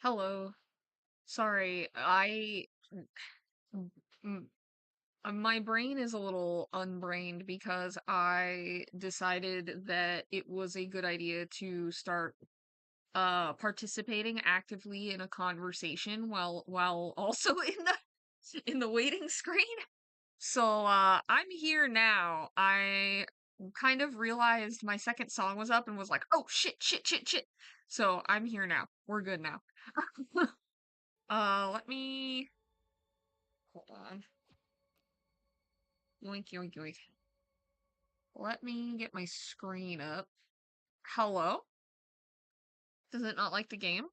Hello. Sorry, m- my brain is a little unbrained because I decided that it was a good idea to start participating actively in a conversation while also in the waiting screen. So I'm here now. I kind of realized my second song was up and was like, "Oh shit." So I'm here now. We're good now. Let me hold on. Yoink, yoink, yoink. Let me get my screen up. Hello? Does it not like the game?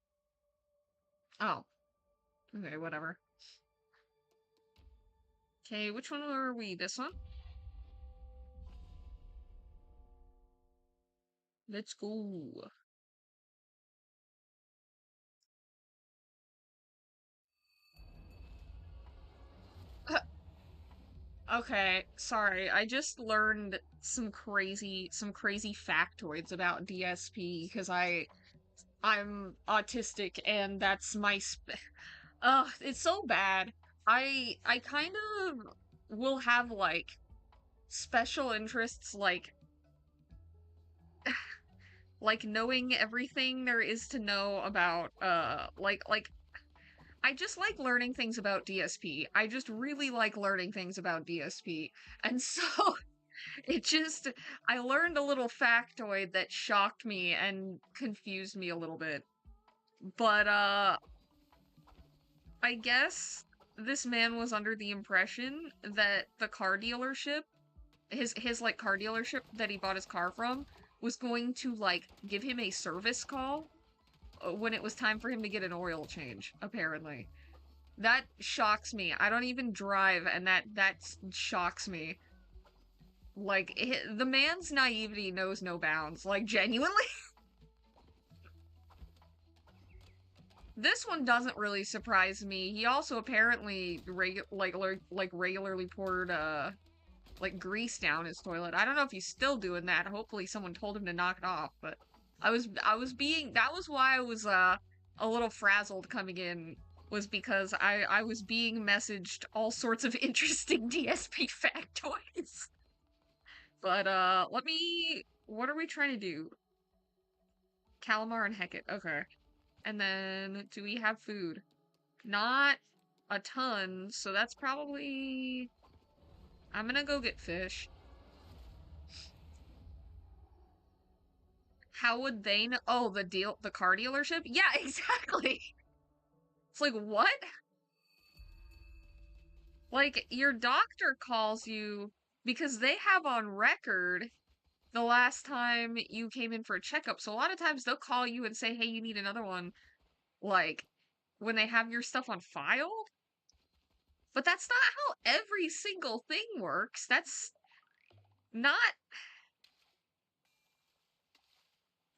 Oh, okay, whatever. Okay, which one are we? This one? Let's go. Okay, sorry. I just learned some crazy factoids about DSP because I'm autistic and that's my it's so bad. I kind of will have like special interests like knowing everything there is to know about like I just like learning things about DSP. I just really like learning things about DSP. And so it just, I learned a little factoid that shocked me and confused me a little bit. But, I guess this man was under the impression that the car dealership, his like car dealership that he bought his car from, was going to like give him a service call when it was time for him to get an oil change, apparently. That shocks me. I don't even drive, and that shocks me. Like, the man's naivety knows no bounds. Like, genuinely. This one doesn't really surprise me. He also apparently regularly poured like grease down his toilet. I don't know if he's still doing that. Hopefully someone told him to knock it off, but I was being that was why I was a little frazzled coming in, was because I was being messaged all sorts of interesting DSP factoids. But let me what are we trying to do? Calamar and Hecate. Okay. And then do we have food? Not a ton, so that's probably I'm gonna go get fish. How would they know? Oh, the car dealership? Yeah, exactly. It's like, what? Like, your doctor calls you because they have on record the last time you came in for a checkup. So a lot of times they'll call you and say, hey, you need another one, like, when they have your stuff on file. But that's not how every single thing works. That's not.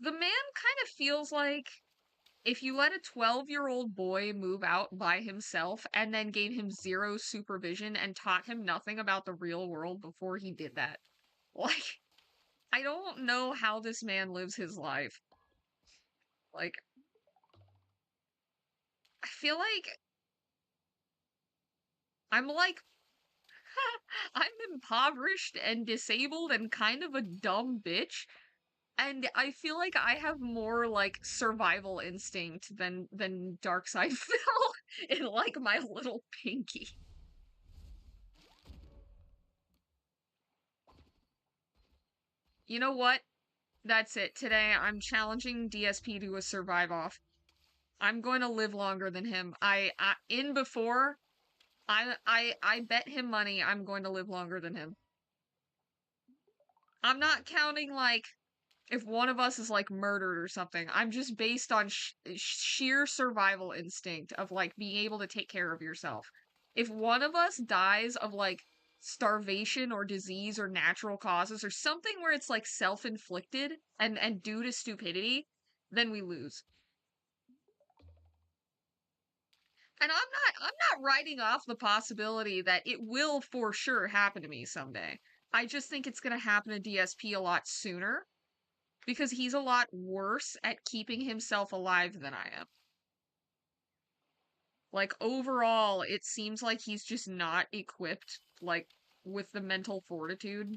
The man kind of feels like if you let a 12-year-old boy move out by himself and then gave him zero supervision and taught him nothing about the real world before he did that. Like, I don't know how this man lives his life. Like, I feel like I'm like, I'm impoverished and disabled and kind of a dumb bitch. And I feel like I have more like survival instinct than Darkside Phil in like my little pinky. You know what? That's it. Today I'm challenging DSP to a survive off. I'm going to live longer than him. I in before I bet him money I'm going to live longer than him. I'm not counting like if one of us is like murdered or something. I'm just based on sheer survival instinct of like being able to take care of yourself. If one of us dies of like starvation or disease or natural causes or something where it's like self-inflicted and due to stupidity, then we lose. And I'm not writing off the possibility that it will for sure happen to me someday. I just think it's going to happen to DSP a lot sooner because he's a lot worse at keeping himself alive than I am. Like overall, it seems like he's just not equipped like with the mental fortitude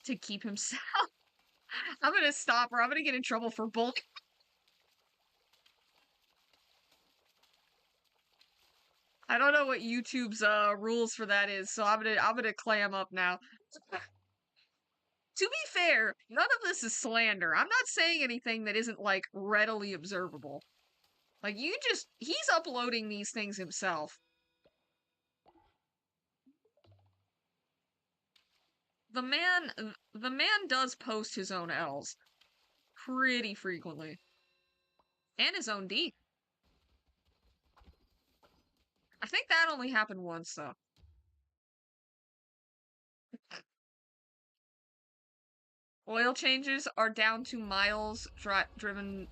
to keep himself. I'm gonna stop or I'm gonna get in trouble for bullying. I don't know what YouTube's rules for that is, so I'm gonna clam up now. To be fair, none of this is slander. I'm not saying anything that isn't like readily observable. Like he's uploading these things himself. The man does post his own L's pretty frequently. And his own D. I think that only happened once though. Oil changes are down to miles driven.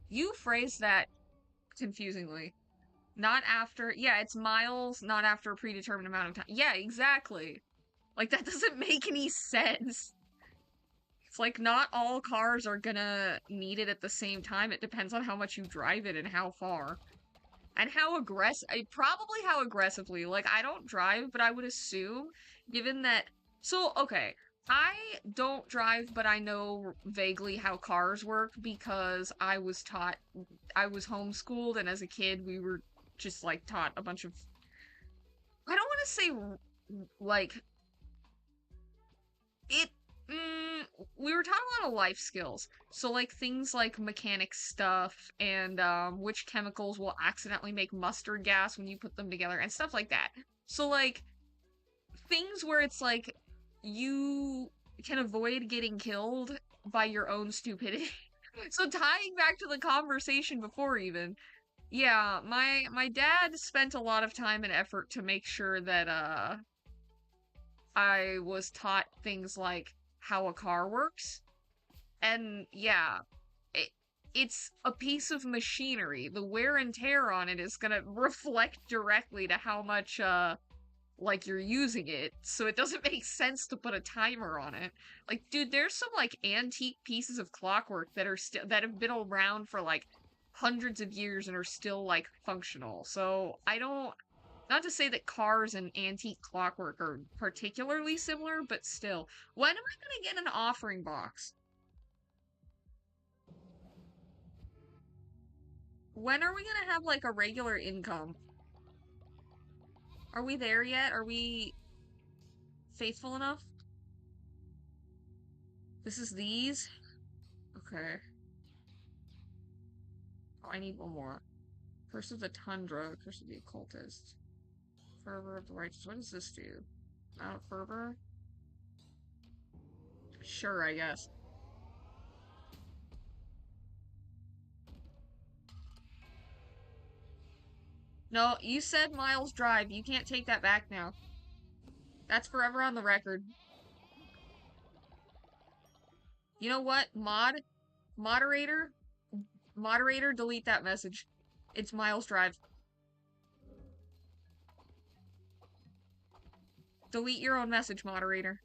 You phrase that confusingly. Not after, yeah, it's miles, not after a predetermined amount of time. Yeah, exactly. Like, that doesn't make any sense. It's like, not all cars are gonna need it at the same time. It depends on how much you drive it and how far. And how probably how aggressively. Like, I don't drive, but I would assume, given that, so, okay. I don't drive, but I know vaguely how cars work because I was homeschooled, and as a kid, we were just like taught a bunch of, I don't want to say like it, mm, we were taught a lot of life skills. So like things like mechanic stuff and which chemicals will accidentally make mustard gas when you put them together and stuff like that. So like things where it's like you can avoid getting killed by your own stupidity. So tying back to the conversation before even, yeah, my dad spent a lot of time and effort to make sure that I was taught things like how a car works. And yeah, it, it's a piece of machinery. The wear and tear on it is gonna reflect directly to how much like you're using it, so it doesn't make sense to put a timer on it. Like, dude, there's some like antique pieces of clockwork that are still that have been around for like hundreds of years and are still like functional. So I don't, not to say that cars and antique clockwork are particularly similar, but still. When am I gonna get an offering box? When are we gonna have like a regular income? Are we there yet? Are we faithful enough? This is these? Okay. Oh, I need one more. Curse of the Tundra, Curse of the Occultist. Fervor of the Righteous. What does this do? Mount Fervor? Sure, I guess. No, you said Miles Drive. You can't take that back now. That's forever on the record. You know what? Moderator? Moderator, delete that message. It's Miles Drive. Delete your own message, moderator.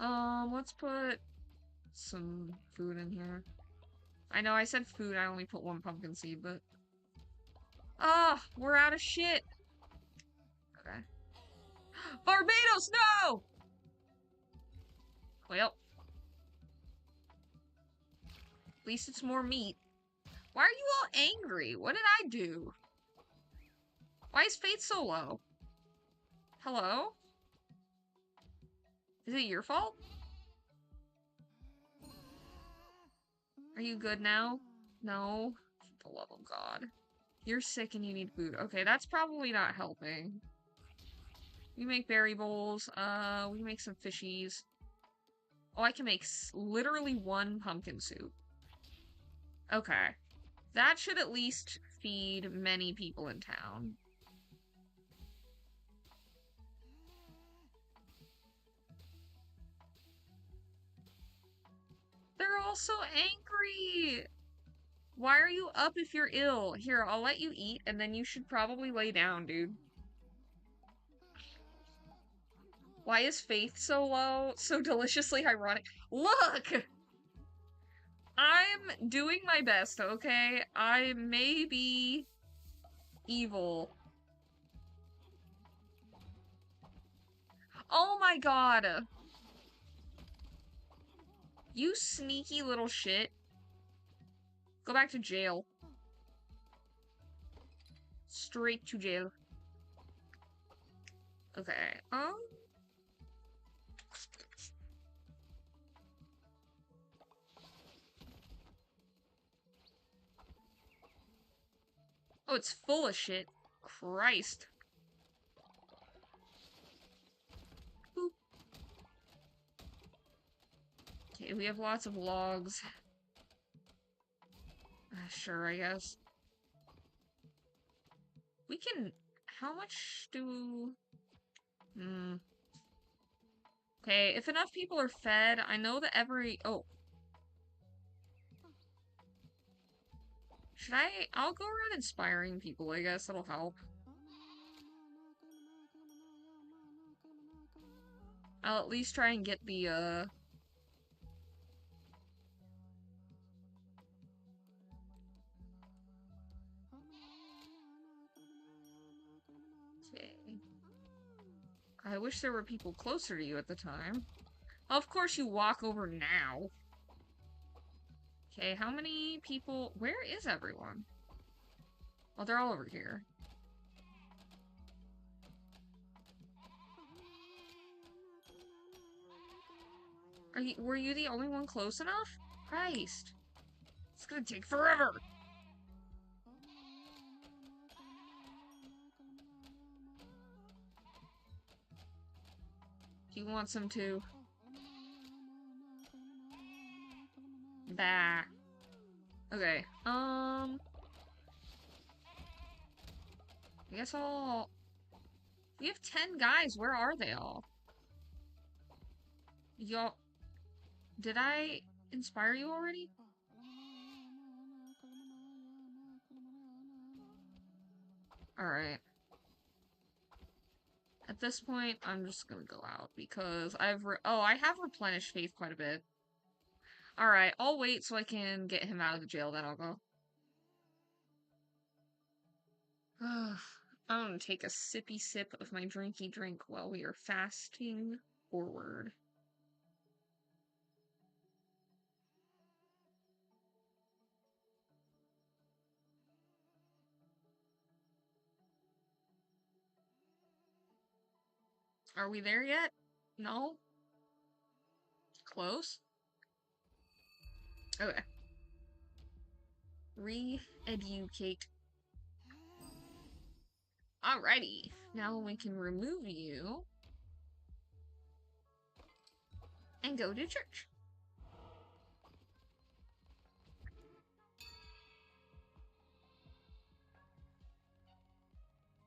Let's put some food in here. I know I said food, I only put one pumpkin seed, but... Ah, we're out of shit! Okay. Barbados, no! Well, at least it's more meat. Why are you all angry? What did I do? Why is Faith so low? Hello? Is it your fault? Are you good now? No? For the love of God. You're sick and you need food. Okay, that's probably not helping. We make berry bowls. We make some fishies. Oh, I can make literally one pumpkin soup. Okay. That should at least feed many people in town. They're all so angry! Why are you up if you're ill? Here, I'll let you eat, and then you should probably lay down, dude. Why is Faith so low? So deliciously ironic. Look! I'm doing my best, okay? I may be evil. Oh my god! You sneaky little shit. Go back to jail. Straight to jail. Okay, oh, it's full of shit. Christ. Boop. Okay, we have lots of logs. Sure, I guess. We can... How much do... Hmm. Okay, if enough people are fed, I know that every... Oh. Should I... I'll go around inspiring people, I guess. That'll help. I'll at least try and get the, I wish there were people closer to you at the time. Of course you walk over now. Okay, how many people... Where is everyone? Oh, they're all over here. Were you the only one close enough? Christ. It's gonna take forever! He wants him to. Bah. Okay, I guess I'll... We have 10 guys, where are they all? Y'all... Did I inspire you already? Alright. At this point, I'm just gonna go out, because I have replenished faith quite a bit. Alright, I'll wait so I can get him out of the jail, then I'll go. I'm gonna take a sippy sip of my drinky drink while we are fasting forward. Are we there yet? No? Close? Okay. Re-educate. Alrighty. Now we can remove you and go to church.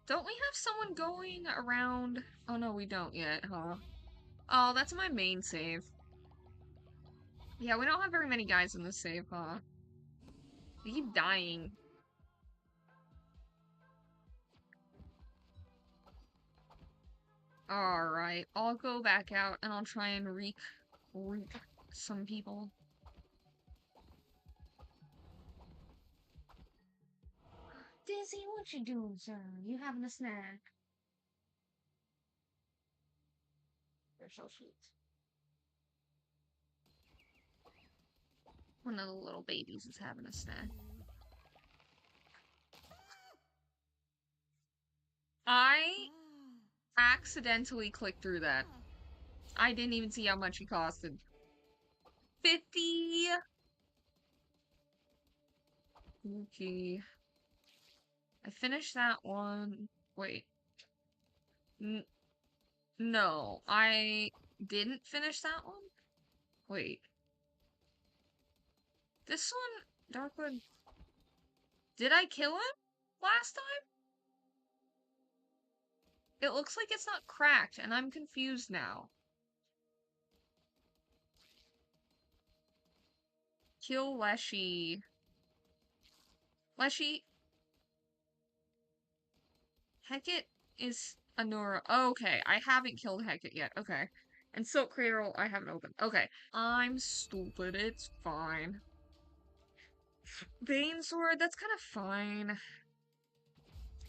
Don't we have someone going around? Oh no, we don't yet, huh? Oh, that's my main save. Yeah, we don't have very many guys in this save, huh? They keep dying. Alright, I'll go back out and I'll try and recruit some people. Dizzy, what you doing, sir? You having a snack? They're so sweet. One of the little babies is having a snack. I accidentally clicked through that. I didn't even see how much it costed. 50! Okay. I finished that one. Wait. No, I didn't finish that one? Wait. This one, Darkwood. Did I kill him last time? It looks like it's not cracked, and I'm confused now. Kill Leshy. Leshy. Hecate is Anura. Oh, okay, I haven't killed Hecate yet. Okay. And Silk Cradle, I haven't opened. Okay. I'm stupid. It's fine. Bane Sword, that's kind of fine.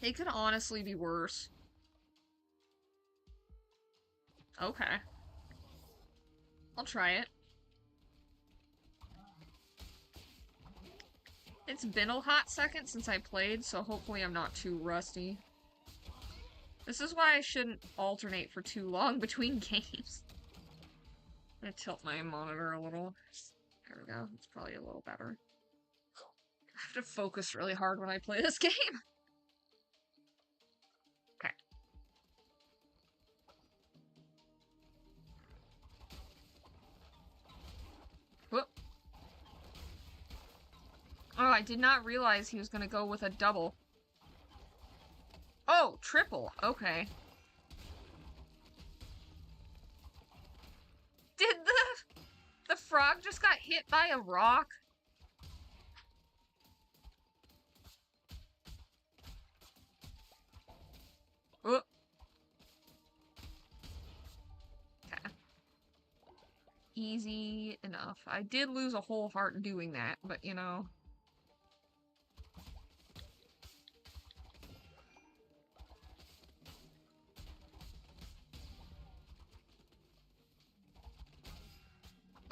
It could honestly be worse. Okay. I'll try it. It's been a hot second since I played, so hopefully I'm not too rusty. This is why I shouldn't alternate for too long between games. I'm gonna tilt my monitor a little. There we go. It's probably a little better. I have to focus really hard when I play this game. Okay. Whoop. Oh, I did not realize he was gonna go with a double. Oh, triple. Okay. Did the frog just got hit by a rock? Oh. Okay. Easy enough. I did lose a whole heart doing that, but you know.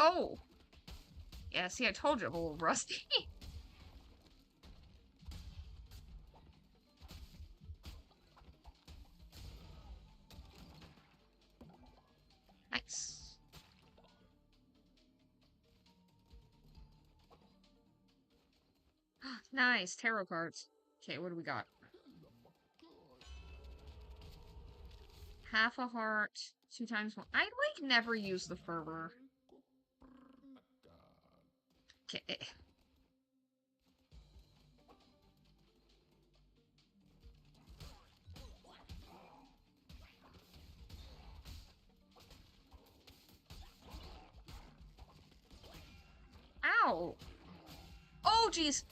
Oh! Yeah, see, I told you I'm a little rusty. Nice. Nice, tarot cards. Okay, what do we got? Half a heart, 2 times 1. I, like, never use the fervor. Okay. Ow! Oh, jeez!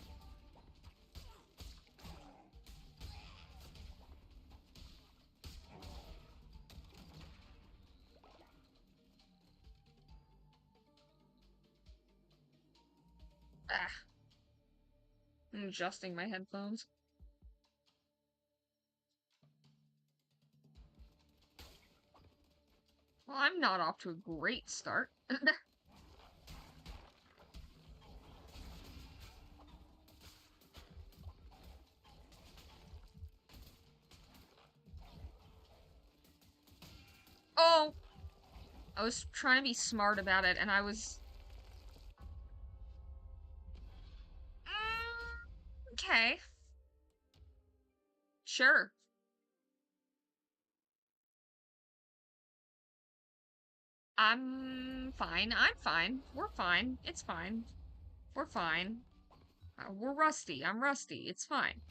Ah. I'm adjusting my headphones. Well, I'm not off to a great start. Oh! I was trying to be smart about it, and I was... Okay. Sure. I'm fine. I'm fine. We're fine. It's fine. We're fine. We're rusty. I'm rusty. It's fine.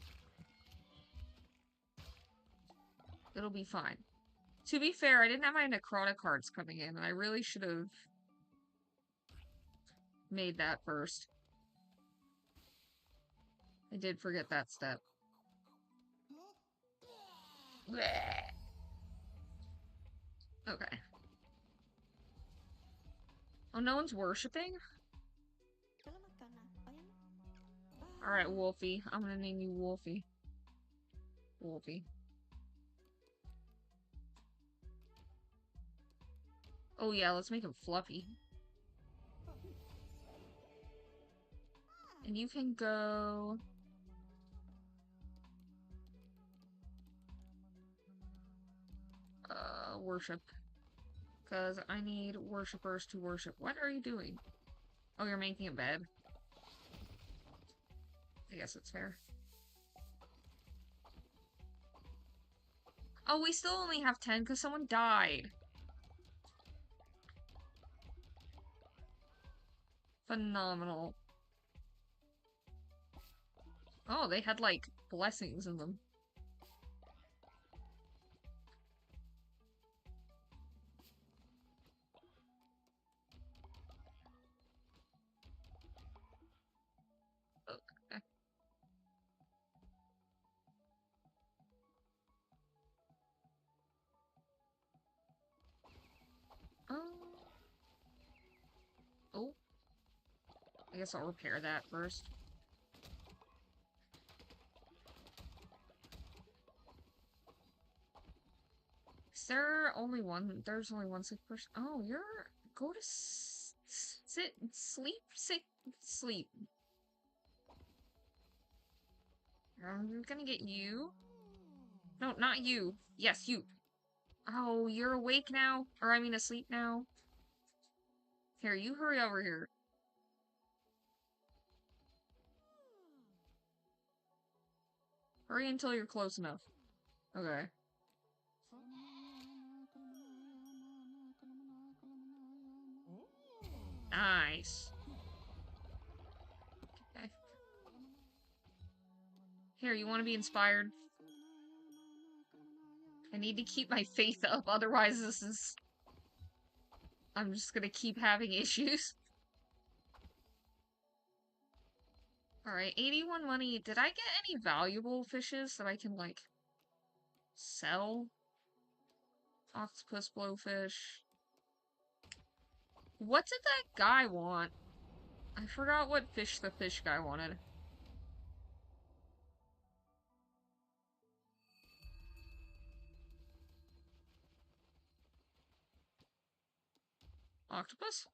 It'll be fine. To be fair, I didn't have my necrotic cards coming in, and I really should have made that first. I did forget that step. Blech. Okay. Oh, no one's worshipping? Alright, Wolfie. I'm gonna name you Wolfie. Wolfie. Oh yeah, let's make him fluffy. And you can go... worship. Because I need worshippers to worship. What are you doing? Oh, you're making a bed. I guess it's fair. Oh, we still only have 10 because someone died. Phenomenal. Oh, they had, like, blessings in them. Okay. Oh. I guess I'll repair that first. Is there only one? There's only one sick person. Oh, you're... Go to sit, sleep, sleep. I'm gonna get you. No, not you. Yes, you. Oh, you're awake now? Or I mean asleep now? Here, you hurry over here. Hurry until you're close enough. Okay. Nice. Okay. Here, you want to be inspired? I need to keep my faith up, otherwise this is... I'm just gonna keep having issues. Alright, 81 money. Did I get any valuable fishes that I can, like, sell? Octopus, blowfish. What did that guy want? I forgot what fish the fish guy wanted. Octopus?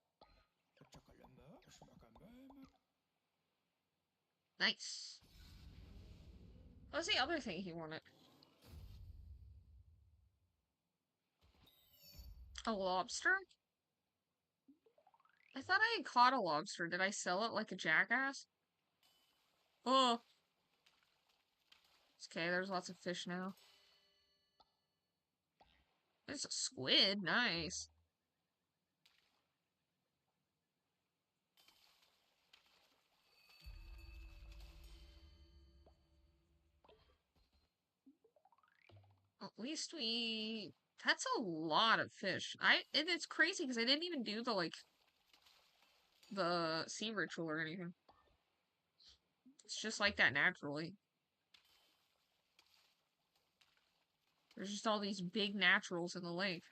Nice. What was the other thing he wanted? A lobster? I thought I had caught a lobster. Did I sell it like a jackass? Oh. It's okay, there's lots of fish now. There's a squid. Nice. At least we... That's a lot of fish. And it's crazy because I didn't even do the, like, the sea ritual or anything. It's just like that naturally. There's just all these big naturals in the lake.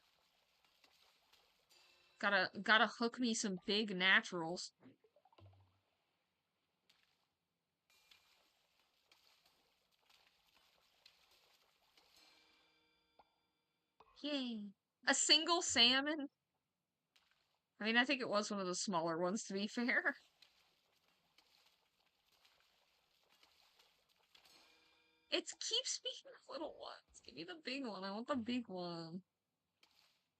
Gotta hook me some big naturals. Yay. A single salmon? I mean, I think it was one of the smaller ones, to be fair. It keeps being the little ones. Give me the big one. I want the big one.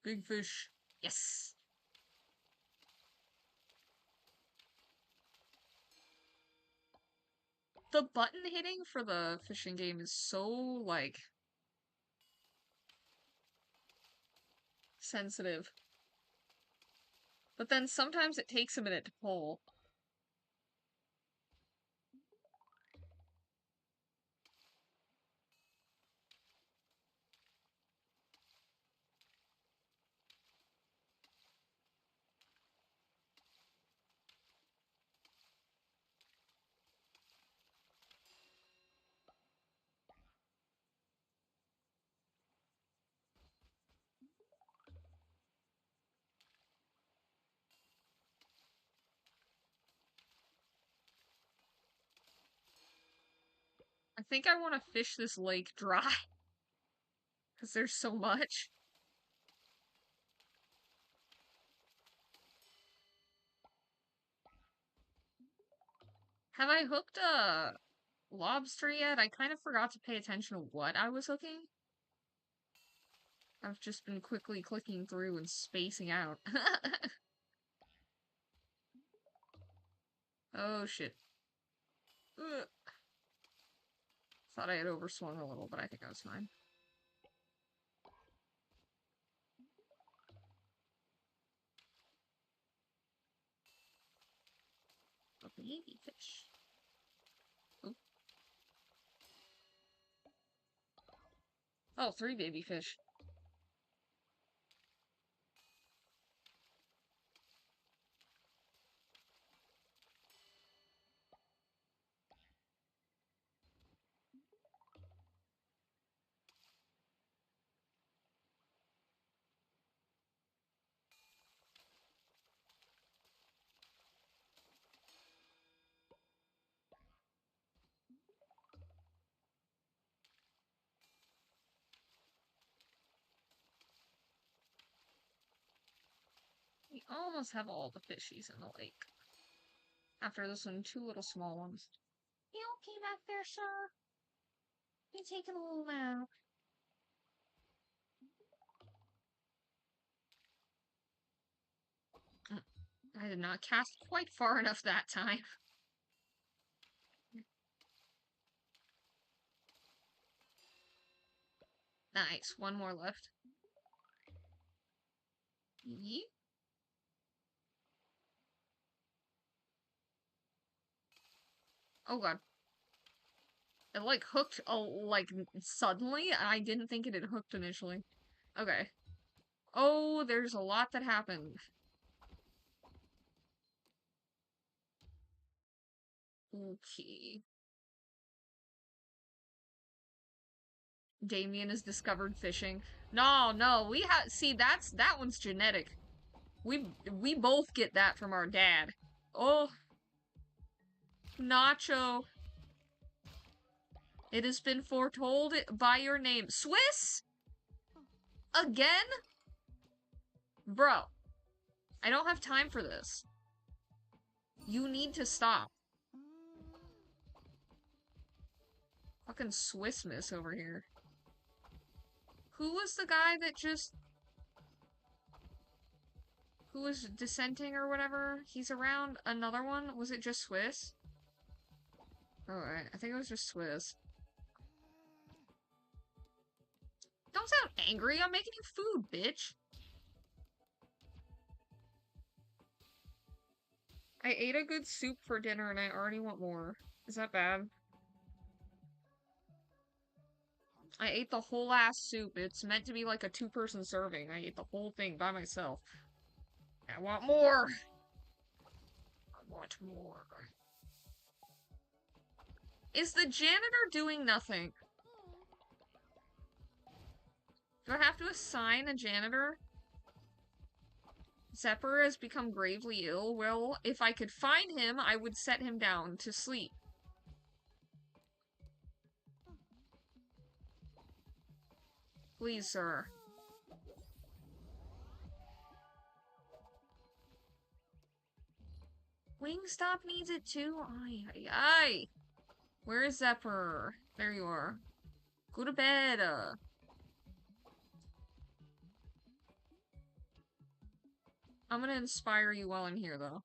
Big fish. Yes. The button hitting for the fishing game is so, like, sensitive. But then sometimes it takes a minute to pull. I think I want to fish this lake dry. Because there's so much. Have I hooked a lobster yet? I kind of forgot to pay attention to what I was hooking. I've just been quickly clicking through and spacing out. Oh shit. Ugh. Thought I had overswung a little, but I think I was fine. A baby fish. Oop. Oh, 3 baby fish. We almost have all the fishies in the lake. After this one, 2 little small ones. You okay back there, sir? You taking a little nap? I did not cast quite far enough that time. Nice. One more left. Yeet. Oh god. It like hooked like suddenly, and I didn't think it had hooked initially. Okay. Oh, there's a lot that happened. Okay. Damien has discovered fishing. No, no, we have see that one's genetic. We both get that from our dad. Oh, Nacho. It has been foretold by your name. Swiss? Again? Bro, I don't have time for this. You need to stop. Fucking Swiss miss over here. Who was the guy that just... who was dissenting or whatever? He's around another one? Was it just Swiss? Oh, I think it was just Swiss. Don't sound angry. I'm making you food, bitch. I ate a good soup for dinner and I already want more. Is that bad? I ate the whole ass soup. It's meant to be like a two-person serving. I ate the whole thing by myself. I want more! I want more. Is the janitor doing nothing? Do I have to assign a janitor? Zephyr has become gravely ill. Well, if I could find him, I would set him down to sleep. Please, sir. Wingstop needs it too? Ay, ay, ay. Where is Zephyr? There you are. Go to bed. I'm gonna inspire you while I'm here, though.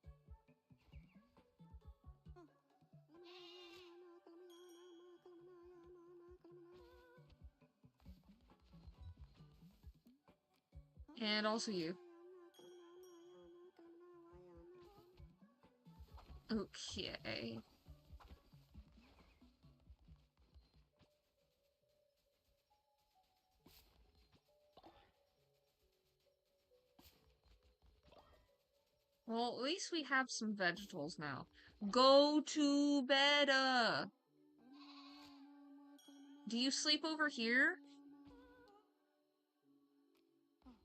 And also you. Okay. Well, at least we have some vegetables now. Go to bed! Do you sleep over here?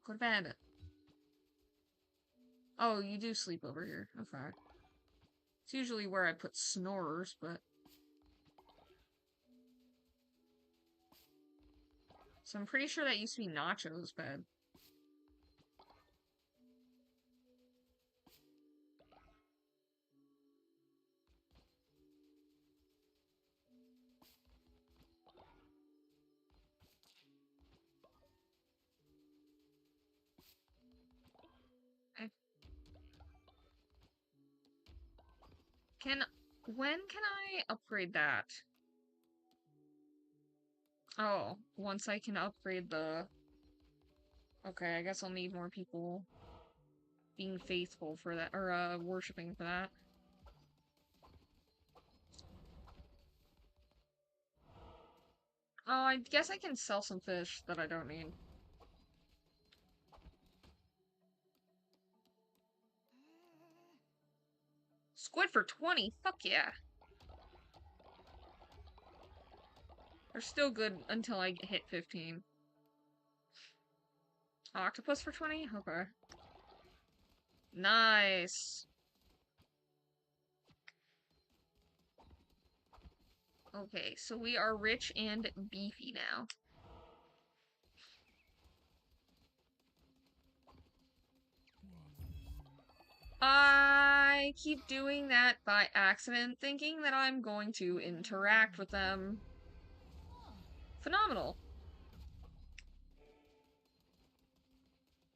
Go to bed. Oh, you do sleep over here. Okay. It's usually where I put snorers, but... So I'm pretty sure that used to be Nacho's bed. When can I upgrade that? Oh, once I can upgrade the... Okay, I guess I'll need more people being faithful for that, or, worshipping for that. Oh, I guess I can sell some fish that I don't need. Squid for 20? Fuck yeah. They're still good until I hit 15. Octopus for 20? Okay. Nice. Okay, so we are rich and beefy now. I keep doing that by accident, thinking that I'm going to interact with them. Phenomenal.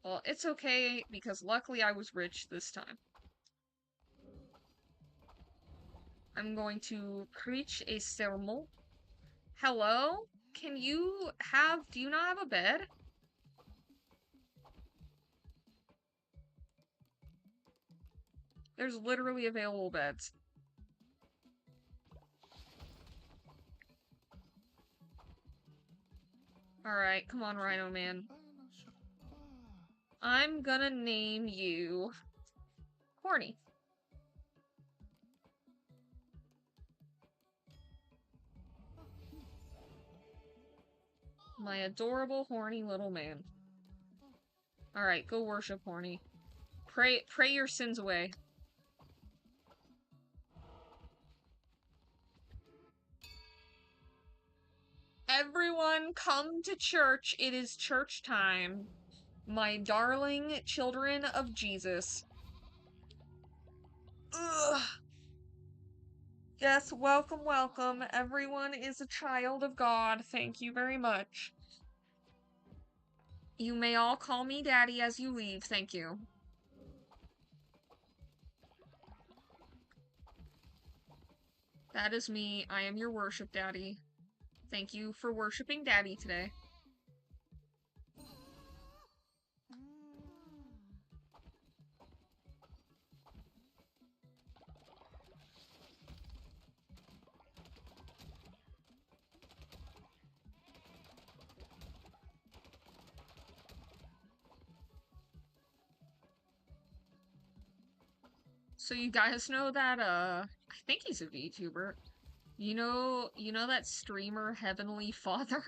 Well, it's okay, because luckily I was rich this time. I'm going to preach a sermon. Hello? Do you not have a bed? There's literally available beds. Alright, come on, Rhino Man. I'm gonna name you... Horny. My adorable, horny little man. Alright, go worship, Horny. Pray your sins away. Everyone, come to church. It is church time. My darling children of Jesus. Ugh. Yes, welcome, welcome. Everyone is a child of God. Thank you very much. You may all call me Daddy as you leave. Thank you. That is me. I am your worship daddy. Thank you for worshiping Daddy today. So you guys know that I think he's a VTuber. You know that streamer Heavenly Father?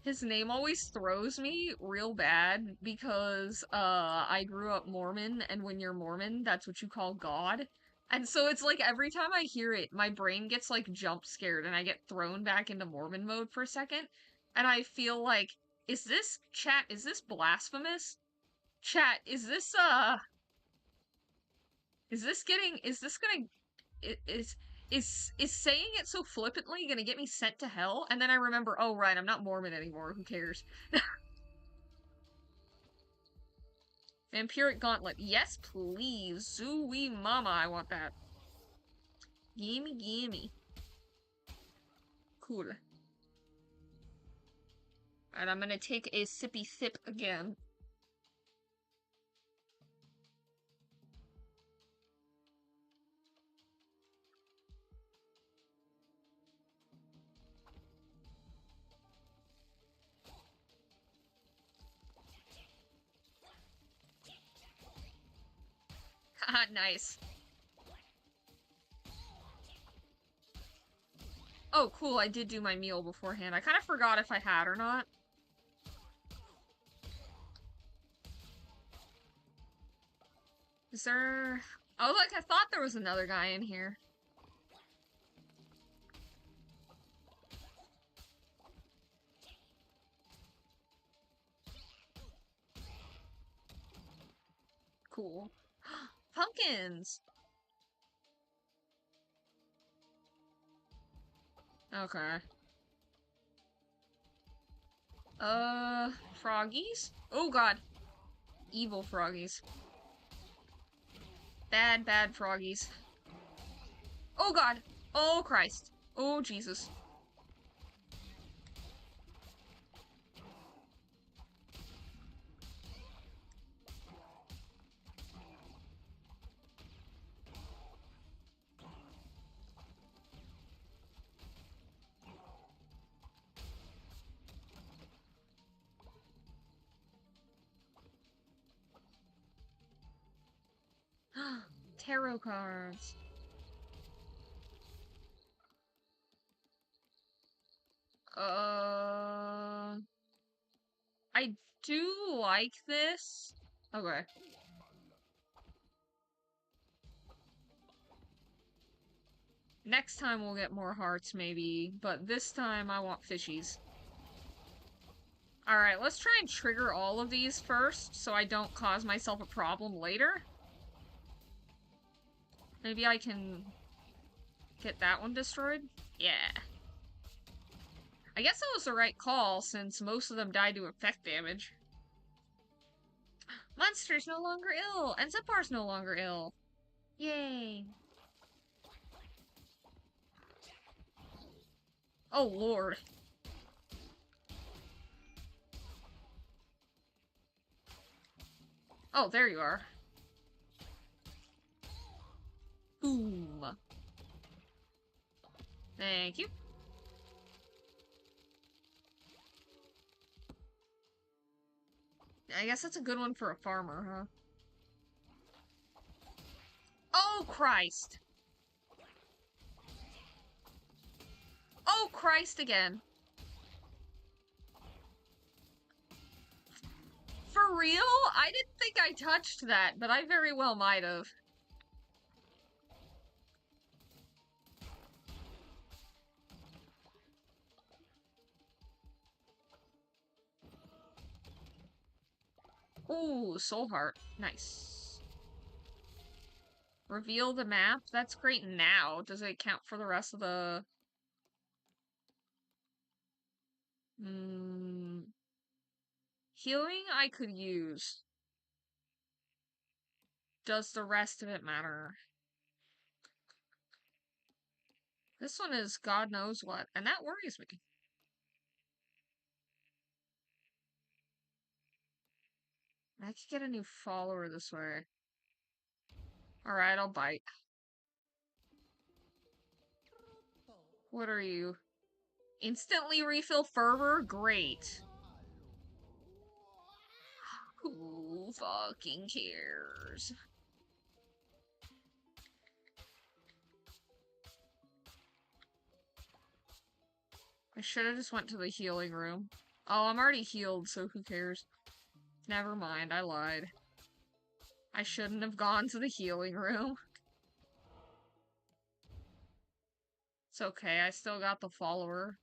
His name always throws me real bad because I grew up Mormon, and when you're Mormon, that's what you call God. And so it's like every time I hear it, my brain gets like jump scared and I get thrown back into Mormon mode for a second. And I feel like, is this blasphemous? Chat, is this gonna, is saying it so flippantly gonna get me sent to hell? And then I remember, oh right, I'm not Mormon anymore, who cares? Vampiric Gauntlet. Yes, please. Zooey mama, I want that. Gimme, gimme. Cool. And I'm gonna take a sippy sip again. Haha, nice. Oh, cool, I did do my meal beforehand. I kind of forgot if I had or not. Is there... Oh, like, I thought there was another guy in here. Cool. Pumpkins! Okay. Froggies? Oh god. Evil froggies. Bad, bad froggies. Oh god! Oh Christ! Oh Jesus. Tarot cards. I do like this. Okay. Next time we'll get more hearts, maybe, but this time I want fishies. Alright, let's try and trigger all of these first, so I don't cause myself a problem later. Maybe I can get that one destroyed? Yeah. I guess that was the right call, since most of them die to effect damage. Monster's no longer ill, and Zippar's no longer ill. Yay. Oh lord. Oh, there you are. Boom. Thank you. I guess that's a good one for a farmer, huh? Oh, Christ! Oh, Christ again. For real? I didn't think I touched that, but I very well might have. Ooh, soul heart. Nice. Reveal the map? That's great now. Does it count for the rest of the... Healing I could use. Does the rest of it matter? This one is God knows what, and that worries me. I could get a new follower this way. Alright, I'll bite. What are you? Instantly refill fervor? Great. Who fucking cares? I should have just went to the healing room. Oh, I'm already healed, so who cares? Never mind, I lied. I shouldn't have gone to the healing room. It's okay, I still got the follower.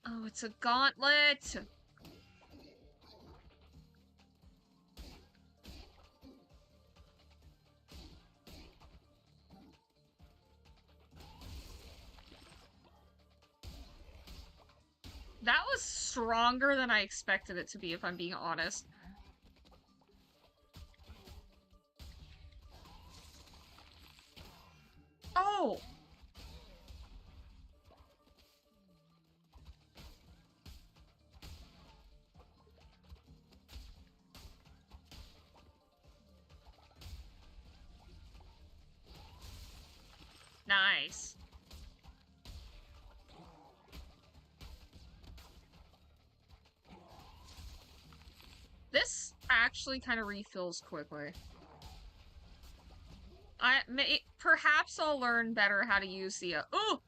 Oh, it's a gauntlet! That was stronger than I expected it to be, if I'm being honest. Oh! Nice. This actually kind of refills quickly. Perhaps I'll learn better how to use the, ooh!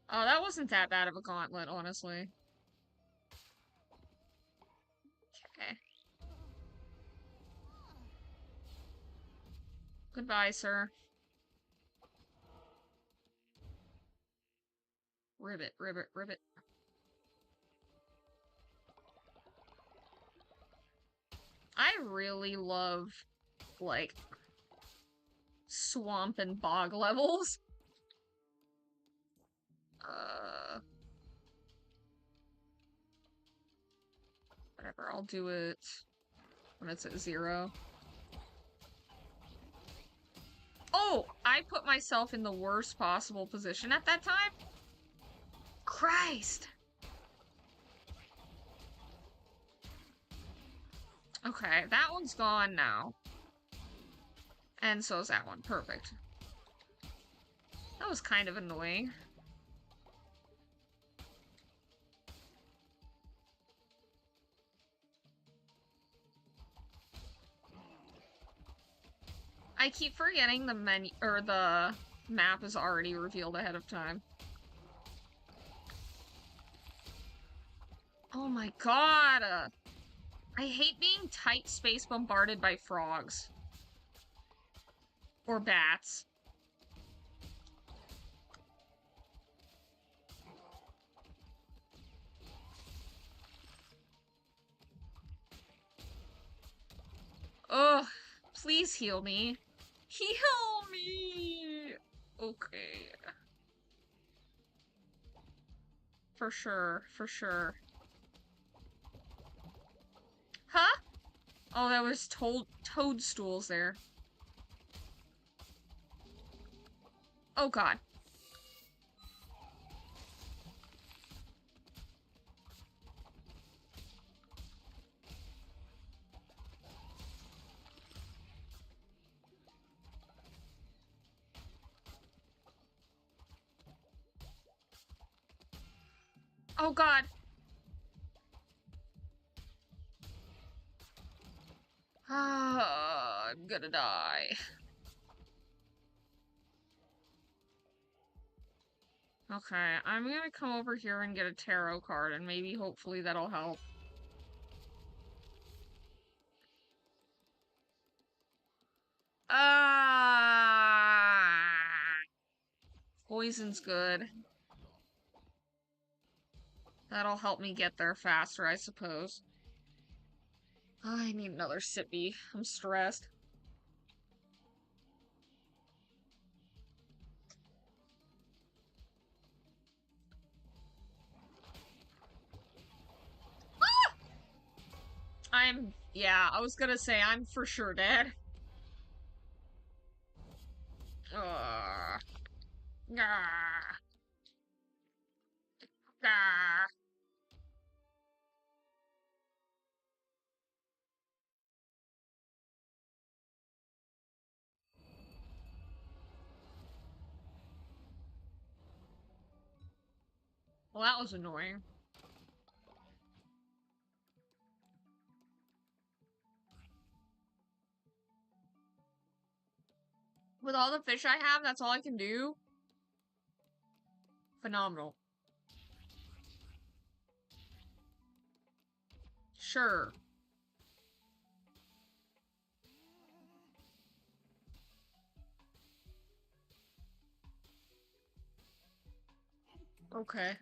Oh, that wasn't that bad of a gauntlet, honestly. Okay. Goodbye, sir. Ribbit, ribbit, ribbit. I really love, like, swamp and bog levels. Whatever, I'll do it when it's at 0. Oh! I put myself in the worst possible position at that time? Christ! Okay, that one's gone now. And so is that one. Perfect. That was kind of annoying. I keep forgetting the menu or the map is already revealed ahead of time. Oh my god! I hate being tight space bombarded by frogs. Or bats. Ugh, please heal me. Heal me! Okay. For sure, for sure. Huh? Oh, that was toadstools there. Oh god. Oh god. Ah, I'm gonna die. Okay, I'm gonna come over here and get a tarot card, and maybe hopefully that'll help. Ah, poison's good. That'll help me get there faster, I suppose. I need another sippy. I'm stressed. Yeah, I was gonna say, I'm for sure dead. Ugh. Gah. Gah. Well, that was annoying. With all the fish I have, that's all I can do? Phenomenal. Sure. Okay.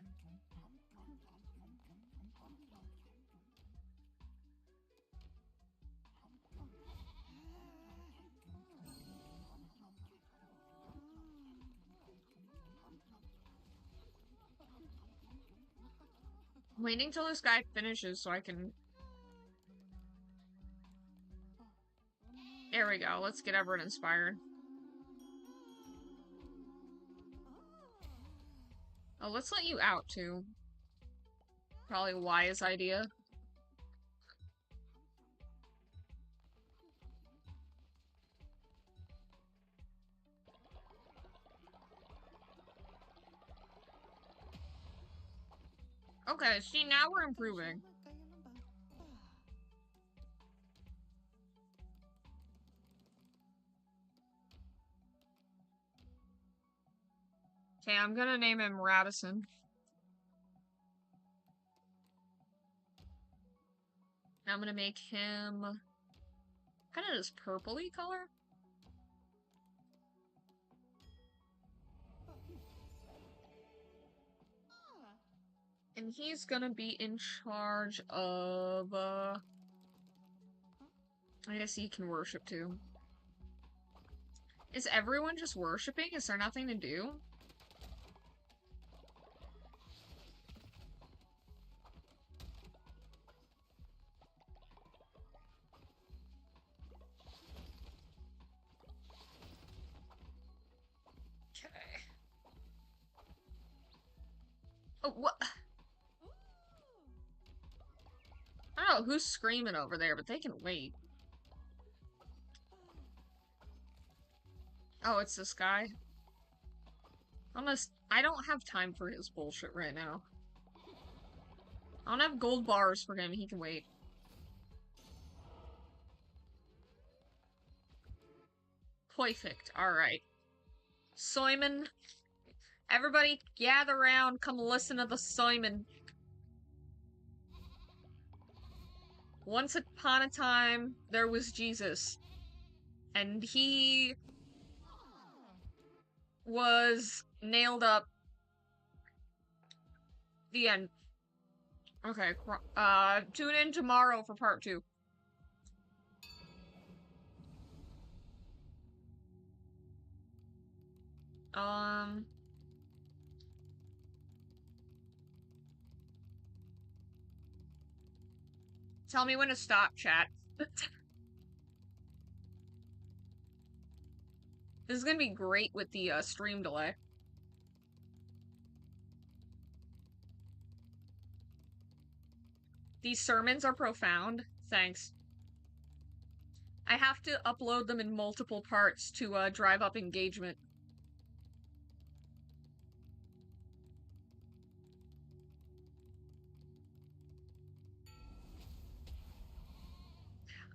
Waiting till this guy finishes so I can... There we go. Let's get everyone inspired. Oh, let's let you out, too. Probably a wise idea. Okay, see, now we're improving. Okay, I'm gonna name him Radisson. I'm gonna make him kind of this purpley color. And he's gonna be in charge of, I guess he can worship too. Is everyone just worshiping? Is there nothing to do? Okay. Oh, what? I don't know who's screaming over there, but they can wait. Oh, it's this guy. I don't have time for his bullshit right now. I don't have gold bars for him, he can wait. Perfect, alright. Simon. Everybody gather around, come listen to the Simon. Once upon a time, there was Jesus. And he was nailed up. The end. Okay, tune in tomorrow for part 2. Tell me when to stop, chat. This is gonna be great with the stream delay. These sermons are profound. Thanks. I have to upload them in multiple parts to drive up engagement.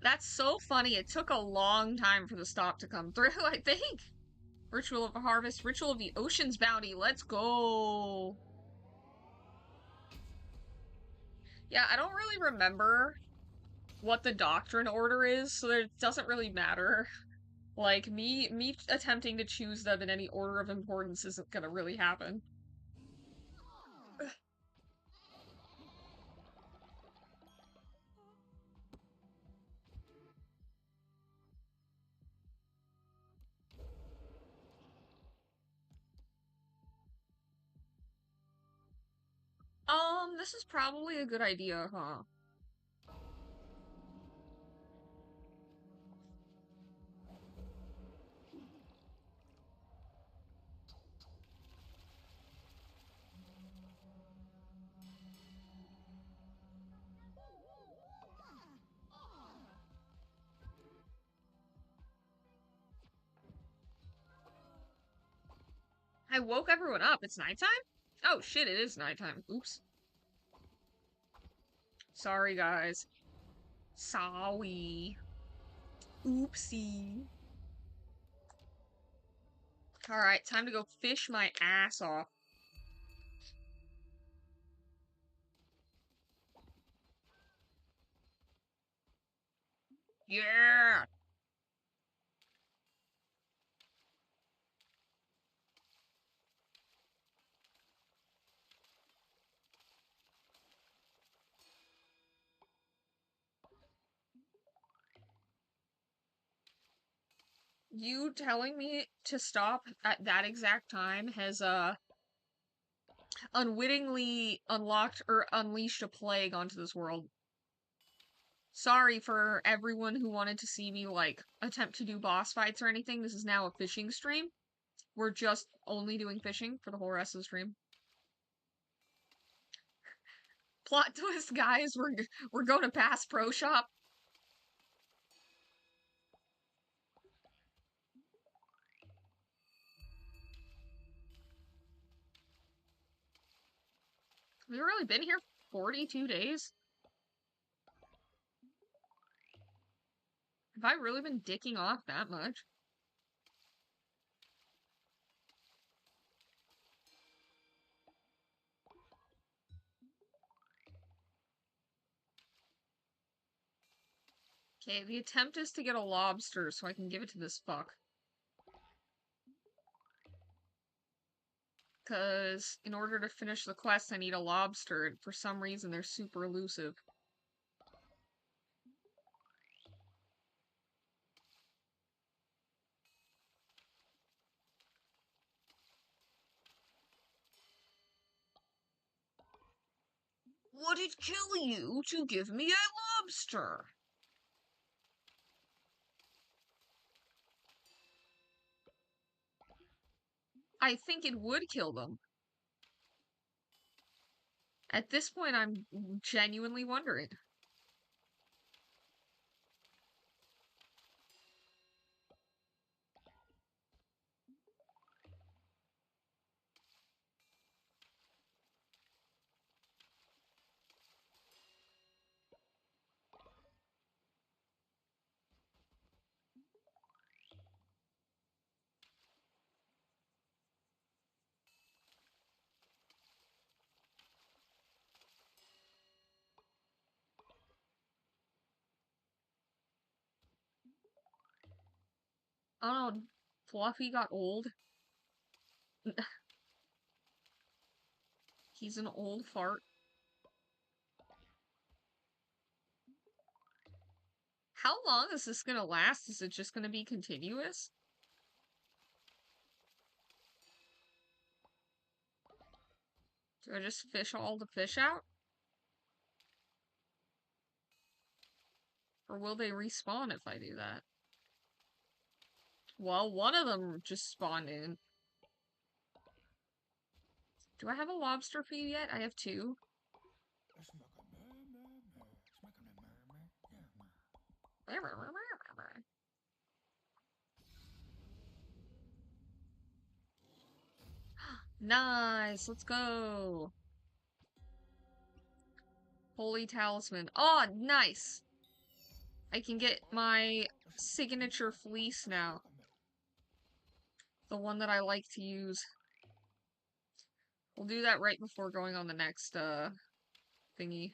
That's so funny. It took a long time for the stop to come through, I think. Ritual of a Harvest, Ritual of the Ocean's Bounty. Let's go. Yeah, I don't really remember what the doctrine order is, so it doesn't really matter. Like, me attempting to choose them in any order of importance isn't gonna really happen. This is probably a good idea, huh? I woke everyone up. It's nighttime? Oh shit, it is nighttime. Oops. Sorry, guys. Sorry. Oopsie. Alright, time to go fish my ass off. Yeah! You telling me to stop at that exact time has, unwittingly unlocked or unleashed a plague onto this world. Sorry for everyone who wanted to see me, like, attempt to do boss fights or anything. This is now a fishing stream. We're just only doing fishing for the whole rest of the stream. Plot twist, guys, we're going to Bass Pro Shop. Have we really been here 42 days? Have I really been dicking off that much? Okay, the attempt is to get a lobster so I can give it to this fuck. Because in order to finish the quest, I need a lobster, and for some reason they're super elusive. Would it kill you to give me a lobster? I think it would kill them. At this point, I'm genuinely wondering. I don't know, Fluffy got old. He's an old fart. How long is this gonna last? Is it just gonna be continuous? Do I just fish all the fish out? Or will they respawn if I do that? Well, one of them just spawned in. Do I have a lobster feed yet? I have two. Nice, let's go. Holy talisman. Oh, nice. I can get my signature fleece now. The one that I like to use. We'll do that right before going on the next, thingy.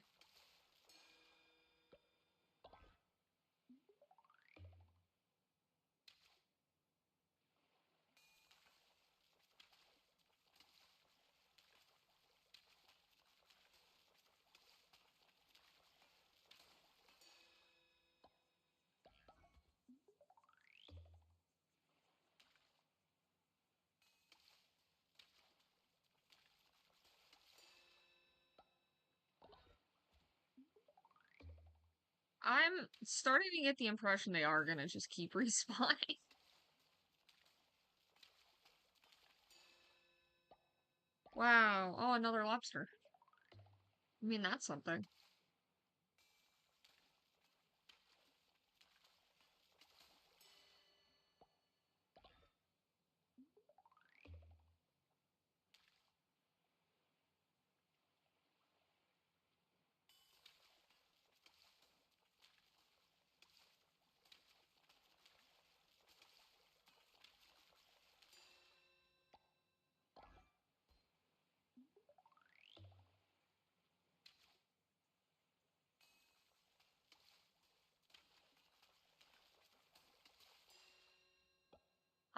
I'm starting to get the impression they are gonna just keep respawning. Wow. Oh, another lobster. I mean, that's something.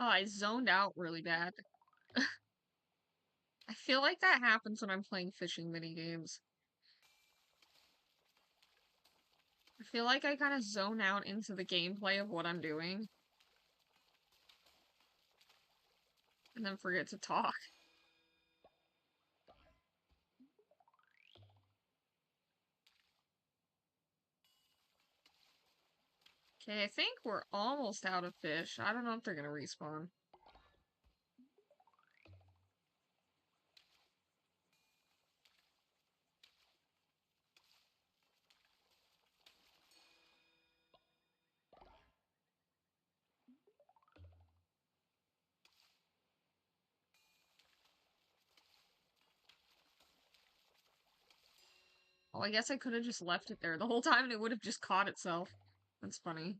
Oh, I zoned out really bad. I feel like that happens when I'm playing fishing mini games. I feel like I kind of zone out into the gameplay of what I'm doing and then forget to talk. Okay, I think we're almost out of fish. I don't know if they're gonna respawn. Well, I guess I could have just left it there the whole time and it would have just caught itself. That's funny.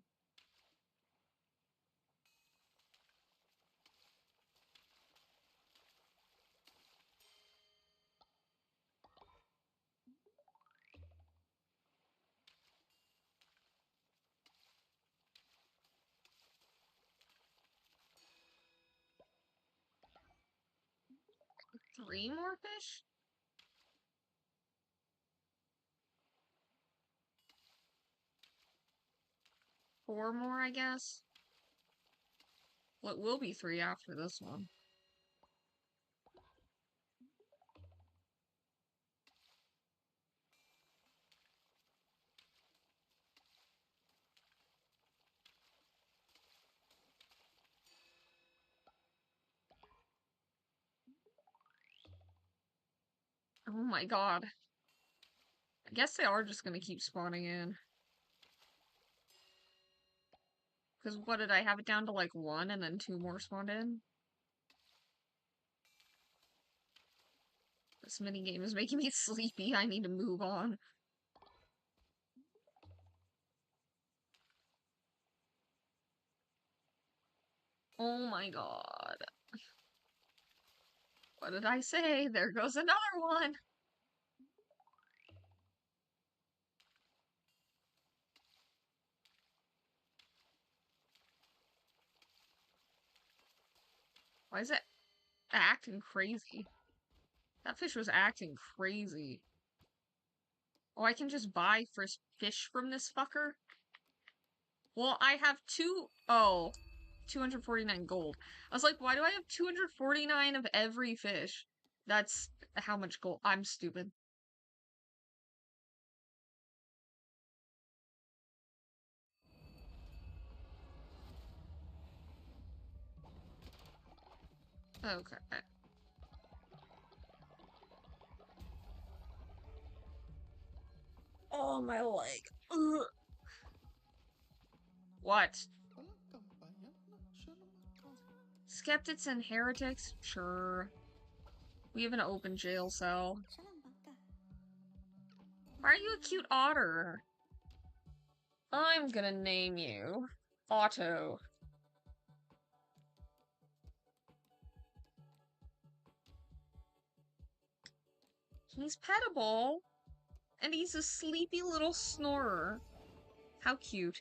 Three more fish? Four more, I guess? Well, it will be three after this one. Oh my god. I guess they are just gonna keep spawning in. Because what did I have it down to like one and then two more spawned in? This minigame is making me sleepy. I need to move on. Oh my god. What did I say? There goes another one! Why is it acting crazy? That fish was acting crazy. Oh, I can just buy first fish from this fucker? Well, I have two. Oh, 249 gold. I was like, why do I have 249 of every fish? That's how much gold. I'm stupid. Okay. Oh, my leg. Ugh. What? Skeptics and heretics? Sure. We have an open jail cell. Why are you a cute otter? I'm gonna name you Otto. He's petable, and he's a sleepy little snorer. How cute.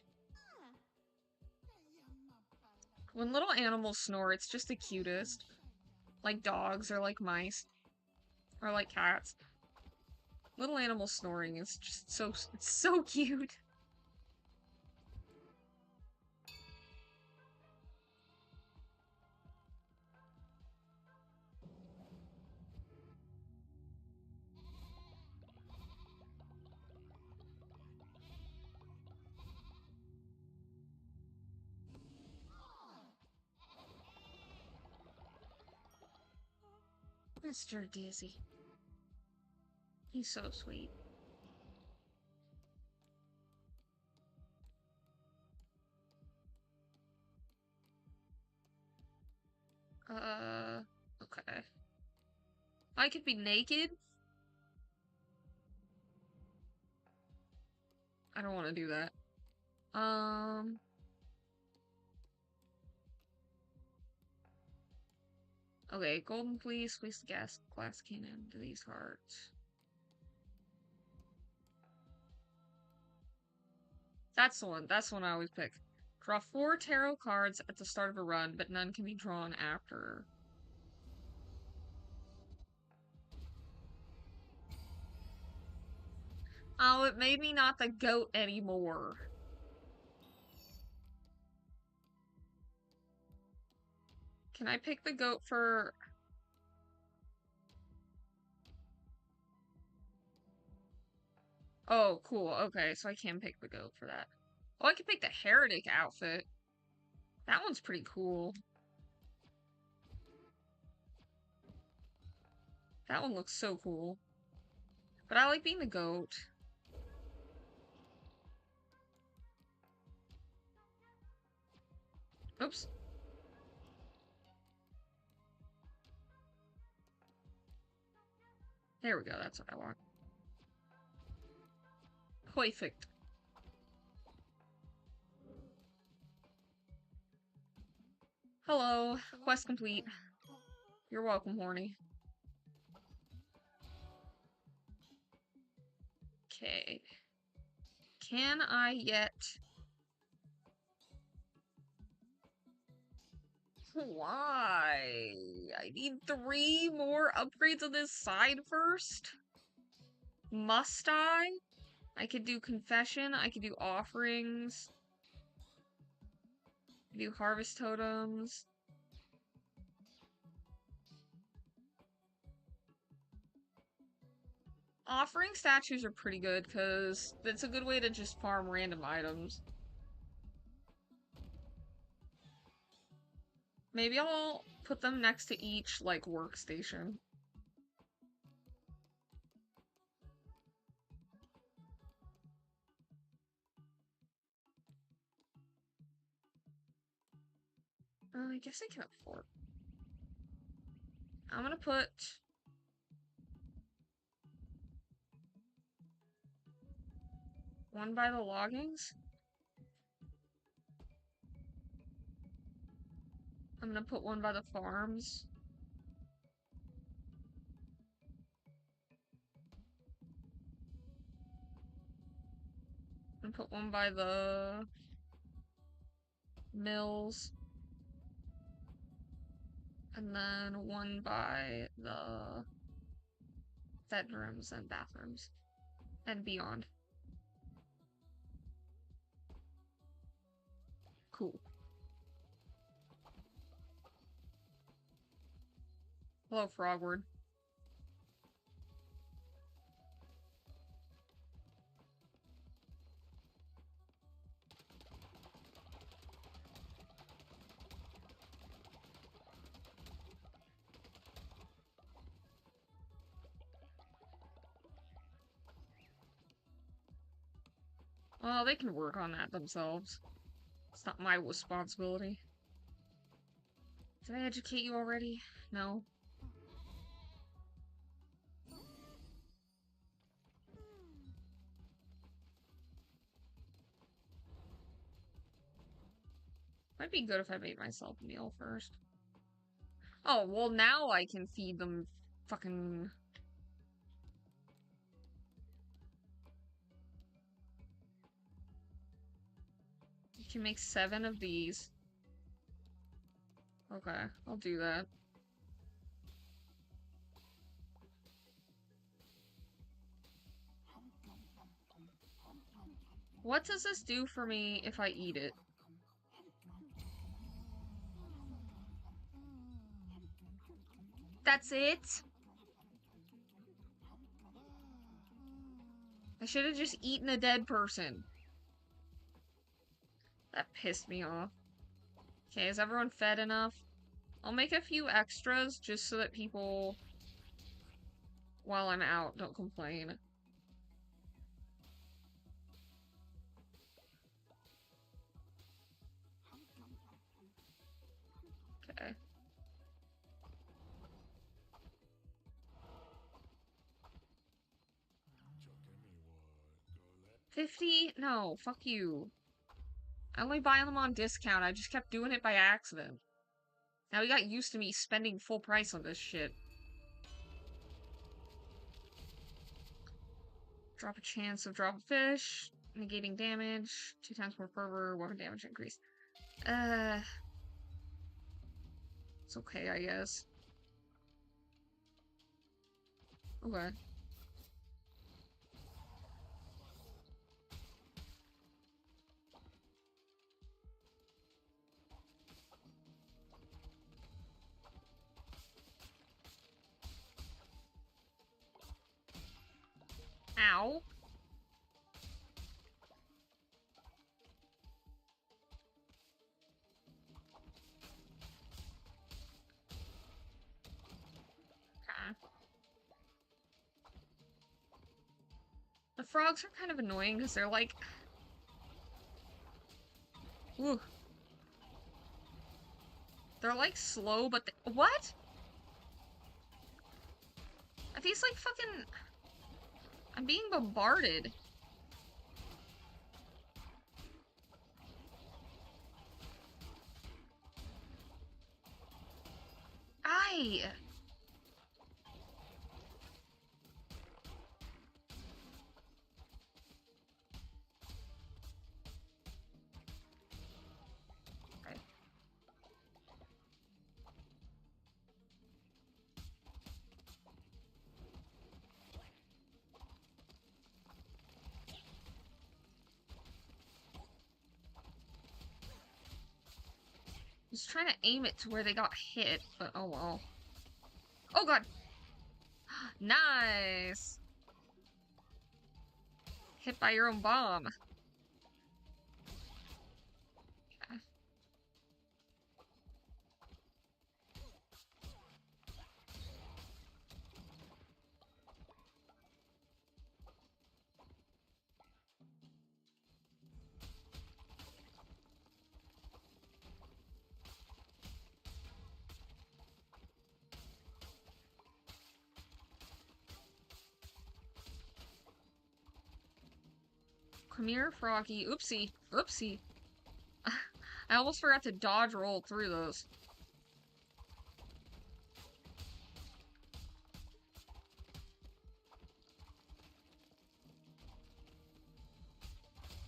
When little animals snore, it's just the cutest. Like dogs, or like mice, or like cats. Little animal snoring is just it's so cute. Mr. Dizzy. He's so sweet. Okay. I could be naked? I don't want to do that. Okay, golden fleece, place the glass cannon into these cards. That's the one I always pick. Draw 4 tarot cards at the start of a run, but none can be drawn after. Oh, it made me not the goat anymore. Can I pick the goat for... Oh, cool. Okay, so I can pick the goat for that. Oh, I can pick the heretic outfit. That one's pretty cool. That one looks so cool. But I like being the goat. Oops. There we go, that's what I want. Perfect. Hello. Quest complete. You're welcome, Horny. Okay. Can I yet... Why? I need 3 more upgrades on this side first? Must I? I could do confession, I could do offerings, I could do harvest totems. Offering statues are pretty good because it's a good way to just farm random items. Maybe I'll put them next to each, like, workstation. I guess I can afford. I'm gonna put... one by the loggings. I'm gonna put one by the farms. And put one by the mills. And then one by the bedrooms and bathrooms. And beyond. Cool. Hello, Frogward. Well, they can work on that themselves. It's not my responsibility. Did I educate you already? No. Might be good if I made myself a meal first. Oh, well now I can feed them fucking... You can make 7 of these. Okay, I'll do that. What does this do for me if I eat it? That's it? I should have just eaten a dead person. That pissed me off. Okay, is everyone fed enough? I'll make a few extras just so that people while I'm out. Don't complain. Okay. 50? No, fuck you. I only buy them on discount. I just kept doing it by accident. Now he got used to me spending full price on this shit. Drop a chance of drop a fish. Negating damage. 2 times more fervor. Weapon damage increase. It's okay, I guess. Okay. Ow. Okay. The frogs are kind of annoying because they're like... Ooh. They're like slow, but what? Are these like fucking... I'm being bombarded. Aye. Okay. I was trying to aim it to where they got hit, but oh well. Oh god! Nice! Hit by your own bomb. Okay. Come here, Froggy. Oopsie. Oopsie. I almost forgot to dodge roll through those.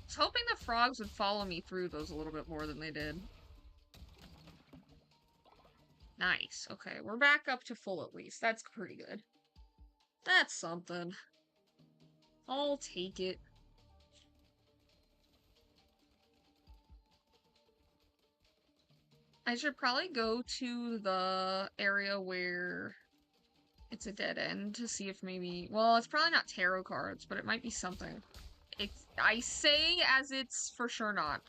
I was hoping the frogs would follow me through those a little bit more than they did. Nice. Okay, we're back up to full at least. That's pretty good. That's something. I'll take it. I should probably go to the area where it's a dead end to see if maybe... Well, it's probably not tarot cards, but it might be something. I say as it's for sure not.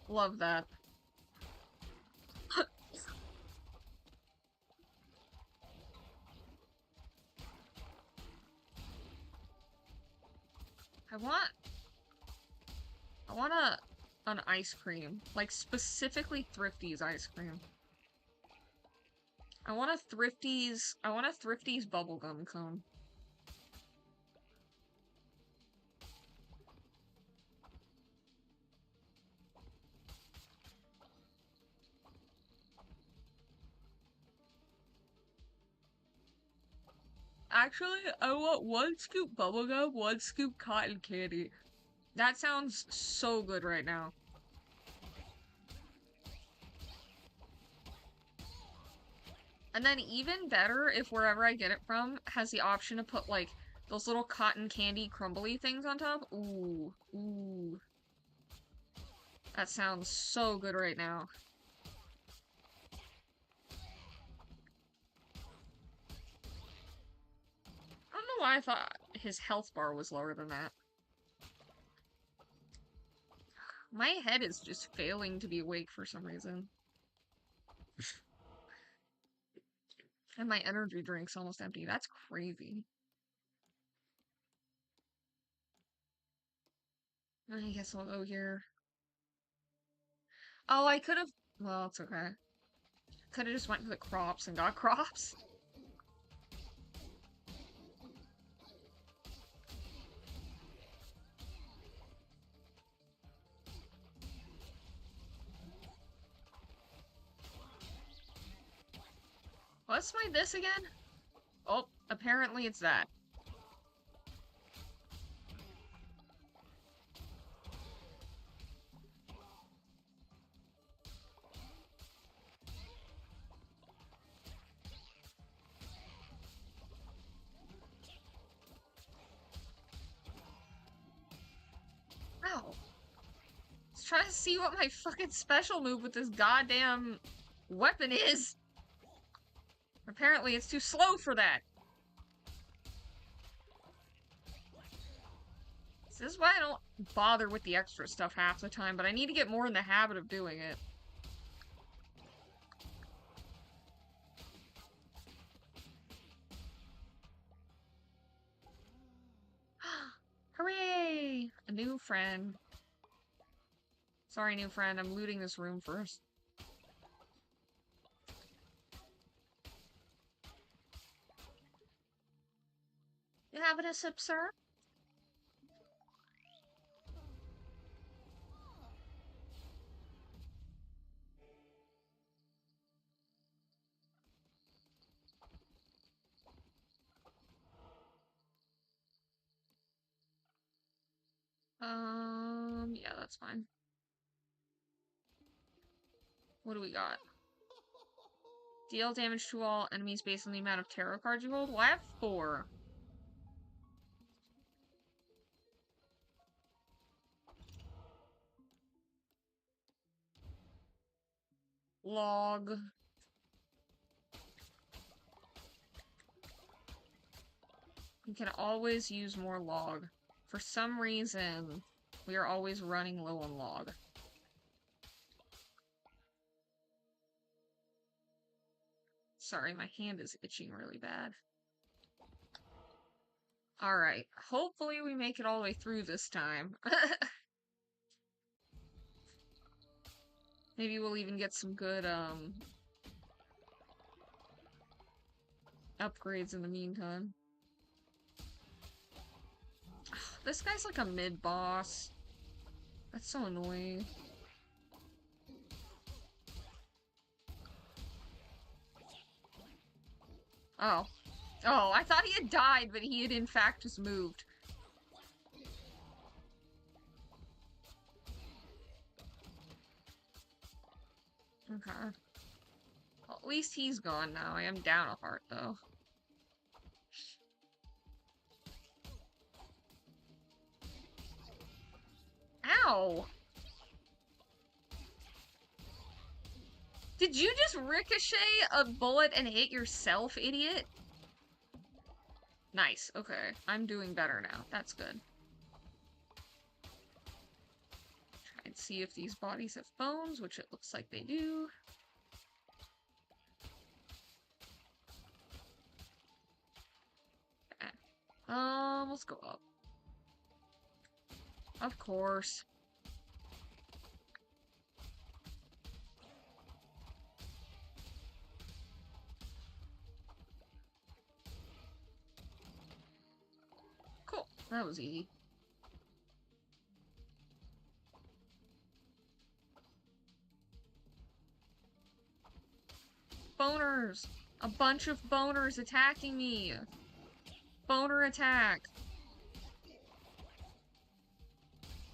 Love that. I want an ice cream. Like, specifically Thrifty's ice cream. I want a Thrifty's bubblegum cone. Actually, I want 1 scoop bubblegum, 1 scoop cotton candy. That sounds so good right now. And then even better if wherever I get it from has the option to put like those little cotton candy crumbly things on top. Ooh, ooh. That sounds so good right now. I don't know why I thought his health bar was lower than that. My head is just failing to be awake for some reason. And my energy drink's almost empty. That's crazy. I guess I'll go here. Oh, I could have. Well, it's okay. Could have just went to the crops and got crops. What's my this again? Oh, apparently it's that. Ow. Let's try to see what my fucking special move with this goddamn weapon is. Apparently it's too slow for that. This is why I don't bother with the extra stuff half the time, but I need to get more in the habit of doing it. Hooray! A new friend. Sorry, new friend, I'm looting this room first. You having a sip, sir? Yeah, that's fine. What do we got? Deal damage to all enemies based on the amount of tarot cards you hold? Well, I have 4. Log. You can always use more log. For some reason, we are always running low on log. Sorry, my hand is itching really bad. Alright, hopefully we make it all the way through this time. Maybe we'll even get some good, upgrades in the meantime. This guy's like a mid-boss. That's so annoying. Oh. Oh, I thought he had died, but he had in fact just moved. Okay. Well, at least he's gone now. I am down a heart, though. Ow! Did you just ricochet a bullet and hit yourself, idiot? Nice, okay. I'm doing better now. That's good. Try and see if these bodies have bones, which it looks like they do. Okay. Let's go up. Of course. Cool. That was easy. Boners! A bunch of boners attacking me! Boner attack!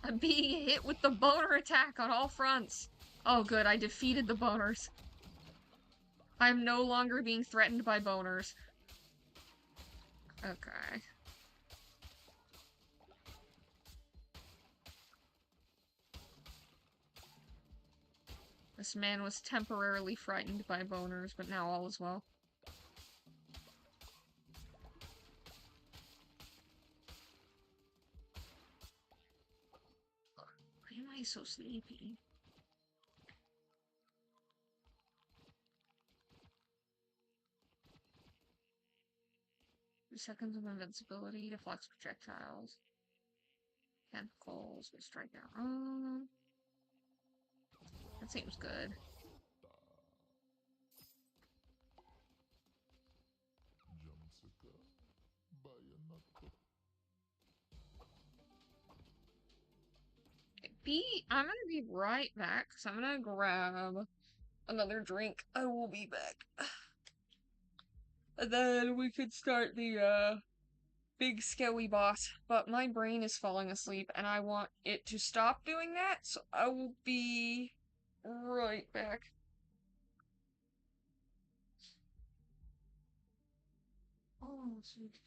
I'm being hit with the boner attack on all fronts! Oh good, I defeated the boners. I'm no longer being threatened by boners. Okay. This man was temporarily frightened by boners, but now all is well. Why am I so sleepy? 2 seconds of invincibility, deflects projectiles, tentacles, with strike down. That seems good. I'm gonna be right back, because I'm gonna grab another drink. I will be back. And then we could start the, big skelly boss, but my brain is falling asleep and I want it to stop doing that, so I will be right back. Oh, sweet.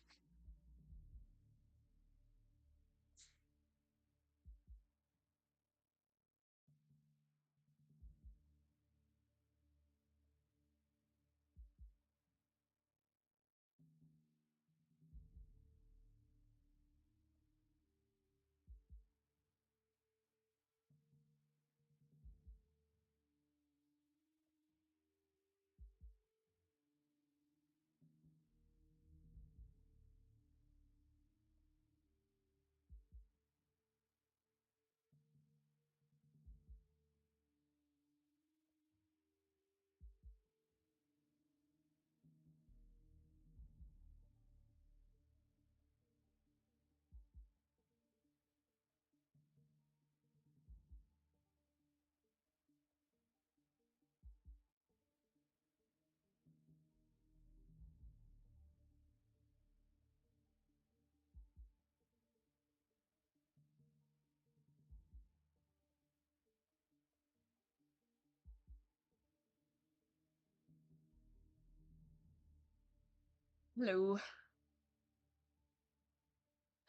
Hello.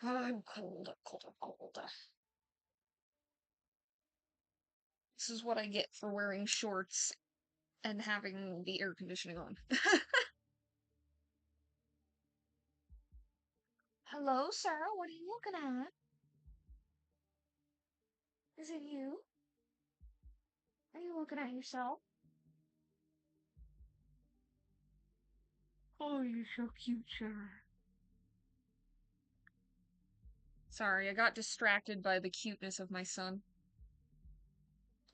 I'm cold, I'm cold, I'm cold. This is what I get for wearing shorts and having the air conditioning on. Hello, sir. What are you looking at? Is it you? Are you looking at yourself? Oh, you're so cute, sir. Sorry, I got distracted by the cuteness of my son.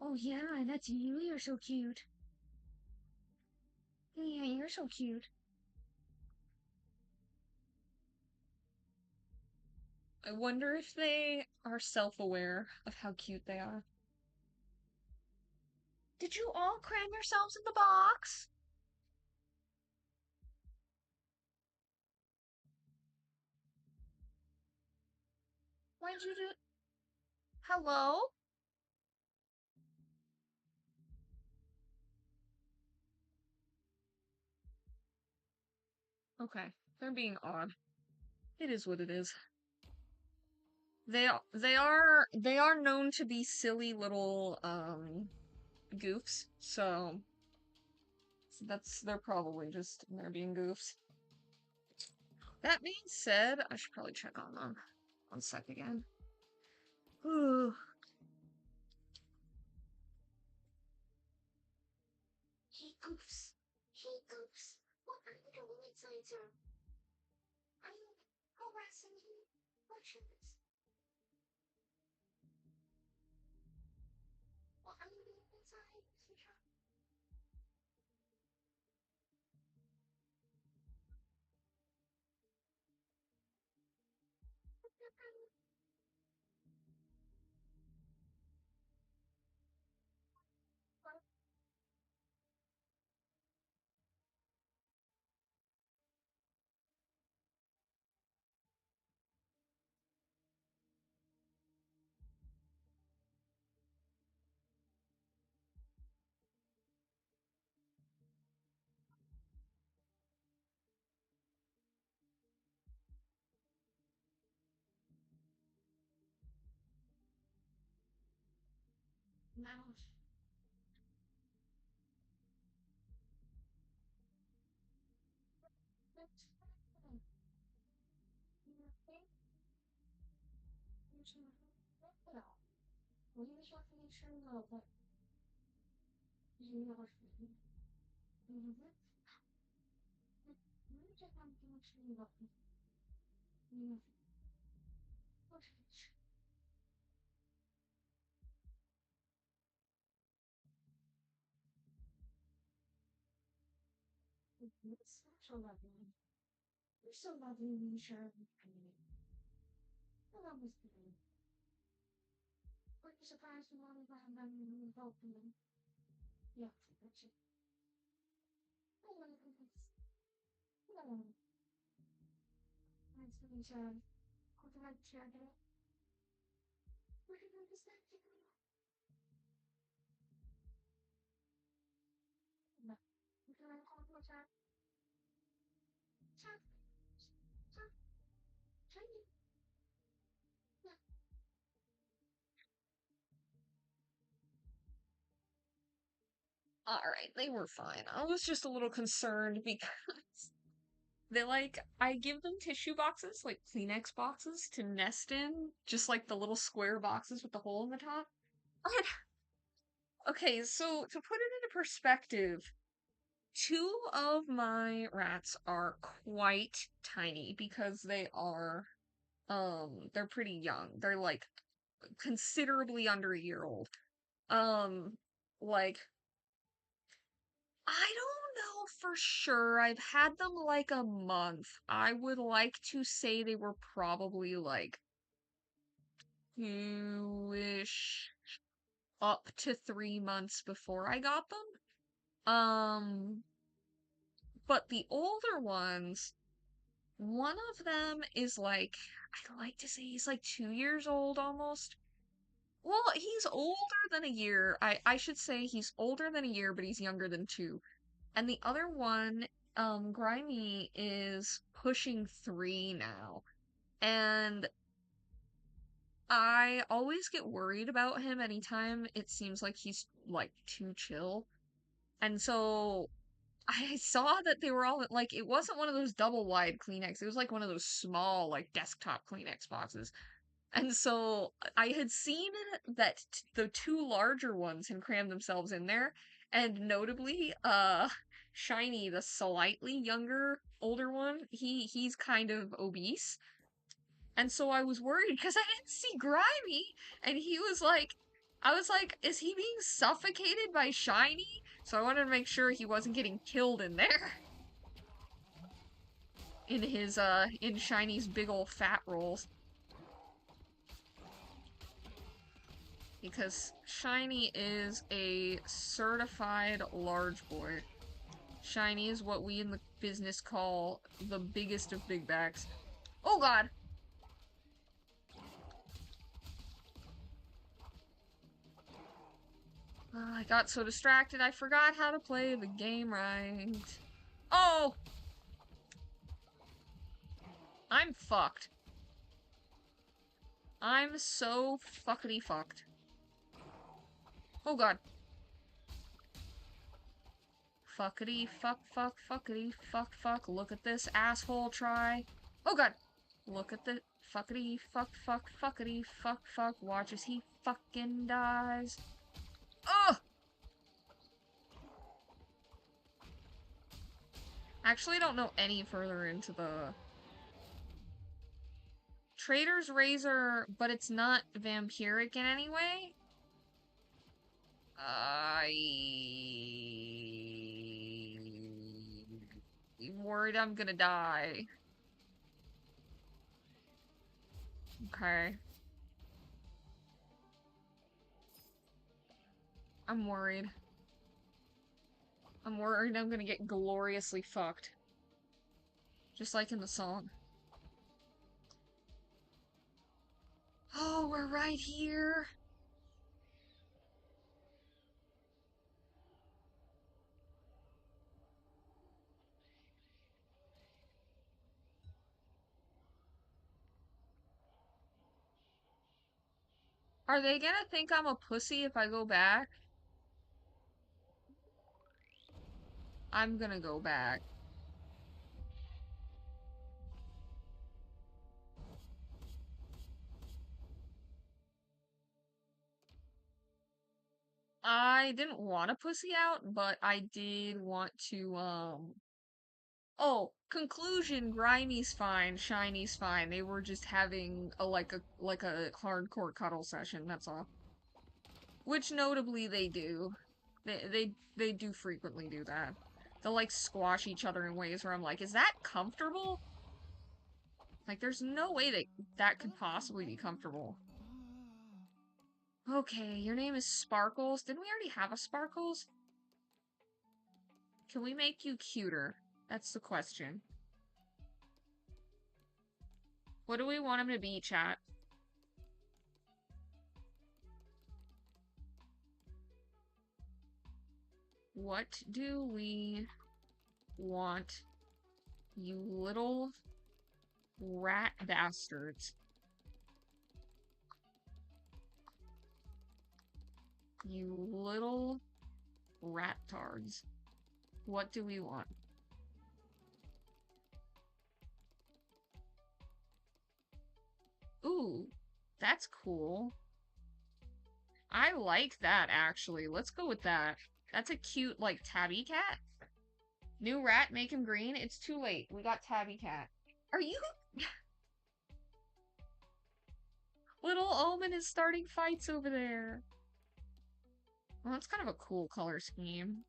Oh, yeah, that's you. You're so cute. Yeah, you're so cute. I wonder if they are self-aware of how cute they are. Did you all cram yourselves in the box? Why'd you do... Hello? Okay, they're being odd. It is what it is. They are known to be silly little goofs, so they're probably just they're being goofs. That being said, I should probably check on them. 1 sec again. Ooh. Hey goofs. Hey goofs. What are you doing inside, sir? Are you harassing me? What is this? What are you doing inside, sweetheart? Now. We just want to make sure you know that you know what you need. You just want to make sure you know. Alright, they were fine. I was just a little concerned because they I give them tissue boxes, like Kleenex boxes, to nest in, just like the little square boxes with the hole in the top. And, okay, so to put it into perspective, two of my rats are quite tiny because they're pretty young. They're like considerably under a year old. Um, like, I don't know for sure. I've had them like a month. I would like to say they were probably like 2-ish, up to 3 months before I got them. But the older ones, one of them is like, I like to say he's like 2 years old almost. Well, he's older than a year. I should say he's older than a year, but he's younger than two. And the other one, Grimy, is pushing 3 now. And I always get worried about him anytime it seems like he's like too chill. And so I saw that they were all like, it wasn't one of those double wide Kleenex. It was like one of those small, like desktop Kleenex boxes. And so I had seen that the two larger ones had crammed themselves in there, and notably, Shiny, the slightly younger, older one, he's kind of obese. And so I was worried because I didn't see Grimy, and he was like, I was like, is he being suffocated by Shiny? So I wanted to make sure he wasn't getting killed in there. In Shiny's big old fat rolls. Because Shiny is a certified large boy. Shiny is what we in the business call the biggest of big backs. Oh god! I got so distracted I forgot how to play the game right. Oh! I'm fucked. I'm so fuckity fucked. Oh god. Fuckity fuck fuck fuckity fuck fuck. Look at this asshole try. Oh god. Look at the fuckity fuck fuck fuckity fuck fuck. Watch as he fucking dies. Ugh! Actually, don't know any further into the Trader's Razor, but it's not vampiric in any way. I'm worried I'm gonna die. Okay. I'm worried. I'm worried I'm gonna get gloriously fucked. Just like in the song. Oh, we're right here. Are they gonna think I'm a pussy if I go back? I'm gonna go back. I didn't want to pussy out, but I did want to, Oh, conclusion, Grimey's fine, Shiny's fine. They were just having a hardcore cuddle session, that's all. Which notably they do. They do frequently do that. They'll like squash each other in ways where I'm like, is that comfortable? Like there's no way that that could possibly be comfortable. Okay, your name is Sparkles. Didn't we already have a Sparkles? Can we make you cuter? That's the question. What do we want him to be, chat? What do we want, you little rat bastards? You little rat tards. What do we want? Ooh, that's cool. I like that, actually. Let's go with that. That's a cute, like, tabby cat. New rat, make him green. It's too late. We got tabby cat. Are you... Little Omen is starting fights over there. Well, that's kind of a cool color scheme.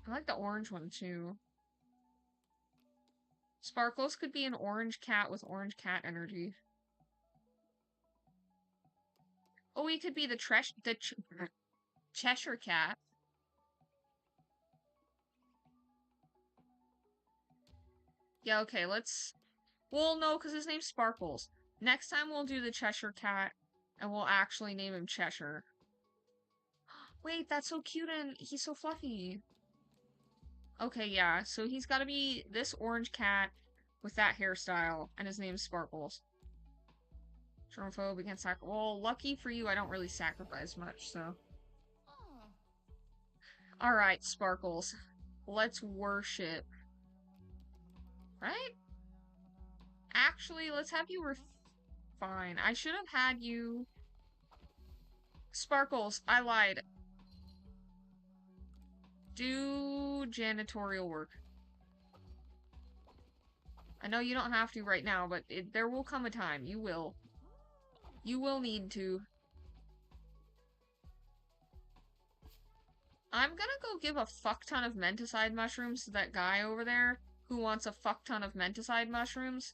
I like the orange one, too. Sparkles could be an orange cat with orange cat energy. Oh, he could be the Cheshire cat. Yeah, okay, let's... Well, no, because his name's Sparkles. Next time we'll do the Cheshire cat, and we'll actually name him Cheshire. Wait, that's so cute and he's so fluffy. Okay, yeah, so he's gotta be this orange cat with that hairstyle, and his name's Sparkles. Germaphobe against sacrifice. Well, lucky for you, I don't really sacrifice much, so. Alright, Sparkles. Let's worship. Right? Actually, let's have you refine. I should have had you... Sparkles, I lied. Do janitorial work. I know you don't have to right now, but there will come a time. You will. You will need to. I'm gonna go give a fuck ton of menticide mushrooms to that guy over there who wants a fuck ton of menticide mushrooms.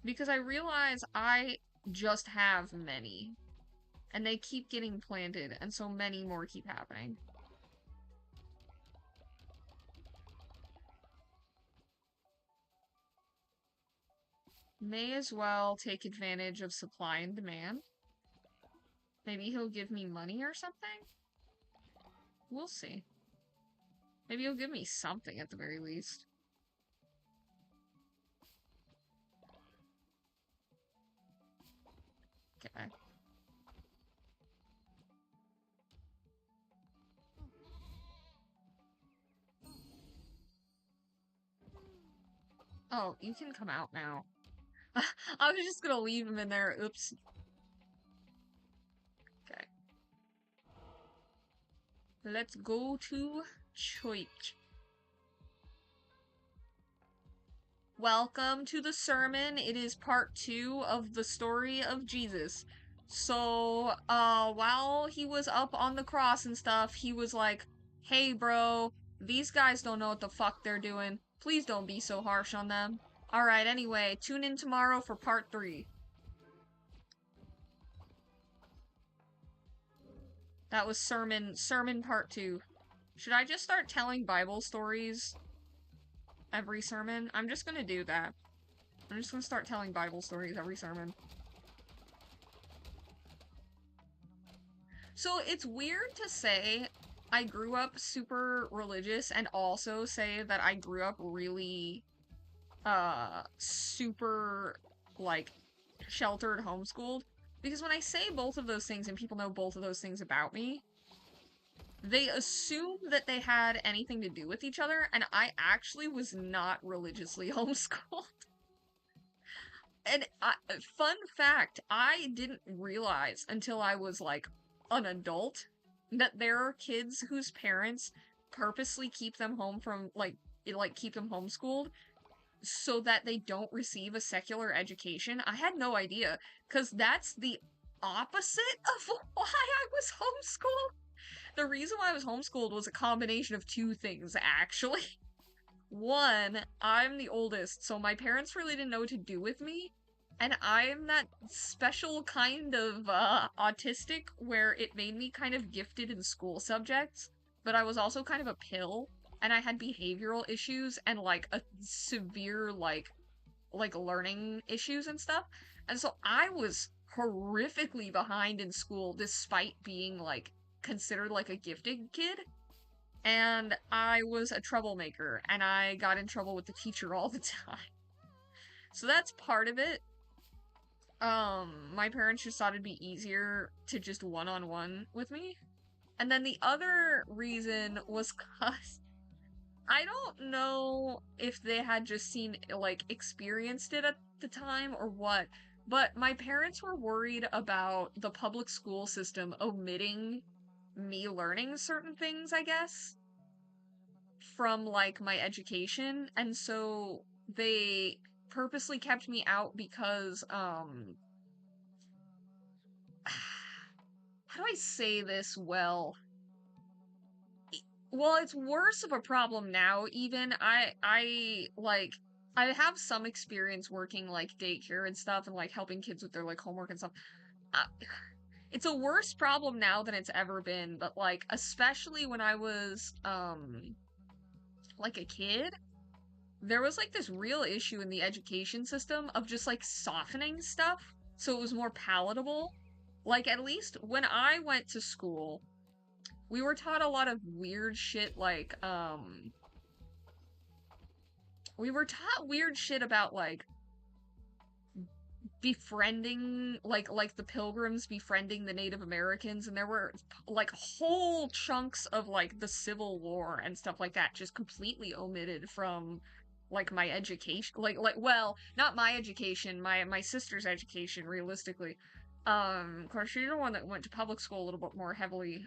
Because I realize I just have many. And they keep getting planted, and so many more keep happening. May as well take advantage of supply and demand. Maybe he'll give me money or something? We'll see. Maybe he'll give me something at the very least. Okay. Oh, you can come out now. I was just gonna leave him in there. Oops. Okay. Let's go to church. Welcome to the sermon. It is part 2 of the story of Jesus. So, while he was up on the cross and stuff, he was like, hey bro, these guys don't know what the fuck they're doing. Please don't be so harsh on them. Alright, anyway, tune in tomorrow for part 3. That was sermon part 2. Should I just start telling Bible stories every sermon? I'm just gonna do that. I'm just gonna start telling Bible stories every sermon. So it's weird to say I grew up super religious and also say that I grew up really, super, like, sheltered, homeschooled. Because when I say both of those things and people know both of those things about me, they assume that they had anything to do with each other, and I actually was not religiously homeschooled. And fun fact, I didn't realize until I was like an adult that there are kids whose parents purposely keep them home from keep them homeschooled so that they don't receive a secular education. I had no idea, because that's the opposite of why I was homeschooled. The reason why I was homeschooled was a combination of two things, actually. One, I'm the oldest, so my parents really didn't know what to do with me. And I'm that special kind of autistic where it made me kind of gifted in school subjects, but I was also kind of a pill, and I had behavioral issues and like a severe like learning issues and stuff. And so I was horrifically behind in school despite being like considered like a gifted kid. And I was a troublemaker, and I got in trouble with the teacher all the time. So that's part of it. My parents just thought it'd be easier to just one-on-one with me. And then the other reason was cause I don't know if they had just seen, like, experienced it at the time or what, but my parents were worried about the public school system omitting me learning certain things, I guess, from, like, my education, and so they purposely kept me out because, how do I say this well? Well, it's worse of a problem now, even. I have some experience working, like, daycare and stuff and, like, helping kids with their, like, homework and stuff. Uh, it's a worse problem now than it's ever been, but, like, especially when I was, like, a kid, there was, like, this real issue in the education system of just, like, softening stuff so it was more palatable. Like, at least when I went to school, we were taught a lot of weird shit, like, we were taught weird shit about, like, befriending, like the Pilgrims befriending the Native Americans, and there were, like, whole chunks of, like, the Civil War and stuff like that just completely omitted from, like, my education. Well, not my education, my sister's education, realistically. Of course, she's the one that went to public school a little bit more heavily,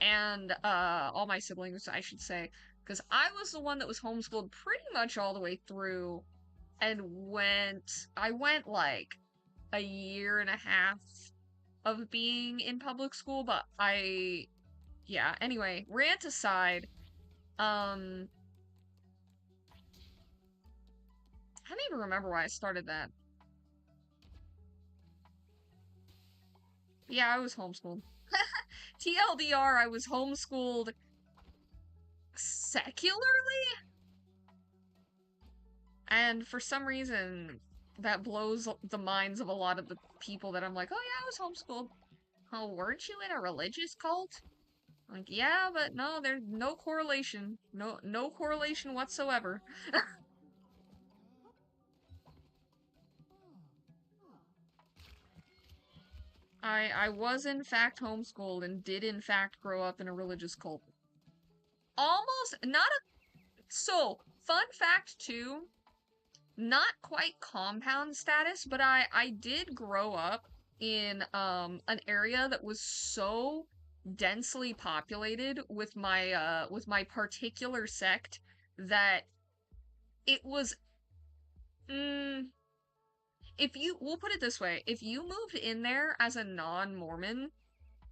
and all my siblings, I should say, because I was the one that was homeschooled pretty much all the way through, and I went like a year and a half of being in public school, but yeah, anyway, rant aside, I don't even remember why I started that. Yeah, I was homeschooled. TLDR, I was homeschooled secularly? And for some reason, that blows the minds of a lot of the people that I'm like, oh yeah, I was homeschooled. Oh, weren't you in a religious cult? Like, yeah, but no, there's no correlation. No correlation whatsoever. I was in fact homeschooled and did in fact grow up in a religious cult. Almost not a so fun fact too, not quite compound status, but I did grow up in an area that was so densely populated with my particular sect that it was mm, if you we'll put it this way, if you moved in there as a non-Mormon,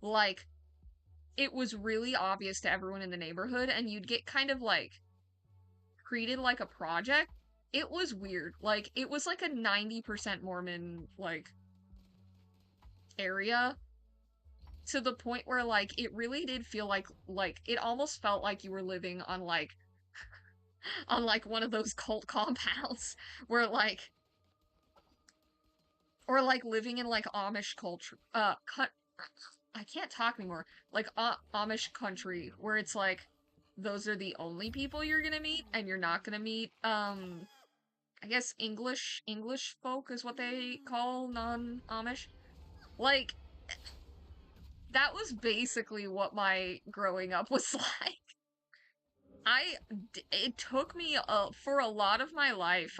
like it was really obvious to everyone in the neighborhood and you'd get kind of like treated like a project. It was weird. Like it was like a 90% Mormon like area to the point where like it really did feel like it almost felt like you were living on like one of those cult compounds where like or like living in like Amish culture I can't talk anymore. Like Amish country where it's like those are the only people you're gonna meet and you're not gonna meet I guess English folk is what they call non-Amish. Like that was basically what my growing up was like. It took me for a lot of my life.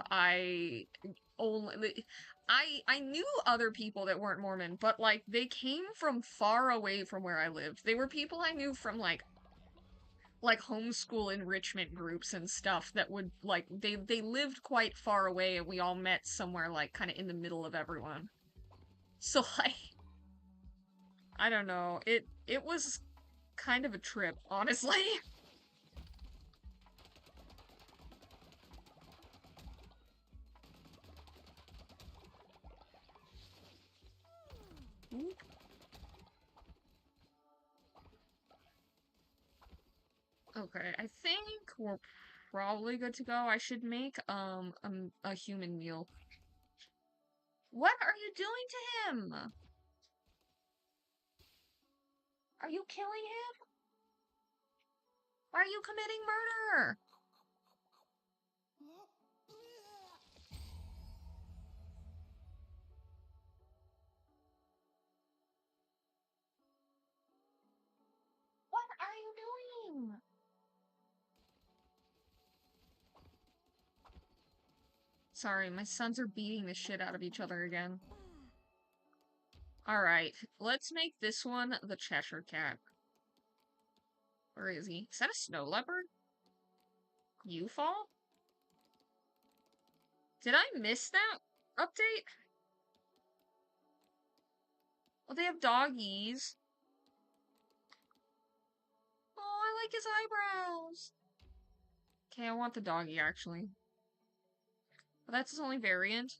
Only I knew other people that weren't Mormon, but like they came from far away from where I lived. They were people I knew from like like homeschool enrichment groups and stuff that would like they lived quite far away and we all met somewhere like kind of in the middle of everyone. So like I don't know. It was kind of a trip, honestly. Okay, I think we're probably good to go. I should make a human meal. What are you doing to him? Are you killing him? Why are you committing murder? What are you doing? Sorry, my sons are beating the shit out of each other again. Alright, let's make this one the Cheshire Cat. Where is he? Is that a snow leopard? You fall? Did I miss that update? Oh, they have doggies. Oh, I like his eyebrows. Okay, I want the doggy, actually. But that's his only variant.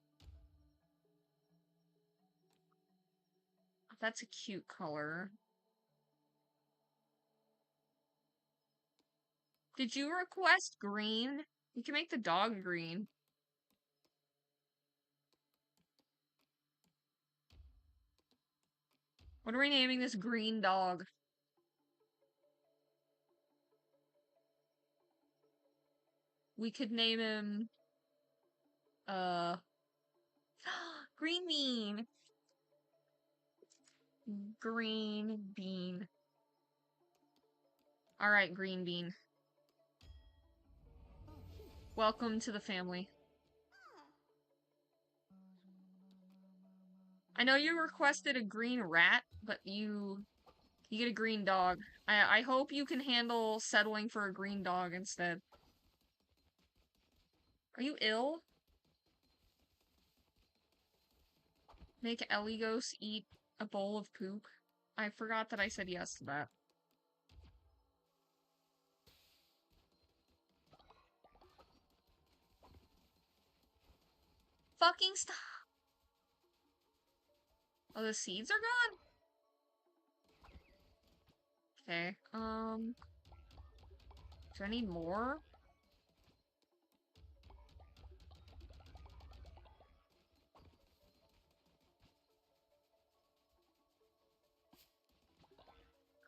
That's a cute color. Did you request green? You can make the dog green. What are we naming this green dog? We could name him, uh, Green Bean. Green Bean. Alright, Green Bean. Welcome to the family. I know you requested a green rat, but you get a green dog. I hope you can handle settling for a green dog instead. Are you ill? Make Eligos eat a bowl of poop? I forgot that I said yes to that. Fucking stop! Oh, the seeds are gone? Okay, do I need more?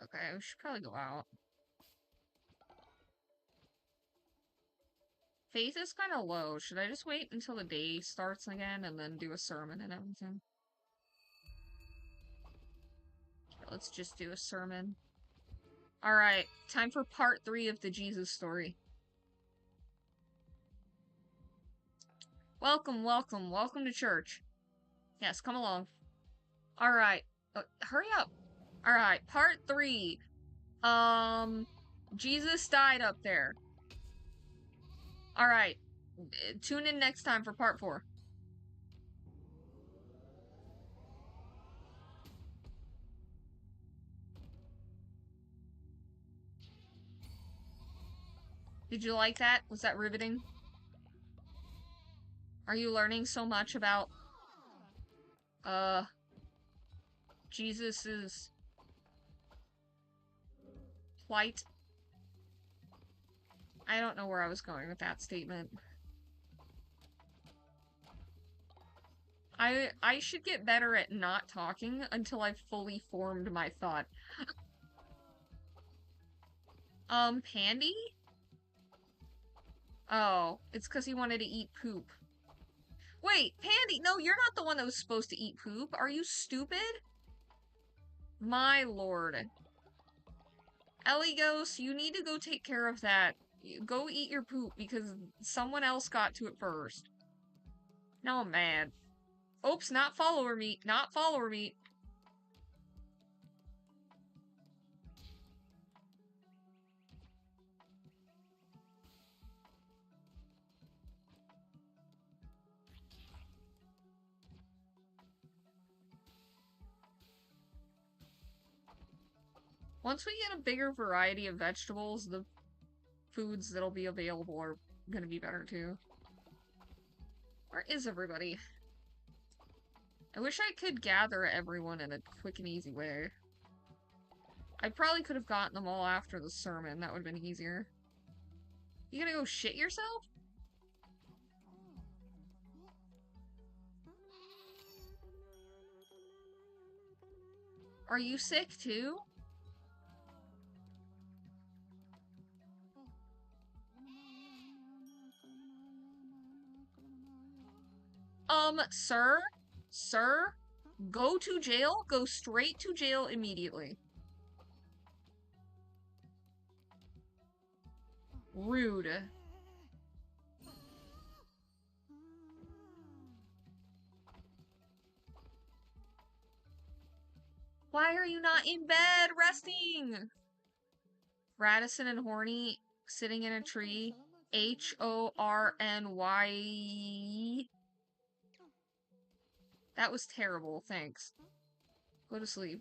Okay, we should probably go out. Faith is kind of low. Should I just wait until the day starts again and then do a sermon and everything? Okay, let's just do a sermon. Alright, time for part 3 of the Jesus story. Welcome, welcome, welcome to church. Yes, come along. Alright, hurry up. Alright, part 3. Jesus died up there. Alright, tune in next time for part 4. Did you like that? Was that riveting? Are you learning so much about, Jesus's plight? I don't know where I was going with that statement. I should get better at not talking until I've fully formed my thought. Pandy? Oh, it's because he wanted to eat poop. Wait, Pandy, no, you're not the one that was supposed to eat poop. Are you stupid? My lord. Eligos, you need to go take care of that. Go eat your poop because someone else got to it first. Now I'm mad. Oops, not follower meat. Not follower meat. Once we get a bigger variety of vegetables, the foods that'll be available are gonna be better too. Where is everybody? I wish I could gather everyone in a quick and easy way. I probably could have gotten them all after the sermon. That would have been easier. You gonna go shit yourself? Are you sick too? Sir? Sir? Go to jail? Go straight to jail immediately. Rude. Why are you not in bed resting? Radisson and Horny sitting in a tree. Horny. That was terrible, thanks. Go to sleep.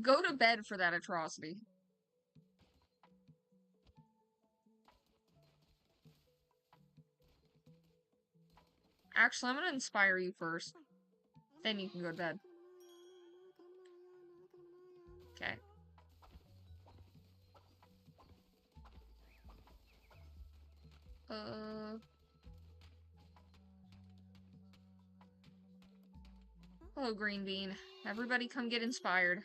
Go to bed for that atrocity. Actually, I'm gonna inspire you first. Then you can go to bed. Okay. Hello, Green Bean. Everybody come get inspired.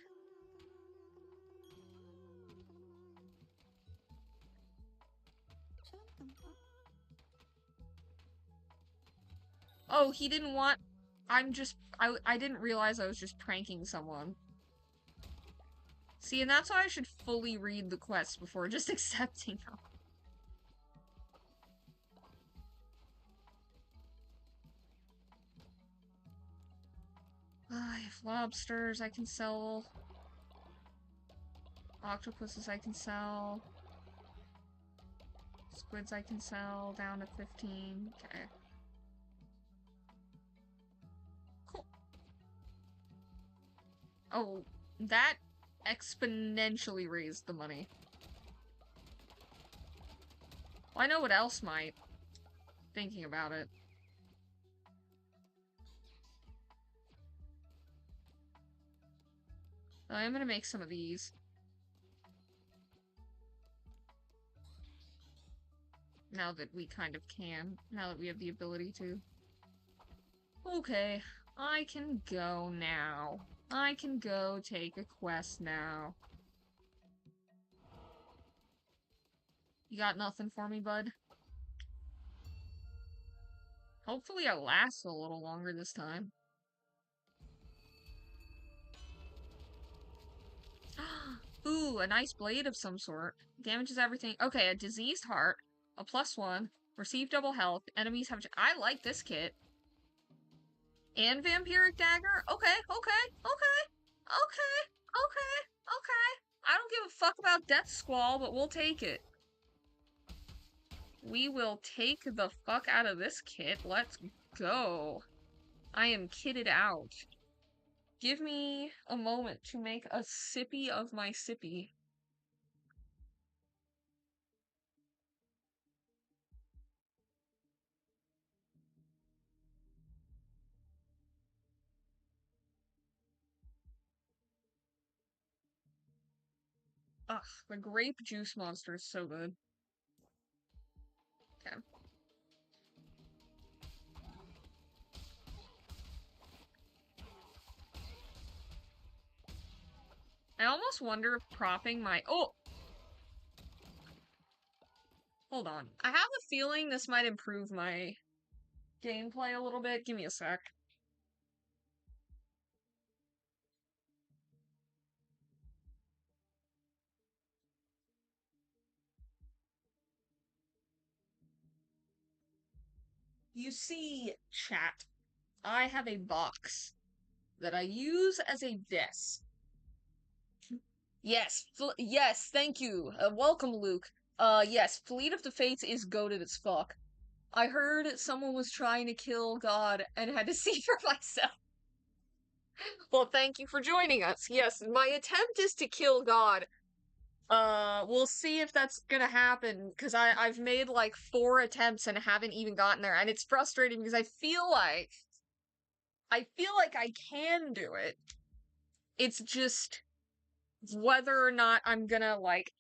Oh, he didn't want... I didn't realize I was just pranking someone. See, and that's why I should fully read the quest before just accepting them. I have lobsters I can sell. Octopuses I can sell. Squids I can sell down to 15. Okay. Cool. Oh, that exponentially raised the money. Well, I know what else might. Thinking about it. I am gonna make some of these. Now that we kind of can. Now that we have the ability to. Okay, I can go now. I can go take a quest now. You got nothing for me, bud? Hopefully I last a little longer this time. Ooh, a nice blade of some sort. Damages everything. Okay, a diseased heart. A +1. Receive double health. Enemies have... I like this kit. And vampiric dagger? Okay, okay, okay, okay, okay, okay. I don't give a fuck about Death Squall, but we'll take it. We will take the fuck out of this kit. Let's go. I am kitted out. Give me a moment to make a sippy of my sippy. Ugh, the grape juice monster is so good. Okay. I almost wonder if propping my... Oh! Hold on. I have a feeling this might improve my gameplay a little bit. Give me a sec. You see, chat, I have a box that I use as a desk. Yes, yes, thank you. Welcome, Luke. Yes, Fleet of the Fates is goated as fuck. I heard someone was trying to kill God and had to see for myself. Well, thank you for joining us. Yes, my attempt is to kill God. We'll see if that's gonna happen, because I've made like 4 attempts and haven't even gotten there, and it's frustrating because I feel like I can do it. It's just whether or not I'm gonna like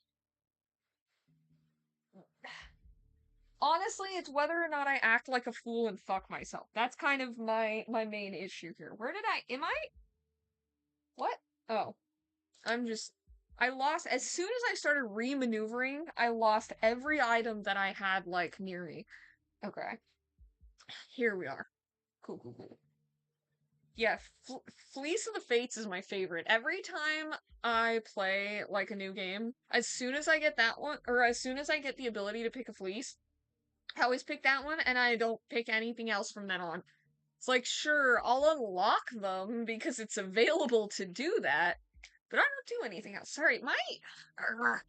honestly, it's whether or not I act like a fool and fuck myself. That's kind of my main issue here. Where did am I what? Oh, I'm just I lost as soon as I started re-maneuvering, I lost every item that I had like near me. Okay, here we are. Cool, cool, cool. Yeah, Fleece of the Fates is my favorite. Every time I play like a new game, as soon as I get that one, or as soon as I get the ability to pick a fleece, I always pick that one, and I don't pick anything else from then on. It's like, sure, I'll unlock them because it's available to do that, but I don't do anything else. Sorry, I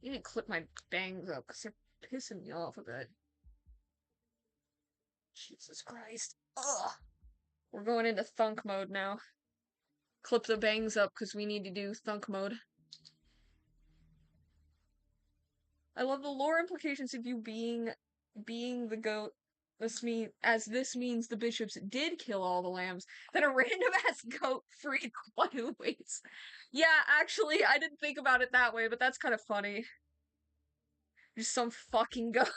need to clip my bangs up because they're pissing me off a bit. Jesus Christ. Ugh. We're going into thunk mode now. Clip the bangs up because we need to do thunk mode. I love the lore implications of you being the goat. This means the bishops did kill all the lambs. Then a random ass goat freed Quanuates. Yeah, actually, I didn't think about it that way, but that's kind of funny. Just some fucking goat.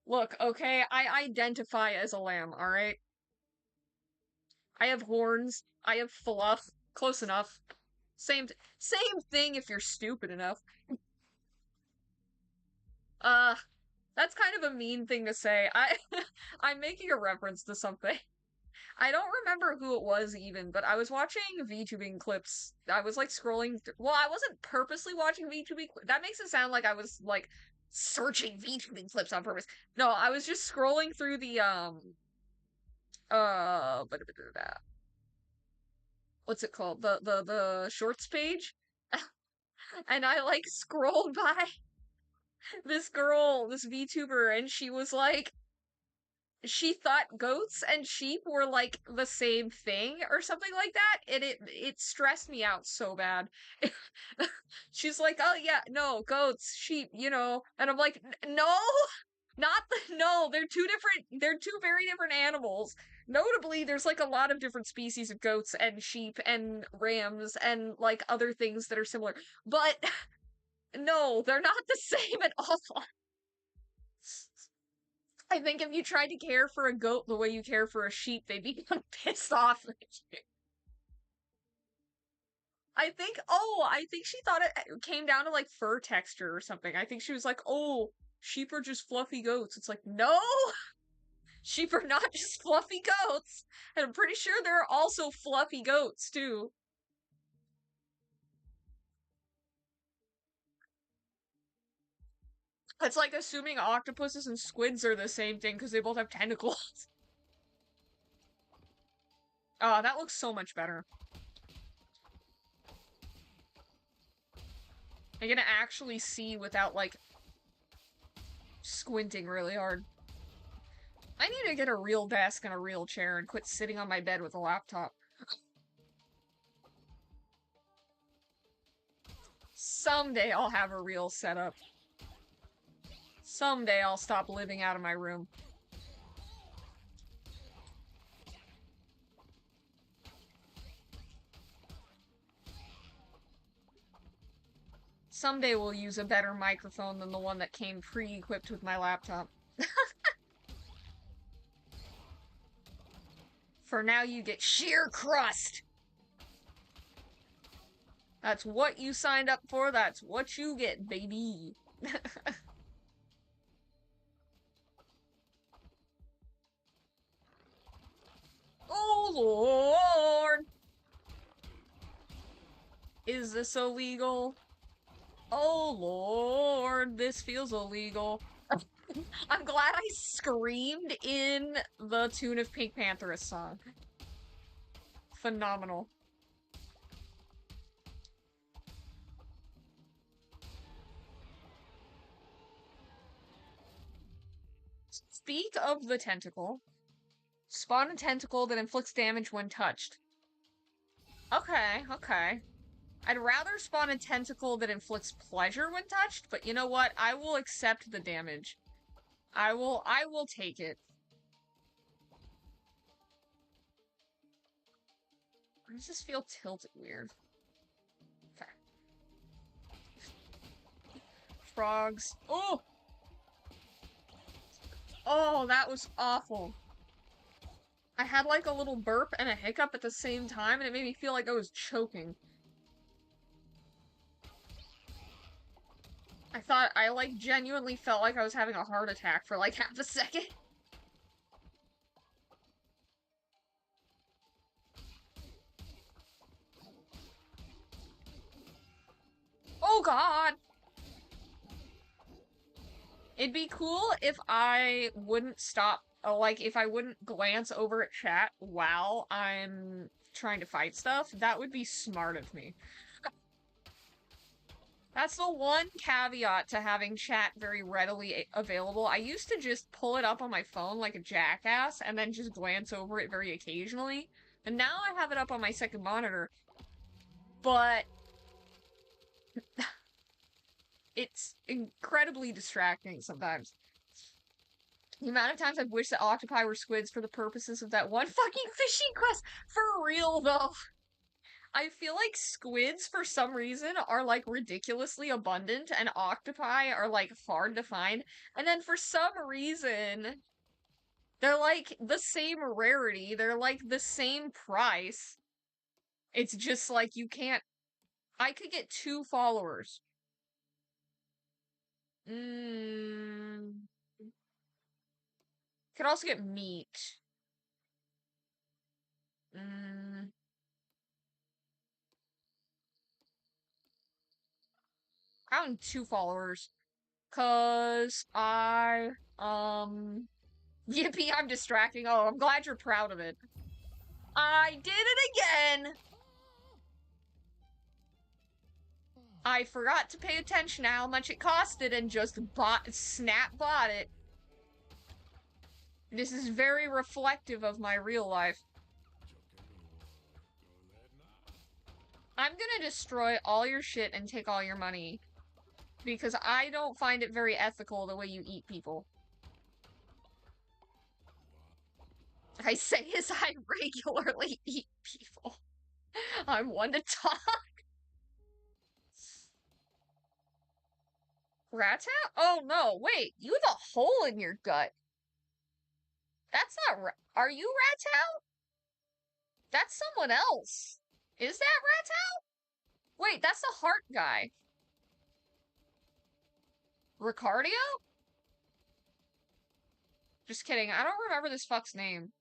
Look, okay, I identify as a lamb, alright? I have horns. I have fluff. Close enough. Same thing if you're stupid enough. Uh, that's kind of a mean thing to say. I'm making a reference to something. I don't remember who it was even, but I was watching VTubing clips. I was like scrolling well, I wasn't purposely watching VTubing that makes it sound like I was like searching VTubing clips on purpose. No, I was just scrolling through the uh what's it called? The shorts page. And I like scrolled by this girl, this VTuber, and she was like she thought goats and sheep were like the same thing or something like that, and it stressed me out so bad. She's like, "Oh yeah, no, goats, sheep, and I'm like, "No, not the no, they're two very different animals." Notably, there's like a lot of different species of goats and sheep and rams and like other things that are similar, but no, they're not the same at all. I think if you tried to care for a goat the way you care for a sheep, they'd become pissed off at you. I think she thought it came down to like fur texture or something. I think she was like, oh, sheep are just fluffy goats. It's like, no, sheep are not just fluffy goats. And I'm pretty sure there are also fluffy goats too. It's like assuming octopuses and squids are the same thing because they both have tentacles. Oh, that looks so much better. I'm gonna actually see without like squinting really hard. I need to get a real desk and a real chair and quit sitting on my bed with a laptop. Someday I'll have a real setup. Someday I'll stop living out of my room. Someday we'll use a better microphone than the one that came pre-equipped with my laptop. For now, you get sheer crust. That's what you signed up for. That's what you get, baby. Oh, Lord. Is this illegal? Oh, Lord. This feels illegal. I'm glad I screamed in the tune of Pink Panther's song. Phenomenal. Speak of the tentacle. Spawn a tentacle that inflicts damage when touched. Okay, okay. I'd rather spawn a tentacle that inflicts pleasure when touched, but you know what? I will accept the damage. I will take it. Why does this feel tilted weird? Okay. Frogs. Oh! Oh, that was awful. I had like a little burp and a hiccup at the same time, and it made me feel like I was choking. I like genuinely felt like I was having a heart attack for like half a second. Oh god! It'd be cool if I wouldn't stop, like, if I wouldn't glance over at chat while I'm trying to fight stuff. That would be smart of me. That's the one caveat to having chat very readily available. I used to just pull it up on my phone like a jackass and then just glance over it very occasionally. And now I have it up on my second monitor. But it's incredibly distracting sometimes. The amount of times I've wished that octopi were squids for the purposes of that one fucking fishing quest. For real, though. I feel like squids, for some reason, are like ridiculously abundant, and octopi are like hard to find. And then for some reason, they're like the same rarity, they're like the same price. It's just like you can't. I could get 2 followers. Mmm. Could also get meat. Mmm. I want 2 followers. Cause yippee, I'm distracting. Oh, I'm glad you're proud of it. I did it again! I forgot to pay attention to how much it costed and just snap bought it. This is very reflective of my real life. I'm gonna destroy all your shit and take all your money. Because I don't find it very ethical the way you eat people. I say as I regularly eat people. I'm one to talk. Rat's out? Oh no, wait, you have a hole in your gut. That's not Are you Rat's out? That's someone else. Is that Rat's out? Wait, that's the heart guy. Ricardio? Just kidding, I don't remember this fuck's name.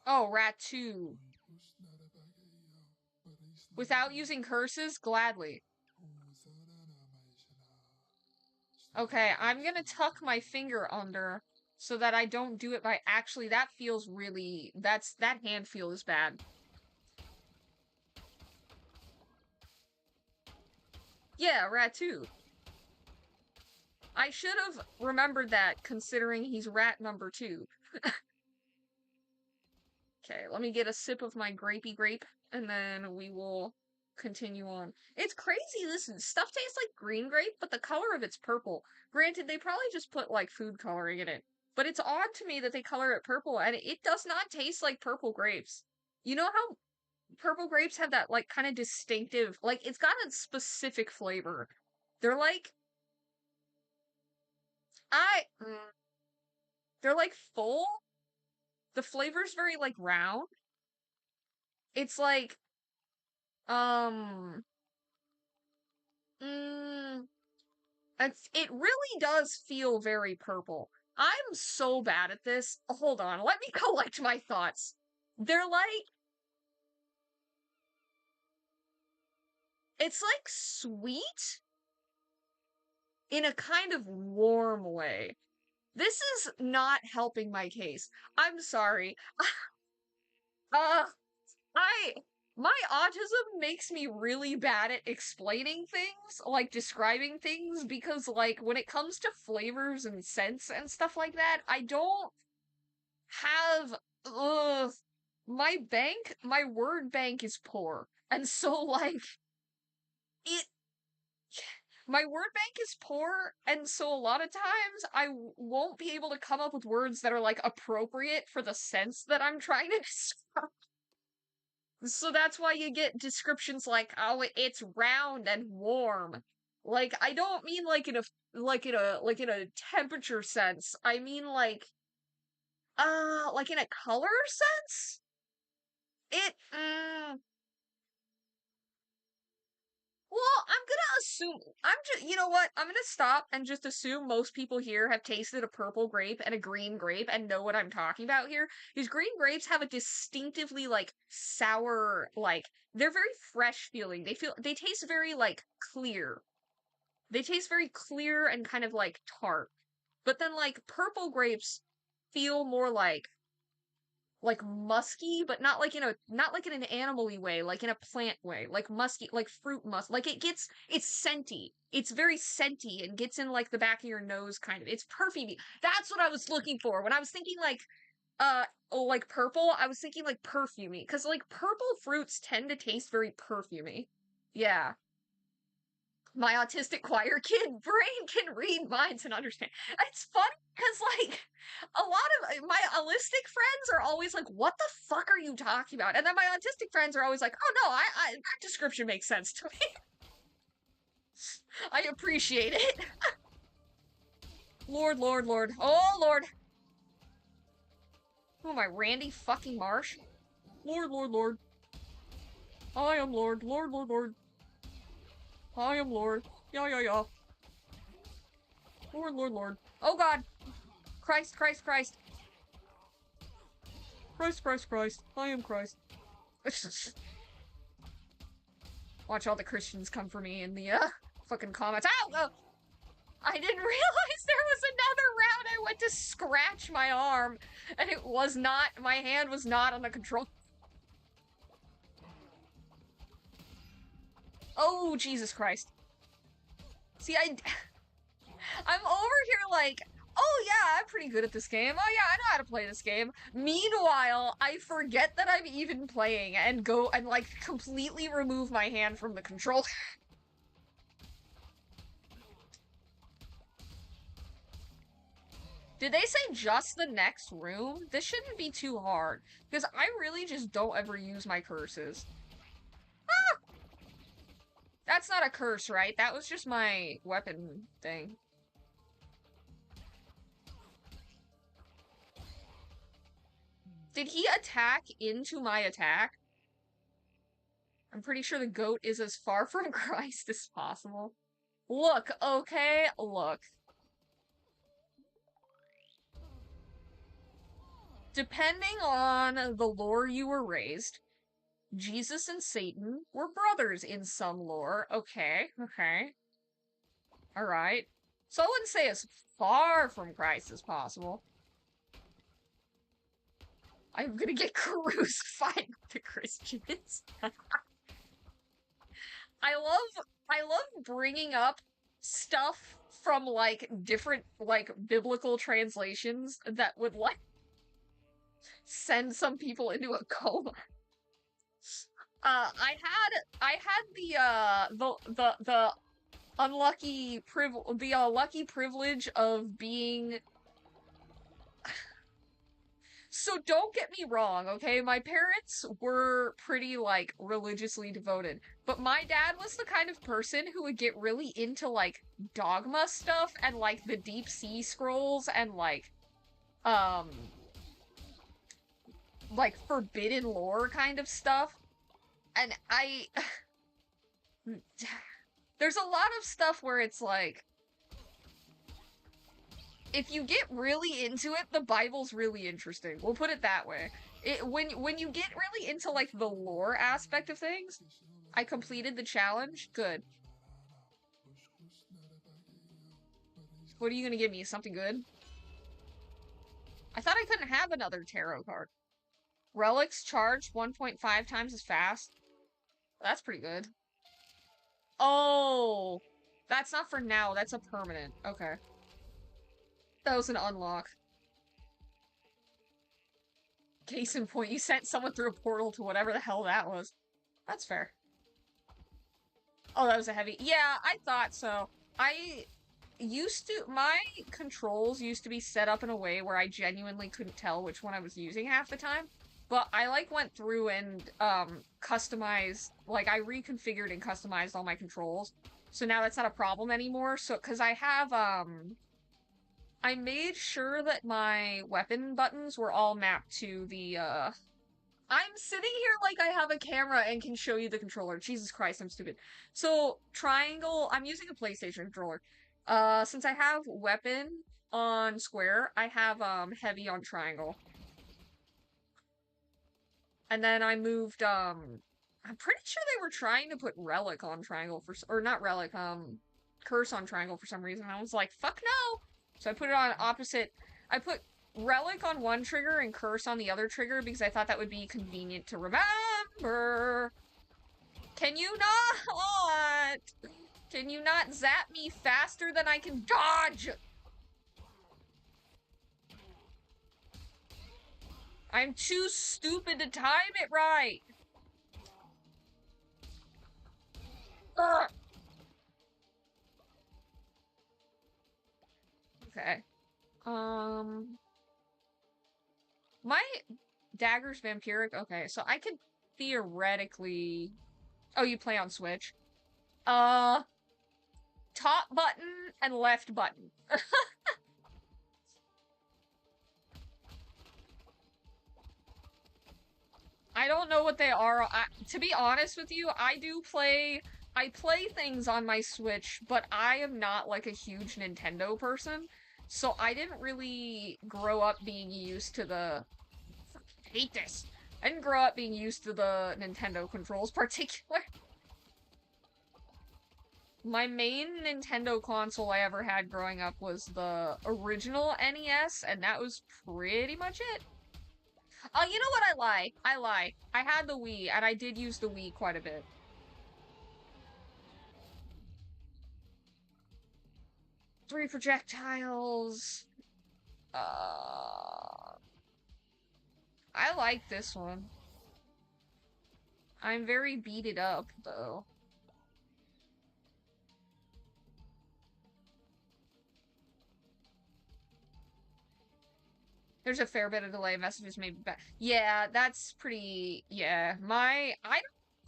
Oh, Rat 2. Without using curses? Gladly. Okay, I'm gonna tuck my finger under so that I don't do it by- Actually, that feels really- that hand feels bad. Yeah, Rat 2. I should have remembered that, considering he's rat number 2. Okay, let me get a sip of my grapey grape, and then we will continue on. It's crazy, this stuff tastes like green grape, but the color of it's purple. Granted, they probably just put, like, food coloring in it. But it's odd to me that they color it purple, and it does not taste like purple grapes. You know how purple grapes have that, like, kind of distinctive, like, it's got a specific flavor. They're like, I, they're like full. The flavor's very, like, round. It's like, um, mm, it really does feel very purple. I'm so bad at this. Hold on, let me collect my thoughts. They're like, it's like sweet in a kind of warm way. This is not helping my case. I'm sorry. Uh, I my autism makes me really bad at explaining things, like describing things, because like when it comes to flavors and scents and stuff like that, I don't have my word bank is poor. And so, like, it my word bank is poor, and so a lot of times won't be able to come up with words that are like appropriate for the sense that I'm trying to describe. So that's why you get descriptions like, "Oh, it's round and warm." Like, I don't mean like in a temperature sense. I mean like in a color sense. It Well, I'm gonna assume I'm just you know what? I'm gonna stop and just assume most people here have tasted a purple grape and a green grape and know what I'm talking about here. These green grapes have a distinctively like sour, like they're very fresh feeling. They taste very like clear. They taste very clear and kind of like tart. But then like purple grapes feel more like musky, but not like in an animal-y way, like in a plant way, like musky, like fruit musk. Like it's scenty. It's very scenty and gets in like the back of your nose, kind of. It's perfumey. That's what I was looking for when I was thinking like purple. I was thinking like perfumey because like purple fruits tend to taste very perfumey. Yeah, my autistic choir kid brain can read minds and understand. It's funny because like a lot of my allistic friends are always like, "What the fuck are you talking about?" And then my autistic friends are always like, "Oh no, I that description makes sense to me." I appreciate it. Lord, Lord, Lord, oh Lord. Who am I, Randy fucking Marsh? Lord, Lord, Lord. I am Lord, Lord, Lord, Lord. I am Lord. Yeah, yeah, yeah. Lord, Lord, Lord. Oh God. Christ, Christ, Christ. Christ, Christ, Christ. I am Christ. Watch all the Christians come for me in the fucking comments. Ow! I didn't realize there was another round. I went to scratch my arm, and it was not. My hand was not on the control. Oh Jesus Christ! See, I'm over here like, oh yeah, I'm pretty good at this game. Oh yeah, I know how to play this game. Meanwhile, I forget that I'm even playing and go and like completely remove my hand from the controller. Did they say just the next room? This shouldn't be too hard, because I really just don't ever use my curses. Ah! That's not a curse, right? That was just my weapon thing. Did he attack into my attack? I'm pretty sure the goat is as far from Christ as possible. Look, okay, look. Depending on the lore you were raised, Jesus and Satan were brothers in some lore. Okay, okay. Alright. So I wouldn't say as far from Christ as possible. I'm gonna get crucified with the Christians. I love bringing up stuff from like different like biblical translations that would like send some people into a coma. I had the lucky privilege of being. So don't get me wrong, okay? My parents were pretty, like, religiously devoted. But my dad was the kind of person who would get really into, like, dogma stuff and, like, the deep sea scrolls and, um, like, forbidden lore kind of stuff. And there's a lot of stuff where it's like, if you get really into it, the Bible's really interesting. We'll put it that way. When you get really into like the lore aspect of things, I completed the challenge. Good. What are you gonna give me? Something good? I thought I couldn't have another tarot card. Relics charge 1.5 times as fast. That's pretty good. Oh, that's not for now. That's a permanent. Okay. That was an unlock. Case in point, you sent someone through a portal to whatever the hell that was. That's fair. Oh, that was a heavy. Yeah, I thought so. My controls used to be set up in a way where I genuinely couldn't tell which one I was using half the time. But I like went through and customized, like I reconfigured and customized all my controls. So now that's not a problem anymore. So, cause I have I made sure that my weapon buttons were all mapped to the I'm sitting here like I have a camera and can show you the controller. Jesus Christ, I'm stupid. So, triangle, I'm using a PlayStation controller. Since I have weapon on square, I have heavy on triangle. And then I moved I'm pretty sure they were trying to put relic on triangle or not relic, curse on triangle for some reason. I was like, fuck no. So I put it on opposite. I put relic on one trigger and curse on the other trigger because I thought that would be convenient to remember. Can you not? Can you not zap me faster than I can dodge? I'm too stupid to time it right. Ugh. Okay. My dagger's vampiric. Okay, so I could theoretically. Oh, you play on Switch? Top button and left button. I don't know what they are. To be honest with you, I play things on my Switch, but I am not like a huge Nintendo person. So I didn't really grow up being used to the I hate this. I didn't grow up being used to the Nintendo controls particular. My main Nintendo console I ever had growing up was the original NES, and that was pretty much it. Oh, you know what I lie? I lie. I had the Wii, and I did use the Wii quite a bit. 3 projectiles. I like this one. I'm very beaten up, though. There's a fair bit of delay. Messages may be back. Yeah, that's pretty. Yeah, I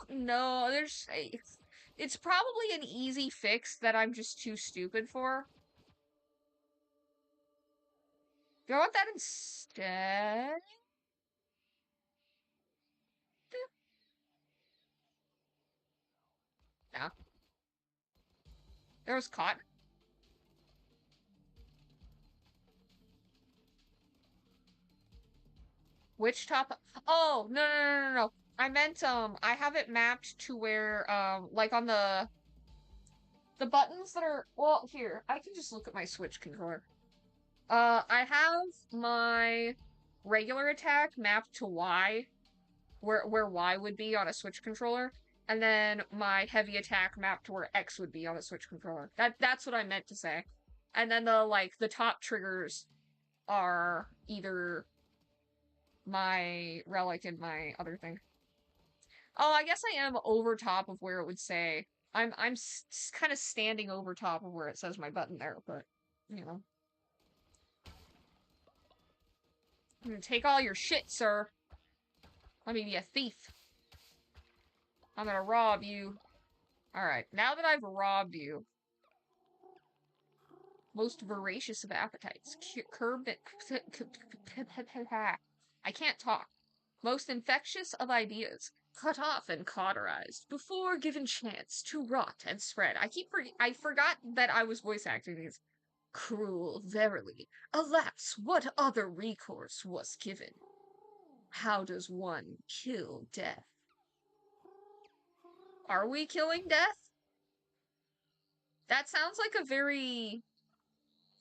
don't know. It's probably an easy fix that I'm just too stupid for. Do I want that instead? No. There was cotton. Which top? Oh, no. I meant, I have it mapped to where, like on the buttons that are, well, here, I can just look at my Switch controller. I have my regular attack mapped to Y, where Y would be on a Switch controller, and then my heavy attack mapped to where X would be on a Switch controller. That's what I meant to say. And then the top triggers are either my relic and my other thing. Oh, I guess I am over top of where it would say. I'm kind of standing over top of where it says my button there, but you know. I'm gonna take all your shit, sir. Let me be a thief. I'm gonna rob you. Alright, now that I've robbed you, most voracious of appetites, curb it. I can't talk. Most infectious of ideas, cut off and cauterized before given chance to rot and spread. I forgot that I was voice acting these. Cruel, verily. Alas, what other recourse was given? How does one kill death? Are we killing death? That sounds like a very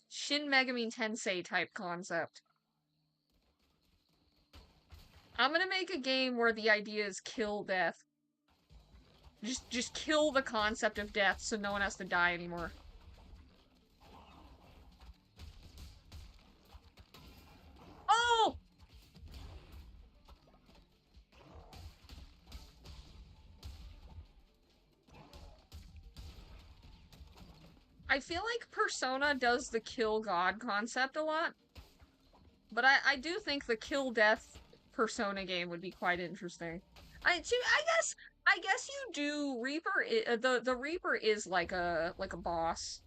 Shin Megami Tensei type concept. I'm gonna make a game where the idea is kill death. Just kill the concept of death so no one has to die anymore. Oh! I feel like Persona does the kill god concept a lot, but I do think the kill death Persona game would be quite interesting. I guess you do Reaper. The Reaper is like a boss.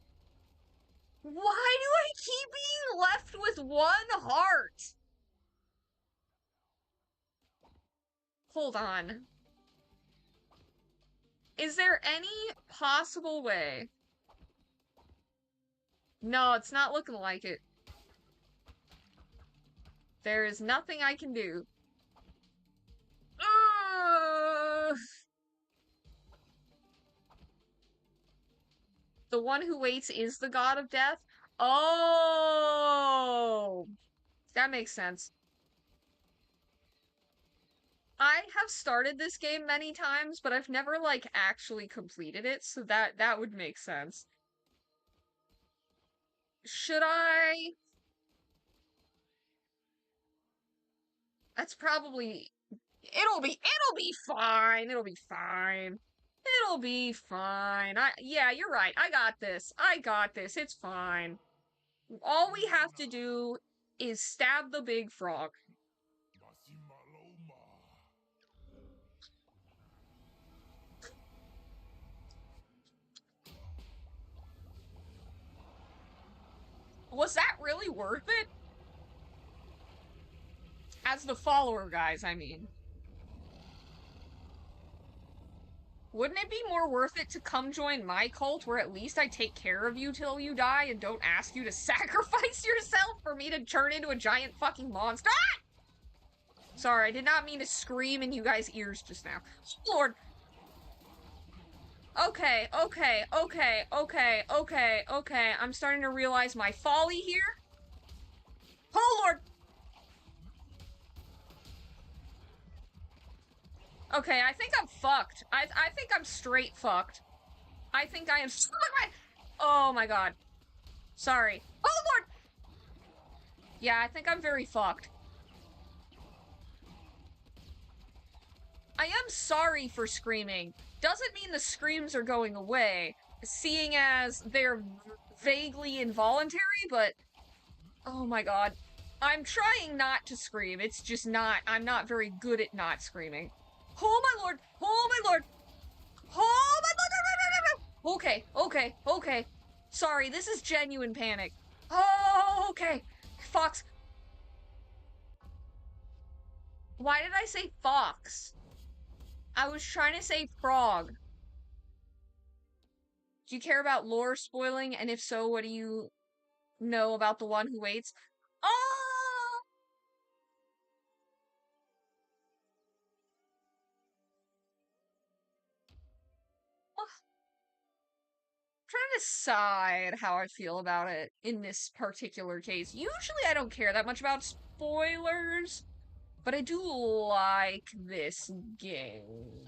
Why do I keep being left with one heart? Hold on. Is there any possible way? No, it's not looking like it. There is nothing I can do. Ugh! The one who waits is the god of death? Oh! That makes sense. I have started this game many times, but I've never, like, actually completed it, so that would make sense. Should I? That's probably... It'll be fine. It'll be fine. It'll be fine. Yeah, you're right. I got this. I got this. It's fine. All we have to do is stab the big frog. Was that really worth it? As the follower, guys, I mean. Wouldn't it be more worth it to come join my cult where at least I take care of you till you die and don't ask you to sacrifice yourself for me to turn into a giant fucking monster? Ah! Sorry, I did not mean to scream in you guys' ears just now. Lord. Okay, okay, okay, okay, okay, okay. I'm starting to realize my folly here. Oh, Lord! Okay, I think I'm fucked. I think I'm straight fucked. I think I am. Oh my god. Sorry. Oh, Lord! Yeah, I think I'm very fucked. I am sorry for screaming. Doesn't mean the screams are going away, seeing as they're vaguely involuntary, but... Oh my god. I'm trying not to scream. It's just not... I'm not very good at not screaming. Oh my lord! Oh my lord! Oh my lord! Okay, okay, okay. Sorry, this is genuine panic. Oh, okay. Fox. Why did I say fox? I was trying to say frog. Do you care about lore spoiling? And if so, what do you know about the one who waits? Oh! I'm trying to decide how I feel about it in this particular case. Usually I don't care that much about spoilers, but I do like this game.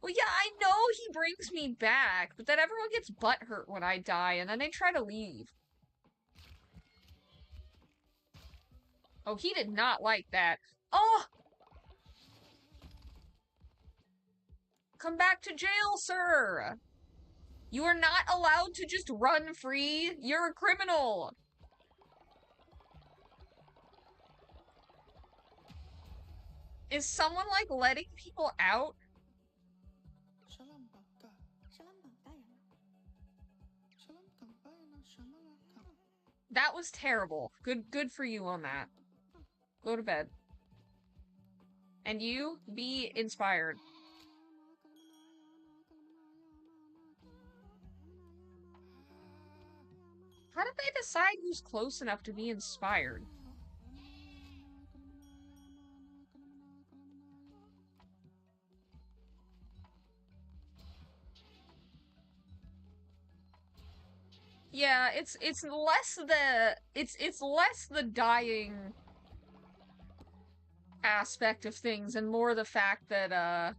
Well, yeah, I know he brings me back, but then everyone gets butthurt when I die, and then they try to leave. Oh, he did not like that. Oh! Come back to jail, sir! You are not allowed to just run free. You're a criminal. Is someone, like, letting people out? That was terrible. Good for you on that. Go to bed. And you, be inspired. How did they decide who's close enough to be inspired? Yeah, it's less the dying aspect of things and more the fact that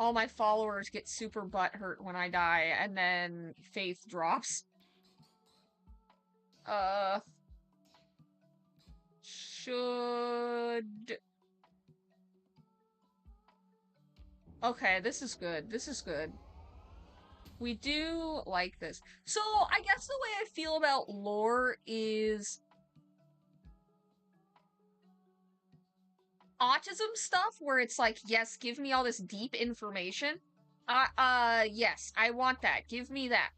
all my followers get super butthurt when I die and then faith drops. Uh should Okay, this is good. This is good. We do like this. So I guess the way I feel about lore is autism stuff where it's like, yes, give me all this deep information. Yes, I want that. Give me that.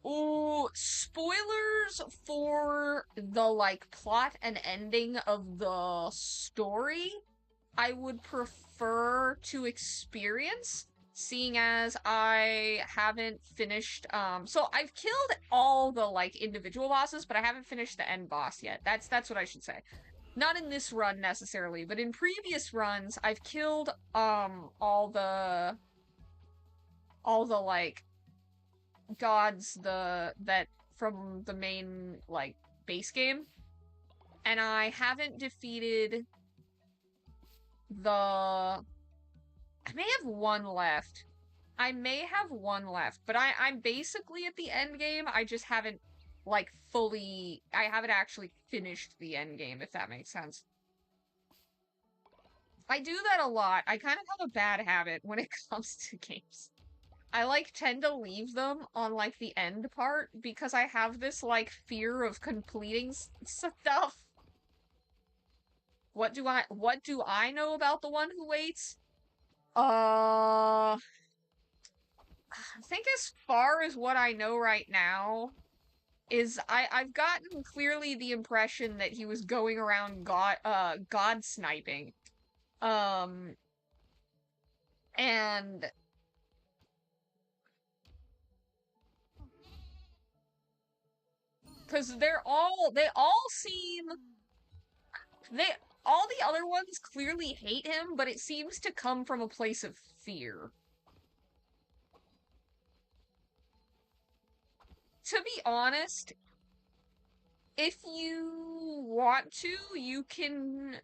Ooh, spoilers for the like plot and ending of the story. I would prefer to experience, seeing as I haven't finished so I've killed all the like individual bosses, but I haven't finished the end boss yet. That's what I should say. Not in this run necessarily, but in previous runs, I've killed all the like gods that from the main like base game. And I haven't defeated the I may have one left. I may have one left, but I'm basically at the end game. I just haven't like I haven't actually finished the end game, if that makes sense. I do that a lot. I kind of have a bad habit when it comes to games. I like tend to leave them on like the end part because I have this like fear of completing stuff. What do I know about the one who waits? I think as far as what I know right now is I've gotten clearly the impression that he was going around god sniping. Um and because they all seem they all the other ones clearly hate him, but it seems to come from a place of fear. To be honest, if you want to, you can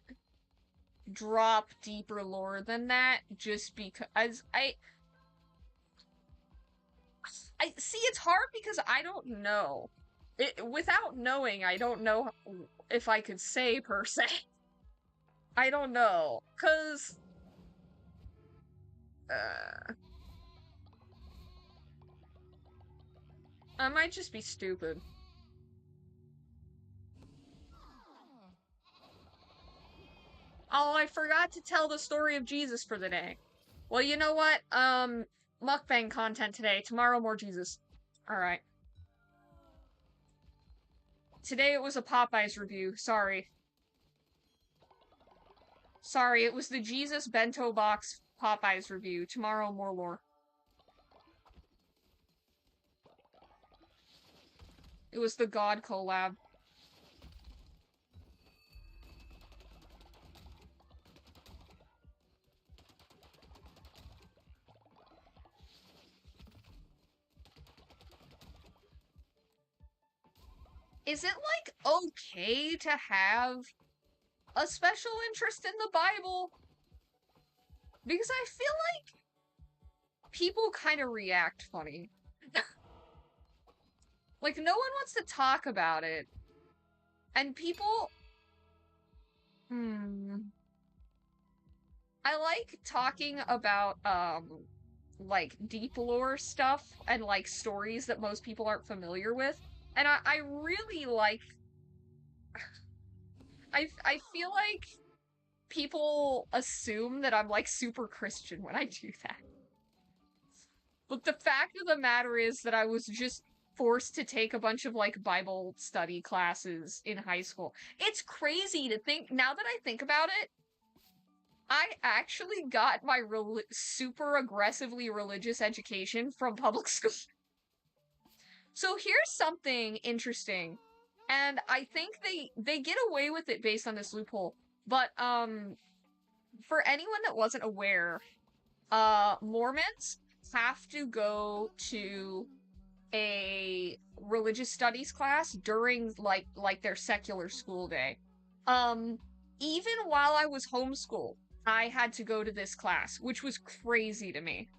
drop deeper lore than that just because I see it's hard because I don't know. Without knowing, I don't know if I could say per se. I don't know, cause uh, I might just be stupid. Oh, I forgot to tell the story of Jesus for the day. Well, you know what? Mukbang content today. Tomorrow, more Jesus. All right. Today it was a Popeyes review. Sorry. Sorry, it was the Jesus Bento Box Popeyes review. Tomorrow, more lore. It was the God collab. Is it, like, okay to have a special interest in the Bible? Because I feel like people kind of react funny. Like, no one wants to talk about it. And people... Hmm... I like talking about, like, deep lore stuff and, like, stories that most people aren't familiar with. And I really like... I feel like people assume that I'm, like, super Christian when I do that. But the fact of the matter is that I was just forced to take a bunch of, like, Bible study classes in high school. It's crazy to think, now that I think about it, I actually got my super aggressively religious education from public school. So here's something interesting, and I think they get away with it based on this loophole. But for anyone that wasn't aware, Mormons have to go to a religious studies class during like their secular school day. Um, Even while I was homeschooled, I had to go to this class, which was crazy to me.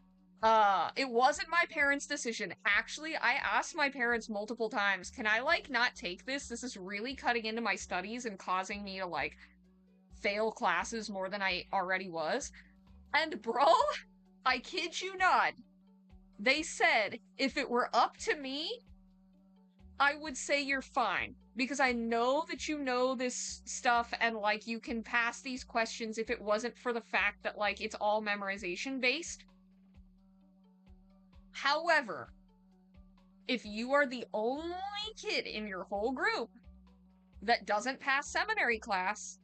It wasn't my parents' decision. Actually, I asked my parents multiple times, can I, like, not take this? This is really cutting into my studies and causing me to, like, fail classes more than I already was. And bro, I kid you not, They said if it were up to me, I would say you're fine because I know that you know this stuff and like you can pass these questions if it wasn't for the fact that like it's all memorization based. However, if you are the only kid in your whole group that doesn't pass seminary class,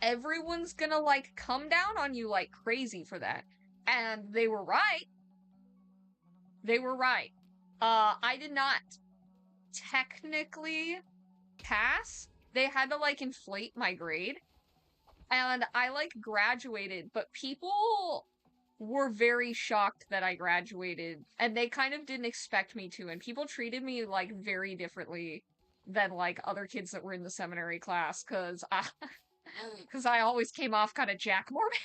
everyone's gonna like come down on you like crazy for that. And they were right. They were right. I did not technically pass. They had to like inflate my grade. And I like graduated, but people were very shocked that I graduated and they kind of didn't expect me to. And people treated me like very differently than like other kids that were in the seminary class because I always came off kind of Jack Mormon.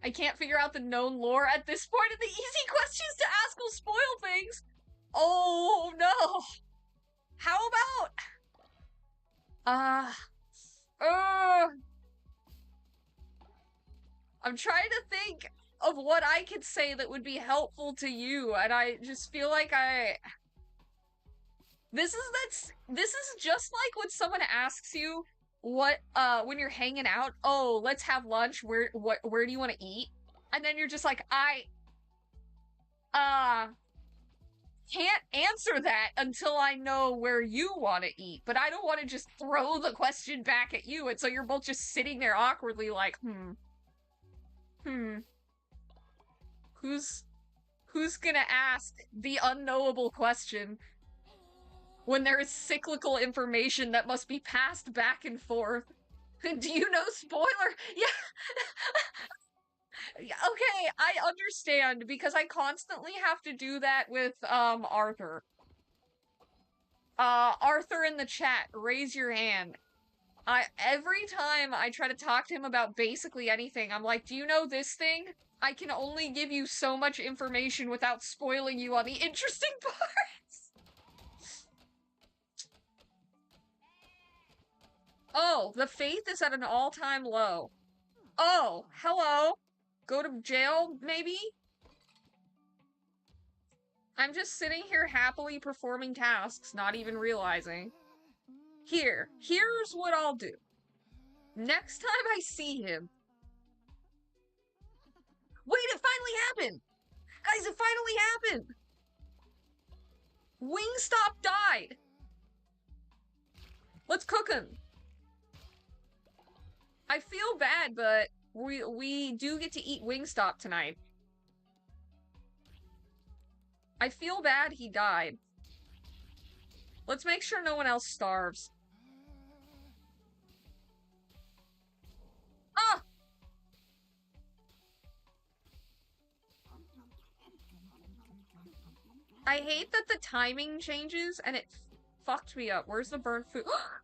I can't figure out the known lore at this point, and the easy questions to ask will spoil things. Oh no! How about I'm trying to think of what I could say that would be helpful to you, and I just feel like this is just like when someone asks you what when you're hanging out, oh, let's have lunch, where do you want to eat? And then you're just like, I can't answer that until I know where you want to eat, but I don't want to just throw the question back at you, and so you're both just sitting there awkwardly like, who's gonna ask the unknowable question when there is cyclical information that must be passed back and forth? Do you know spoiler? Yeah. Okay, I understand because I constantly have to do that with Arthur. Arthur in the chat, raise your hand. Every time I try to talk to him about basically anything, I'm like, do you know this thing? I can only give you so much information without spoiling you on the interesting parts. Oh, the faith is at an all-time low. Oh, hello. Go to jail, maybe? I'm just sitting here happily performing tasks, not even realizing. Here's what I'll do. Next time I see him... Wait, it finally happened! Guys, it finally happened! Wingstop died! Let's cook him. I feel bad, but we do get to eat Wingstop tonight. I feel bad he died. Let's make sure no one else starves. Ah! I hate that the timing changes and it fucked me up. Where's the burnt food? Ah!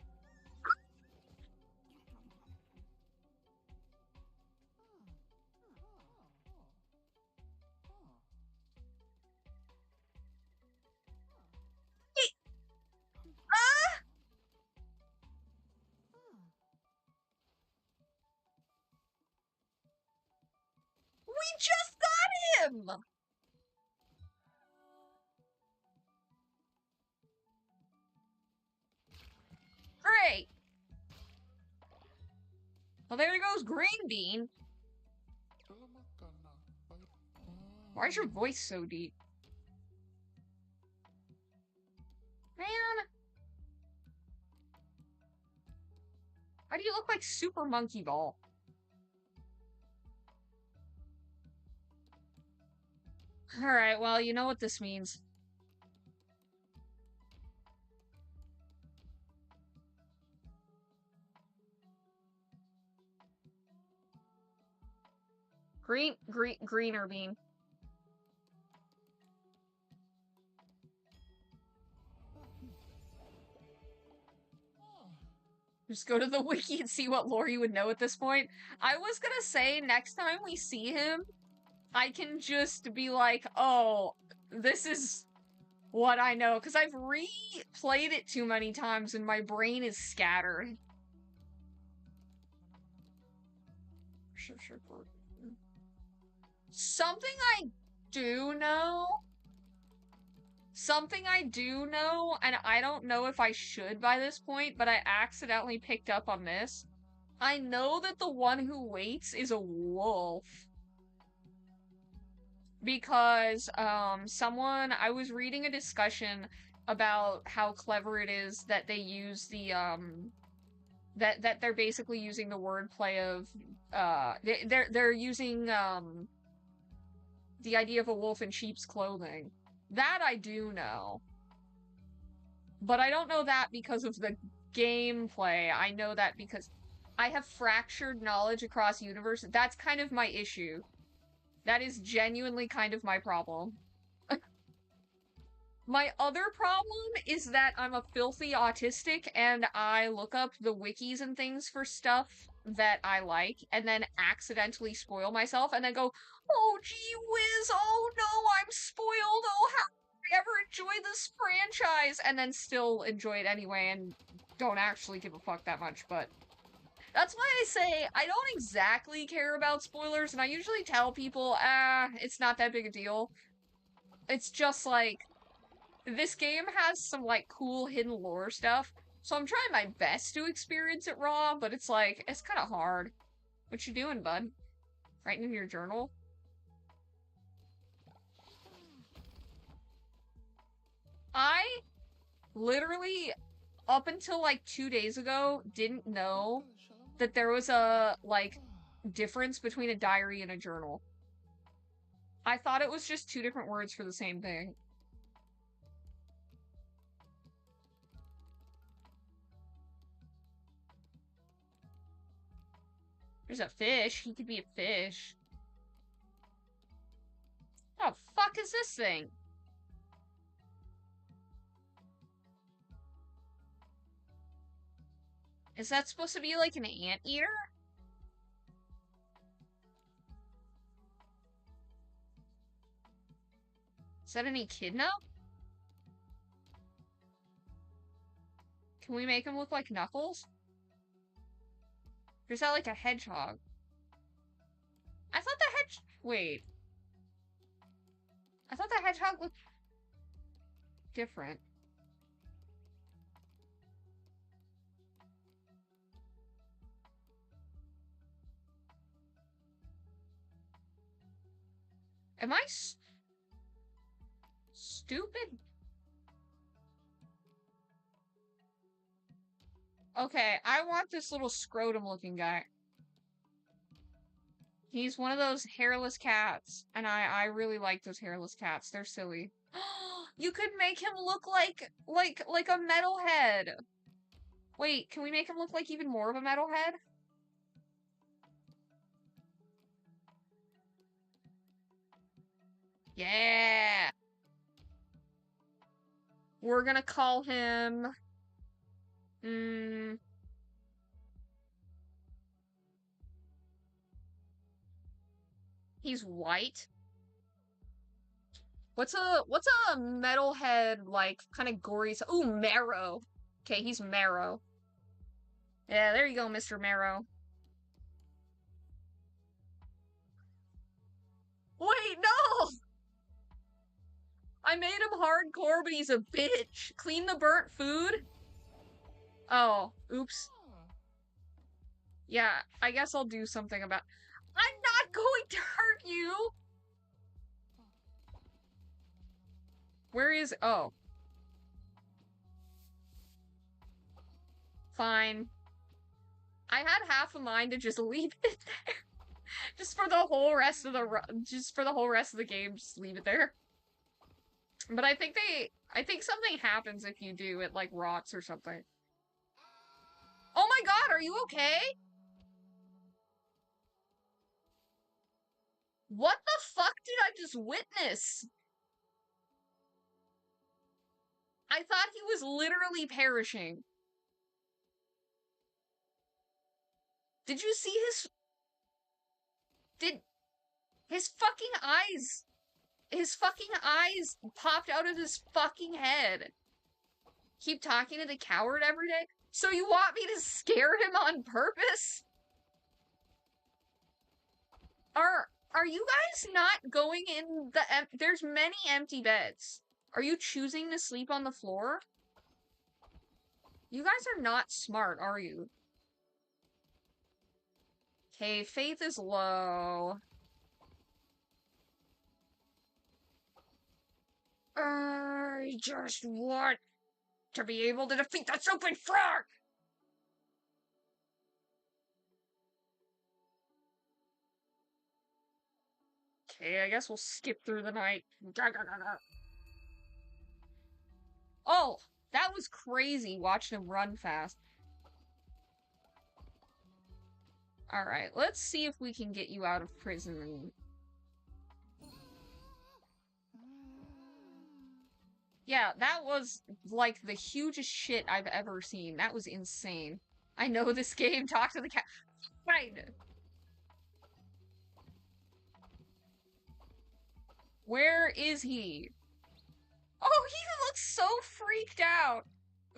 We just got him! Great! Well, there goes Green Bean. Why is your voice so deep? Man! Why do you look like Super Monkey Ball? Alright, well, you know what this means. Greener bean. Just go to the wiki and see what lore you would know at this point. I was gonna say, next time we see him, I can just be like, oh, this is what I know, because I've replayed it too many times and my brain is scattered. Something I do know, something I do know, and I don't know if I should by this point, but I accidentally picked up on this. I know that the one who waits is a wolf. Because, I was reading a discussion about how clever it is that they use the, that they're basically using the wordplay of, they're using, the idea of a wolf in sheep's clothing. That I do know. But I don't know that because of the gameplay. I know that because I have fractured knowledge across universes. That's kind of my issue. That is genuinely kind of my problem. My other problem is that I'm a filthy autistic and I look up the wikis and things for stuff that I like and then accidentally spoil myself and then go, oh gee whiz, oh no, I'm spoiled, oh how did I ever enjoy this franchise? And then still enjoy it anyway and don't actually give a fuck that much, but that's why I say I don't exactly care about spoilers and I usually tell people, it's not that big a deal. It's just like, this game has some, like, cool hidden lore stuff, so I'm trying my best to experience it raw, but it's like, it's kind of hard. What you doing, bud? Writing in your journal? I literally, up until, like, 2 days ago, didn't know that there was a, like, difference between a diary and a journal. I thought it was just two different words for the same thing. There's a fish. He could be a fish. What the fuck is this thing? Is that supposed to be like an anteater? Is that an echidna? Can we make him look like Knuckles? Or is that like a hedgehog? I thought the wait. I thought the hedgehog looked different. Am I stupid? Okay, I want this little scrotum-looking guy. He's one of those hairless cats, and I really like those hairless cats. They're silly. You could make him look like a metalhead. Wait, can we make him look like even more of a metalhead? Yeah. We're gonna call him. He's white. What's a metalhead like kind of gory? Ooh, Marrow. Okay, he's Marrow. Yeah, there you go, Mr. Marrow. Wait, no! I made him hardcore, but he's a bitch. Clean the burnt food? Oh, oops. Yeah, I guess I'll do something about. I'm not going to hurt you! Where is. Oh. Fine. I had half a mind to just leave it there. Just for the whole rest of the game, just leave it there. But I think something happens if you do. It like rots or something. Oh my god, are you okay? What the fuck did I just witness? I thought he was literally perishing. Did you see his fucking eyes? His fucking eyes popped out of his fucking head. Keep talking to the coward every day? So you want me to scare him on purpose? Are you guys not going in the there's many empty beds. Are you choosing to sleep on the floor? You guys are not smart, are you? Okay, faith is low. I just want to be able to defeat the stupid frog! Okay, I guess we'll skip through the night. Oh, that was crazy watching him run fast. Alright, let's see if we can get you out of prison. Yeah, that was like the hugest shit I've ever seen. That was insane. I know this game. Talk to the cat. Right. Where is he? Oh, he looks so freaked out.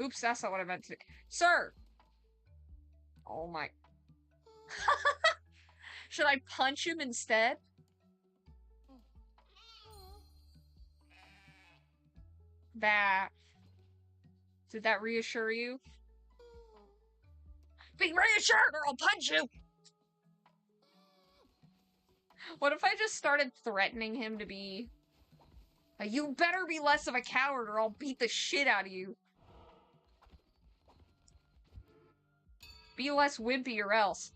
Oops, that's not what I meant to. Sir. Oh my. Should I punch him instead? Bah. Did that reassure you? Be reassured or I'll punch you! What if I just started threatening him to be... You better be less of a coward or I'll beat the shit out of you. Be less wimpy or else.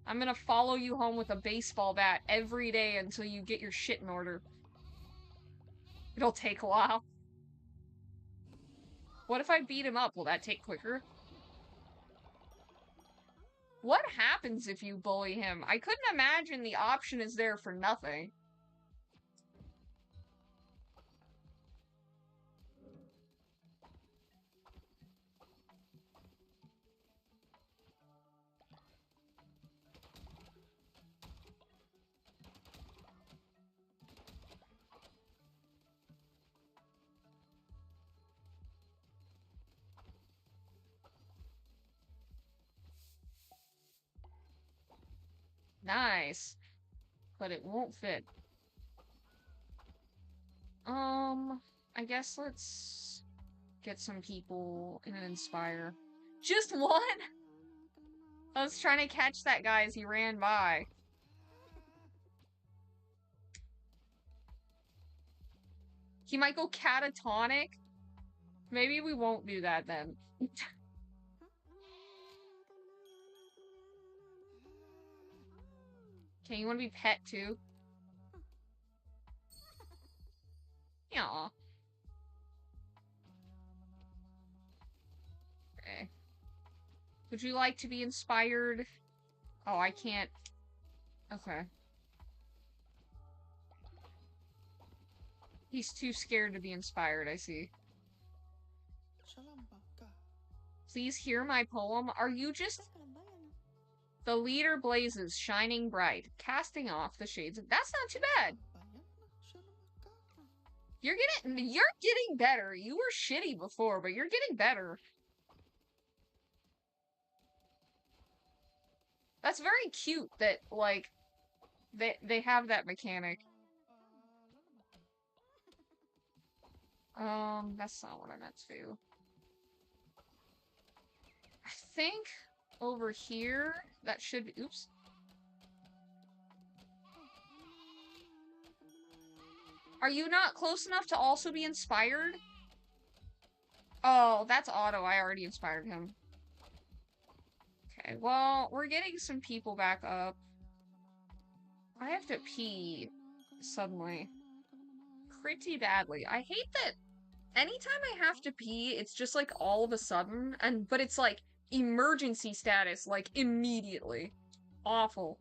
I'm gonna follow you home with a baseball bat every day until you get your shit in order. It'll take a while. What if I beat him up? Will that take quicker? What happens if you bully him? I couldn't imagine the option is there for nothing. Nice. But it won't fit. I guess let's get some people in an Inspire. Just one? I was trying to catch that guy as he ran by. He might go catatonic. Maybe we won't do that then. Okay, you want to be pet too? Yeah. Okay. Would you like to be inspired? Oh, I can't. Okay. He's too scared to be inspired, I see. Please hear my poem. Are you just... The leader blazes, shining bright, casting off the shades of... That's not too bad. You're getting better. You were shitty before, but you're getting better. That's very cute that, like, they have that mechanic. That's not what I meant to do. I think over here, that should be... Oops. Are you not close enough to also be inspired? Oh, that's Otto. I already inspired him. Okay, well, we're getting some people back up. I have to pee suddenly. Pretty badly. I hate that anytime I have to pee, it's just like all of a sudden, but it's like emergency status, like immediately. Awful.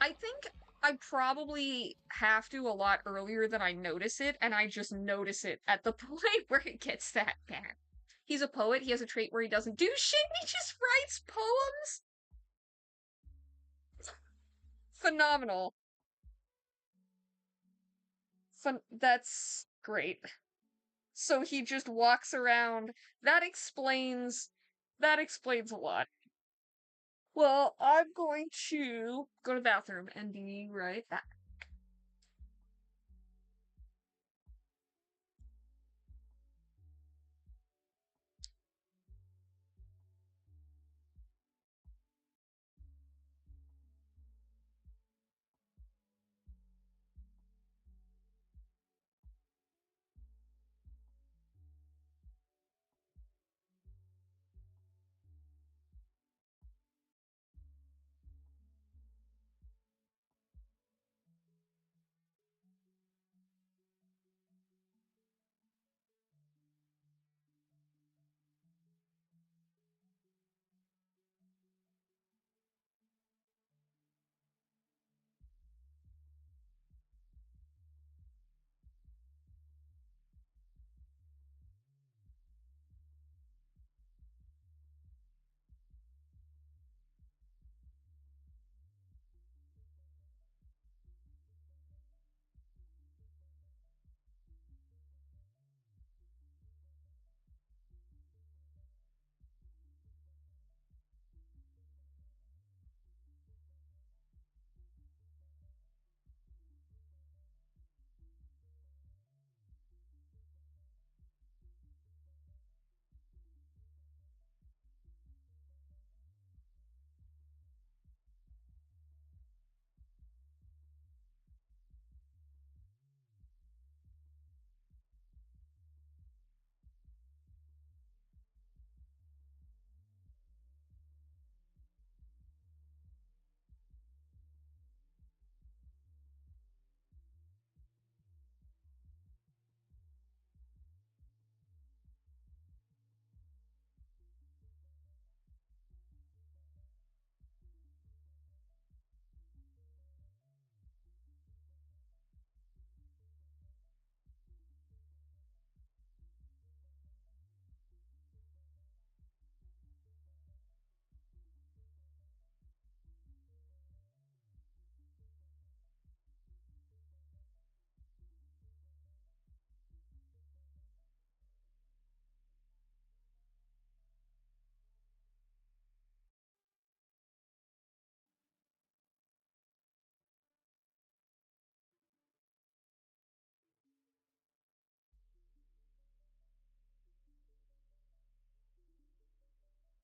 I think I probably have to a lot earlier than I notice it, and I just notice it at the point where it gets that bad. He's a poet, he has a trait where he doesn't do shit, he just writes poems! Phenomenal. That's great. So he just walks around. That explains That explains a lot. Well, I'm going to go to the bathroom and be right back.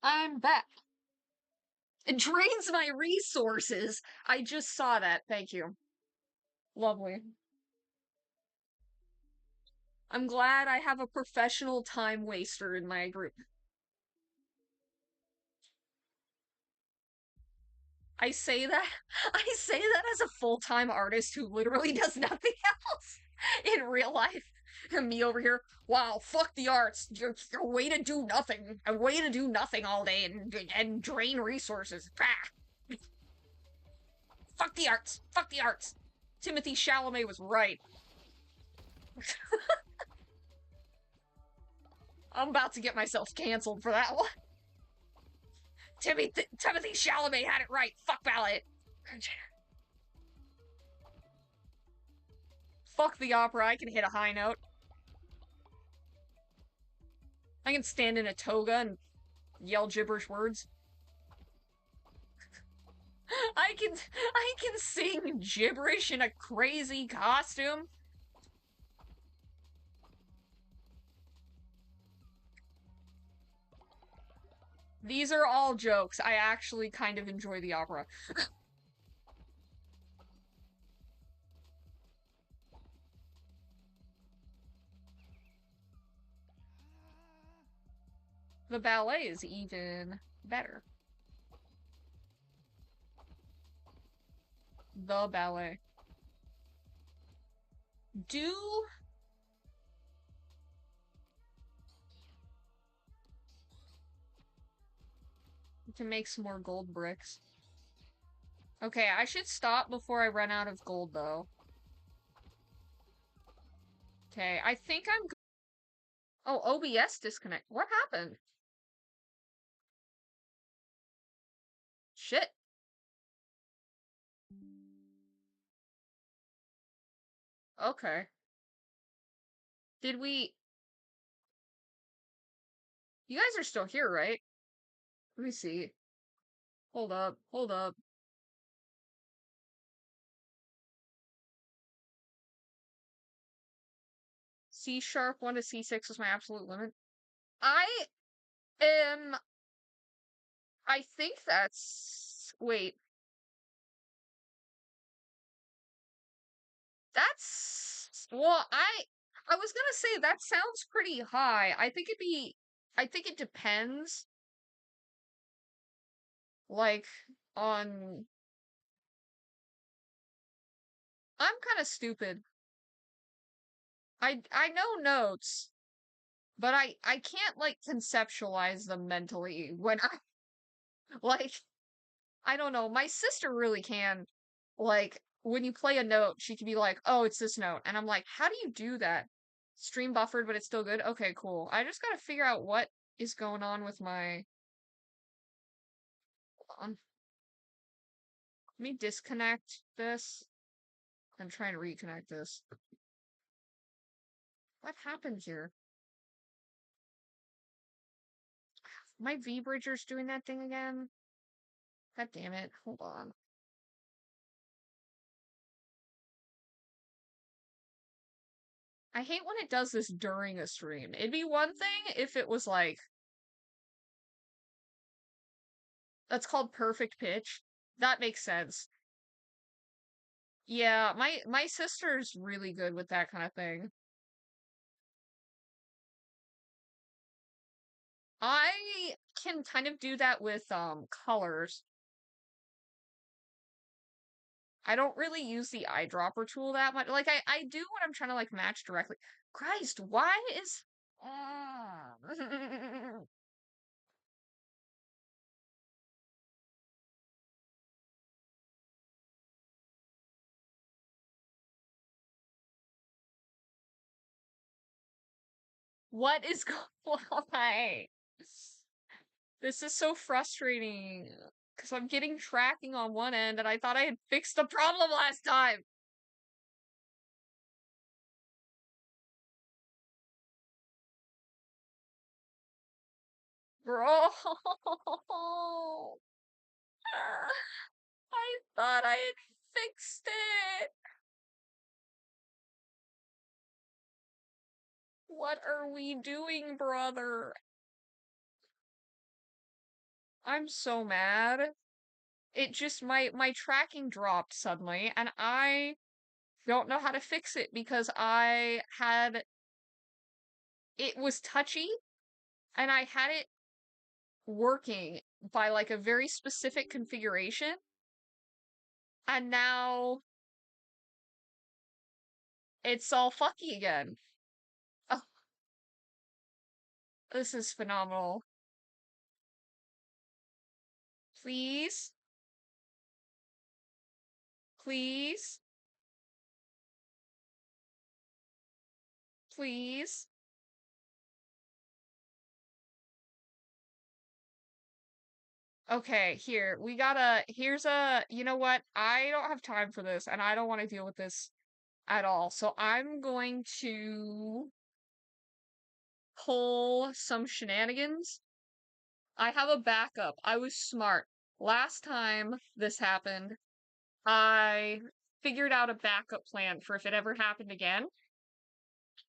I'm back. It drains my resources. I just saw that. Thank you. Lovely. I'm glad I have a professional time waster in my group. I say that I say that as a full-time artist who literally does nothing else in real life. And me over here, wow, fuck the arts. Your way to do nothing. A way to do nothing all day and drain resources. Bah! Fuck the arts. Fuck the arts. Timothy Chalamet was right. I'm about to get myself canceled for that one. Timothy Chalamet had it right. Fuck Ballet. Fuck the opera. I can hit a high note. I can stand in a toga and yell gibberish words. I can sing gibberish in a crazy costume. These are all jokes. I actually kind of enjoy the opera. The ballet is even better. The ballet. Do to make some more gold bricks. Okay, I should stop before I run out of gold, though. Okay, I think I'm... Oh, OBS disconnect. What happened? Shit. Okay. Did we... You guys are still here, right? Let me see. Hold up, hold up. C sharp 1 to C6 is my absolute limit. I am. I think that's. Wait. That's. Well, I was gonna say that sounds pretty high. I think it'd be. I think it depends, like, on. I'm kind of stupid. I know notes, but I can't like conceptualize them mentally when I like I don't know. My sister really can. Like, when you play a note, she can be like, oh, it's this note. And I'm like, how do you do that? Stream buffered, but it's still good? Okay, cool. I just gotta figure out what is going on with my. Hold on. Let me disconnect this and try and reconnect this. What happened here? My V-Bridger's doing that thing again? God damn it. Hold on. I hate when it does this during a stream. It'd be one thing if it was like, that's called perfect pitch. That makes sense. Yeah, my sister's really good with that kind of thing. I can kind of do that with colors. I don't really use the eyedropper tool that much. Like I do when I'm trying to like match directly. Christ, why is what is going on? This is so frustrating because I'm getting tracking on one end and I thought I had fixed the problem last time. Bro. I thought I had fixed it. What are we doing, brother? I'm so mad. It just my tracking dropped suddenly and I don't know how to fix it because I had it was touchy and I had it working by like a very specific configuration and now it's all fucky again. Oh, this is phenomenal. Please, please, please. Okay, here, here's you know what? I don't have time for this, and I don't want to deal with this at all. So I'm going to pull some shenanigans. I have a backup. I was smart. Last time this happened, I figured out a backup plan for if it ever happened again.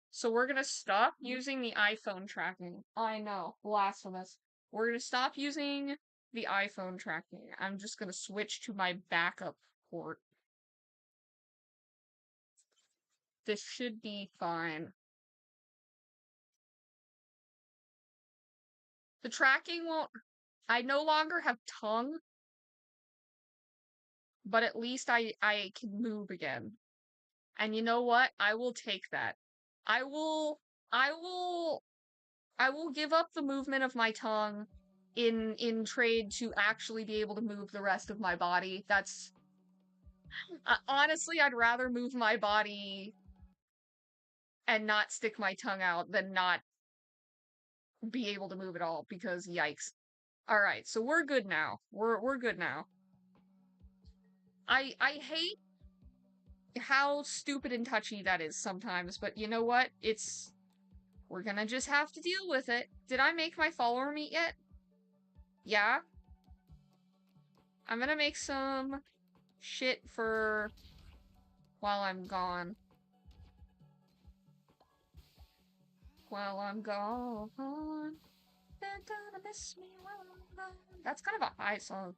So we're gonna stop using the iPhone tracking. I know, blasphemous. We're gonna stop using the iPhone tracking. I'm just gonna switch to my backup port. This should be fine. The tracking won't. I no longer have tongue, but at least I can move again. And you know what? I will take that. I will I will I will give up the movement of my tongue in trade to actually be able to move the rest of my body. That's honestly, I'd rather move my body and not stick my tongue out than not be able to move at all because yikes. All right, so we're good now. We're good now. I hate how stupid and touchy that is sometimes, but you know what? We're gonna just have to deal with it. Did I make my follower meet yet? Yeah? I'm gonna make some shit for while I'm gone. While I'm gone. They're gonna miss me while I'm gone. That's kind of a high song.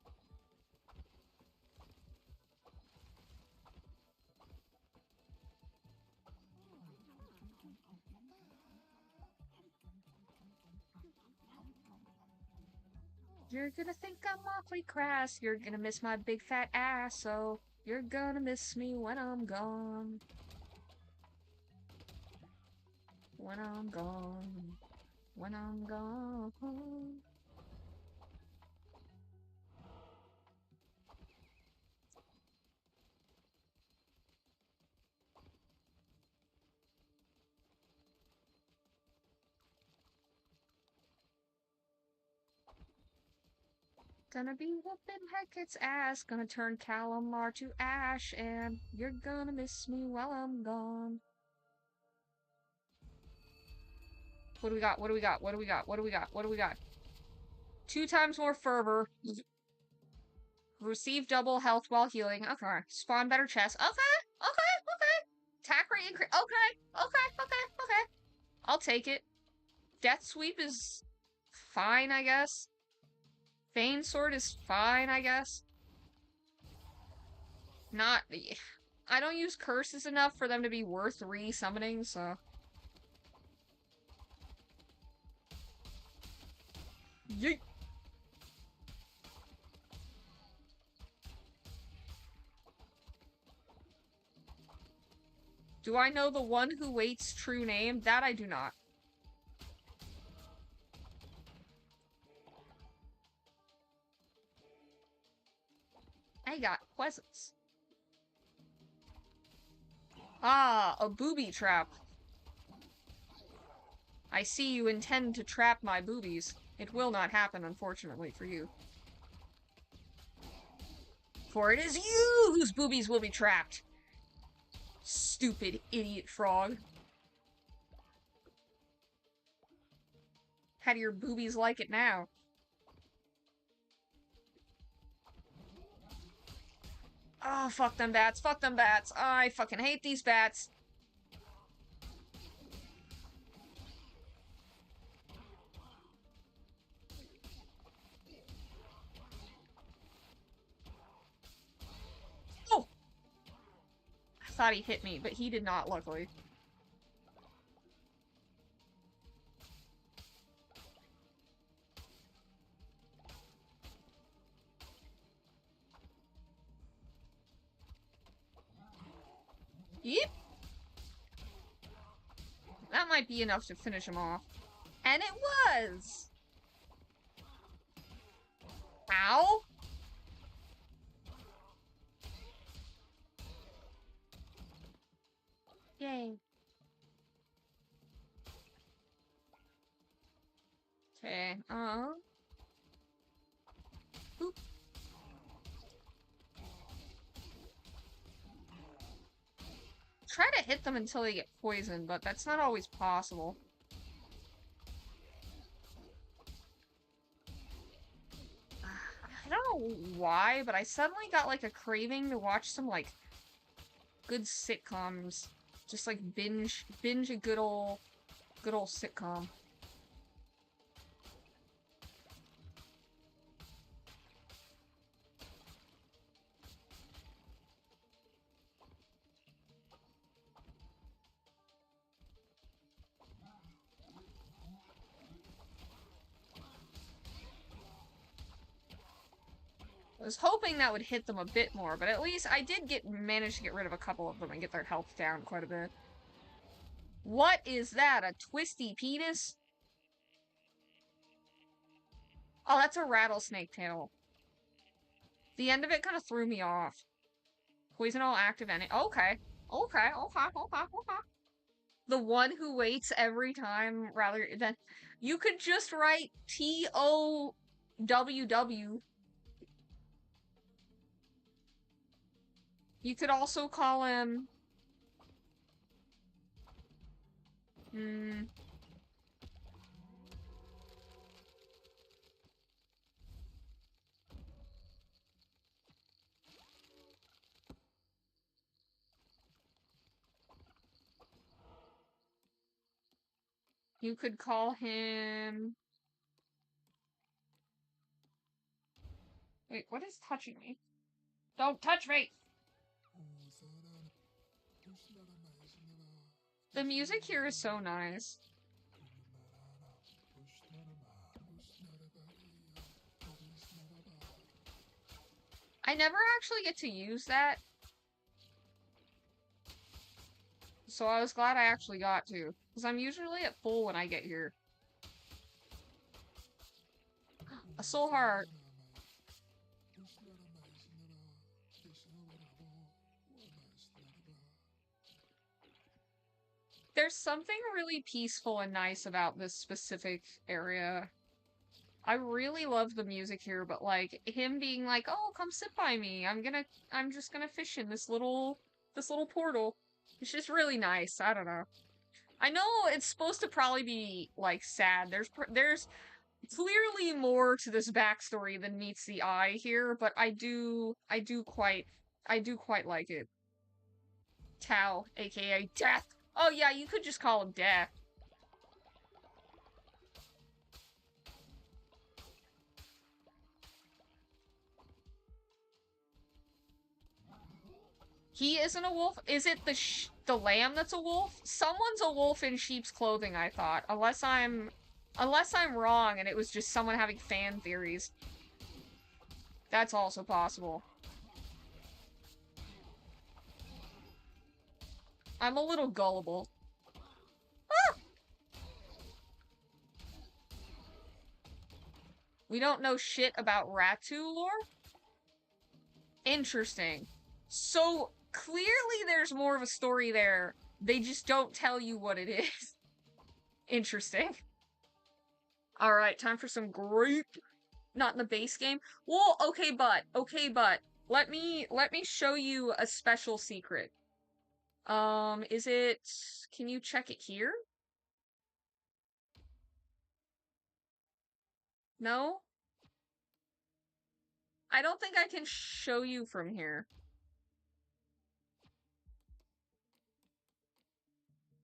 You're gonna think I'm awfully crass. You're gonna miss my big fat ass, so you're gonna miss me when I'm gone. When I'm gone. When I'm gone. Gonna be whooping Hecat's ass, gonna turn Calamar to ash, and you're gonna miss me while I'm gone. What do we got? What do we got? What do we got? What do we got? What do we got? 2 times more fervor. Receive double health while healing. Okay. Spawn better chest. Okay. Okay. Okay. Attack rate increase. Okay. Okay. Okay. Okay. I'll take it. Death sweep is fine, I guess. Bane sword is fine, I guess. Not. I don't use curses enough for them to be worth re-summoning, so. Yeet. Do I know the one who waits true name? That I do not. I got presents. Ah, a booby trap. I see you intend to trap my boobies. It will not happen, unfortunately, for you. For it is you whose boobies will be trapped. Stupid idiot frog. How do your boobies like it now? Oh, fuck them bats. Fuck them bats. I fucking hate these bats. Oh! I thought he hit me, but he did not, luckily. Yep. That might be enough to finish him off. And it was! Ow? Yay. Okay, Oop. Try to hit them until they get poisoned, but that's not always possible. I don't know why, but I suddenly got like a craving to watch some like good sitcoms. Just like binge a good old sitcom. I was hoping that would hit them a bit more, but at least I did manage to get rid of a couple of them and get their health down quite a bit. What is that? A twisty penis? Oh, that's a rattlesnake tail. The end of it kind of threw me off. Poison all active enemy. Okay. Okay, okay, okay, okay. The one who waits every time rather than... You could just write TOWW. You could also call him... You could call him... Wait, what is touching me? Don't touch me! The music here is so nice. I never actually get to use that. So I was glad I actually got to. Because I'm usually at full when I get here. A soul heart. There's something really peaceful and nice about this specific area. I really love the music here, but like him being like, "Oh, come sit by me. I'm just gonna fish in this little portal." It's just really nice. I don't know. I know it's supposed to probably be like sad. There's clearly more to this backstory than meets the eye here, but I do quite like it. Tao, aka Death. Oh yeah, you could just call him Death. He isn't a wolf. Is it the lamb that's a wolf? Someone's a wolf in sheep's clothing, I thought. Unless I'm wrong and it was just someone having fan theories. That's also possible. I'm a little gullible. Ah! We don't know shit about Ratu lore? Interesting. So, clearly there's more of a story there. They just don't tell you what it is. Interesting. Alright, time for some grape. Not in the base game. Well, okay, but let me show you a special secret. Is it, can you check it here? No? I don't think I can show you from here.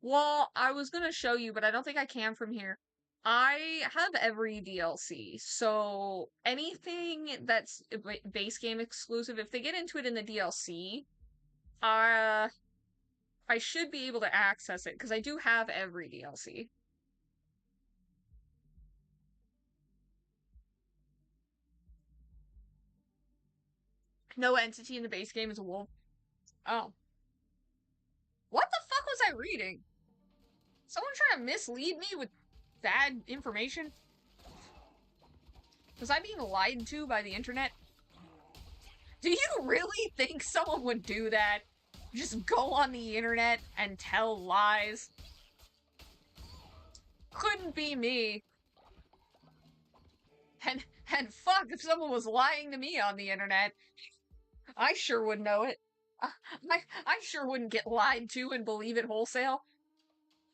Well, I was gonna show you, but I don't think I can from here. I have every DLC, so anything that's base game exclusive, if they get into it in the DLC, uh, I should be able to access it, because I do have every DLC. No entity in the base game is a wolf. Oh. What the fuck was I reading? Someone trying to mislead me with bad information? Was I being lied to by the internet? Do you really think someone would do that? Just go on the internet and tell lies? Couldn't be me. And fuck if someone was lying to me on the internet. I sure would know it. I sure wouldn't get lied to and believe it wholesale.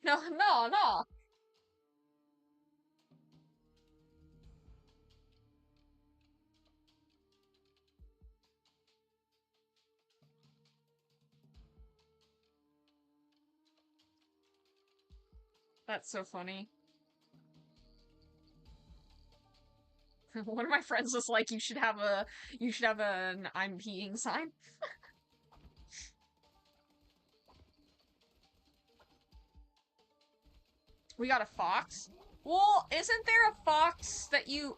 No. That's so funny. One of my friends was like, you should have an I'm peeing sign. We got a fox? Well, isn't there a fox that you...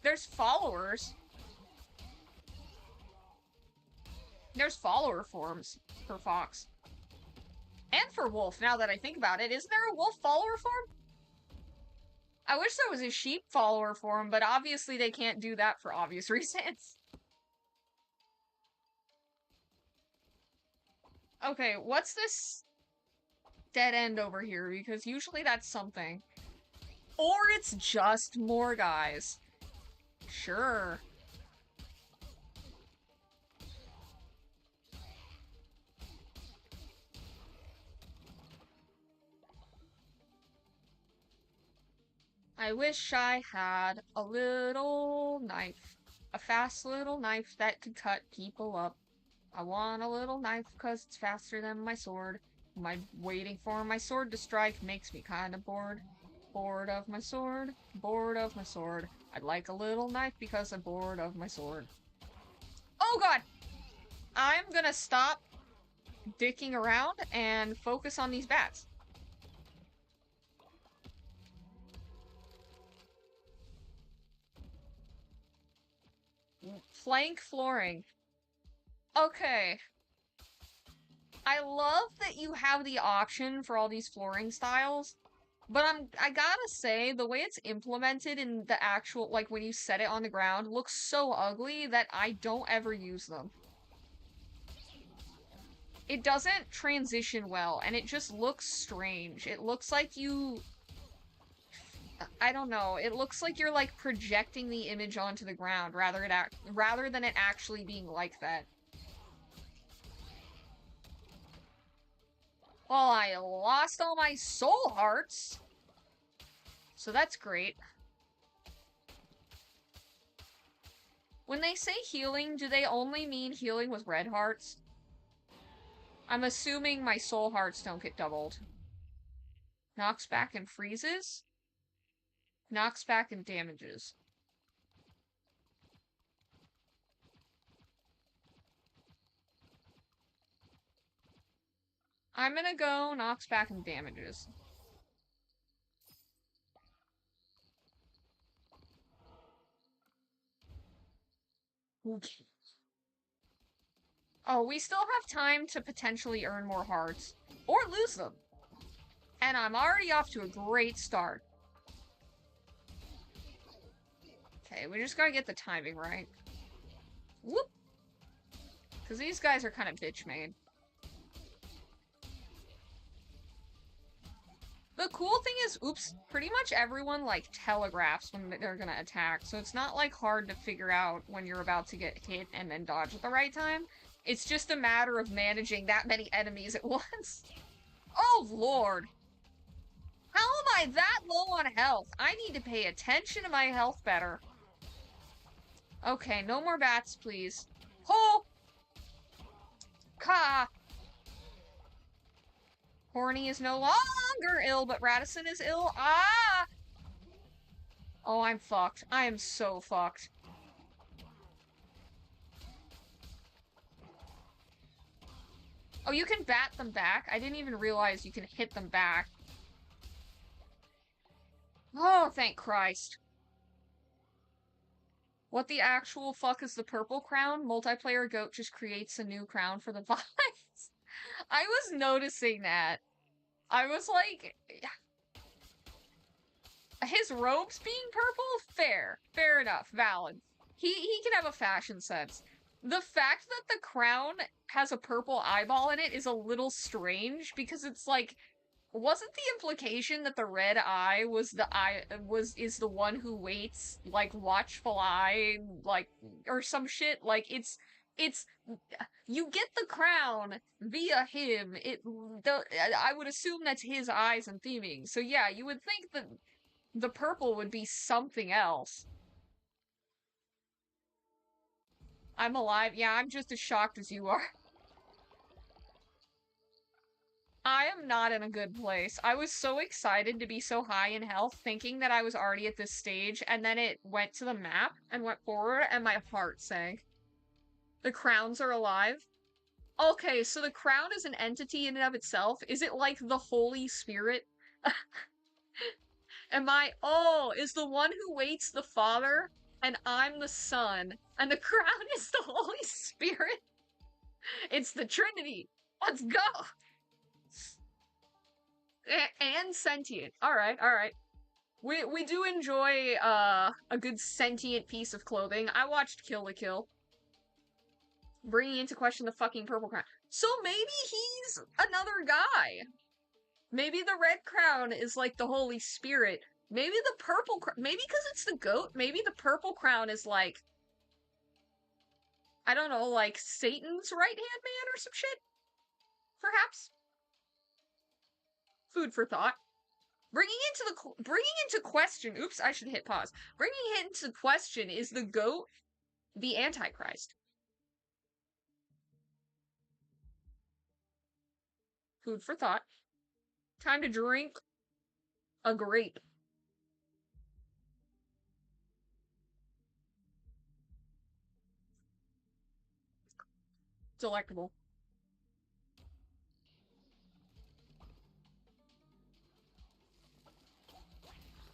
There's followers. There's follower forms for fox. And for wolf, now that I think about it. Isn't there a wolf follower form? I wish there was a sheep follower form, but obviously they can't do that for obvious reasons. Okay, what's this dead end over here? Because usually that's something. Or it's just more guys. Sure. I wish I had a little knife. A fast little knife that could cut people up. I want a little knife because it's faster than my sword. waiting for my sword to strike makes me kind of bored. Bored of my sword. Bored of my sword. I'd like a little knife because I'm bored of my sword. Oh god! I'm gonna stop dicking around and focus on these bats. Flank flooring. Okay. I love that you have the option for all these flooring styles, but I gotta say, the way it's implemented in the actual, like, when you set it on the ground, looks so ugly that I don't ever use them. It doesn't transition well, and it just looks strange. It looks like you... I don't know. It looks like you're, like, projecting the image onto the ground rather than it actually being like that. Well, I lost all my soul hearts, so that's great. When they say healing, do they only mean healing with red hearts? I'm assuming my soul hearts don't get doubled. Knocks back and freezes? Knocks back and damages. I'm gonna go knocks back and damages. Oh, we still have time to potentially earn more hearts. Or lose them. And I'm already off to a great start. Okay, we just gotta get the timing right. Whoop! Because these guys are kind of bitch-made. The cool thing is, oops, pretty much everyone, like, telegraphs when they're gonna attack, so it's not, like, hard to figure out when you're about to get hit and then dodge at the right time. It's just a matter of managing that many enemies at once. Oh, Lord! How am I that low on health? I need to pay attention to my health better. Okay, no more bats, please. Ho! Ka! Horny is no longer ill, but Radisson is ill. Ah! Oh, I'm fucked. I am so fucked. Oh, you can bat them back? I didn't even realize you can hit them back. Oh, thank Christ. What the actual fuck is the purple crown? Multiplayer goat just creates a new crown for the vines. I was noticing that. I was like... His robes being purple? Fair. Fair enough. Valid. He can have a fashion sense. The fact that the crown has a purple eyeball in it is a little strange, because it's like... Wasn't the implication that the red eye was is the one who waits, like, watchful eye, like, or some shit? Like, it's you get the crown via him. I would assume that's his eyes and theming. So yeah, you would think that the purple would be something else. I'm alive. Yeah, I'm just as shocked as you are. I am not in a good place. I was so excited to be so high in health, thinking that I was already at this stage, and then it went to the map and went forward, and my heart sank. The crowns are alive? Okay, so the crown is an entity in and of itself. Is it like the Holy Spirit? Oh, is the one who waits the Father, and I'm the Son, and the crown is the Holy Spirit? It's the Trinity! Let's go! And sentient. Alright, alright. We do enjoy, a good sentient piece of clothing. I watched Kill la Kill. Bringing into question the fucking purple crown. So maybe he's another guy! Maybe the red crown is like the Holy Spirit. Maybe the purple crown... Maybe because it's the goat, maybe the purple crown is like... I don't know, like Satan's right-hand man or some shit? Perhaps? Food for thought. Bringing into question, oops, I should hit pause. Bringing into question, is the goat the Antichrist? Food for thought. Time to drink a grape. Delectable.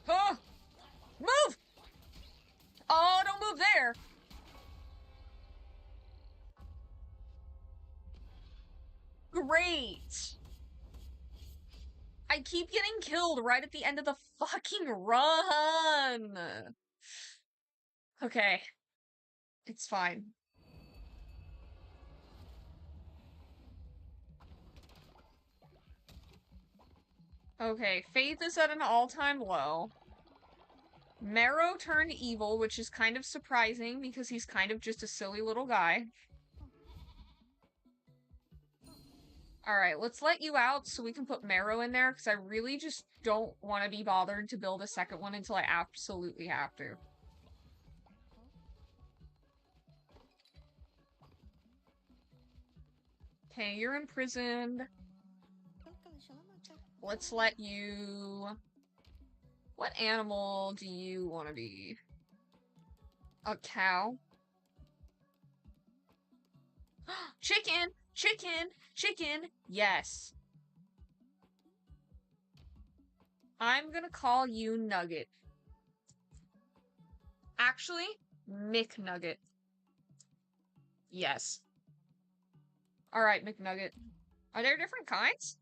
Huh! Move! Oh, don't move there! Great! I keep getting killed right at the end of the fucking run! Okay. It's fine. Okay, faith is at an all-time low. Marrow turned evil, which is kind of surprising because he's kind of just a silly little guy. Alright, let's let you out so we can put Marrow in there, because I really just don't want to be bothered to build a second one until I absolutely have to. Okay, you're imprisoned. Let's let you... What animal do you want to be? A cow? Chicken! Chicken! Chicken! Yes. I'm gonna call you Nugget. Actually, McNugget. Yes. Alright, McNugget. Are there different kinds?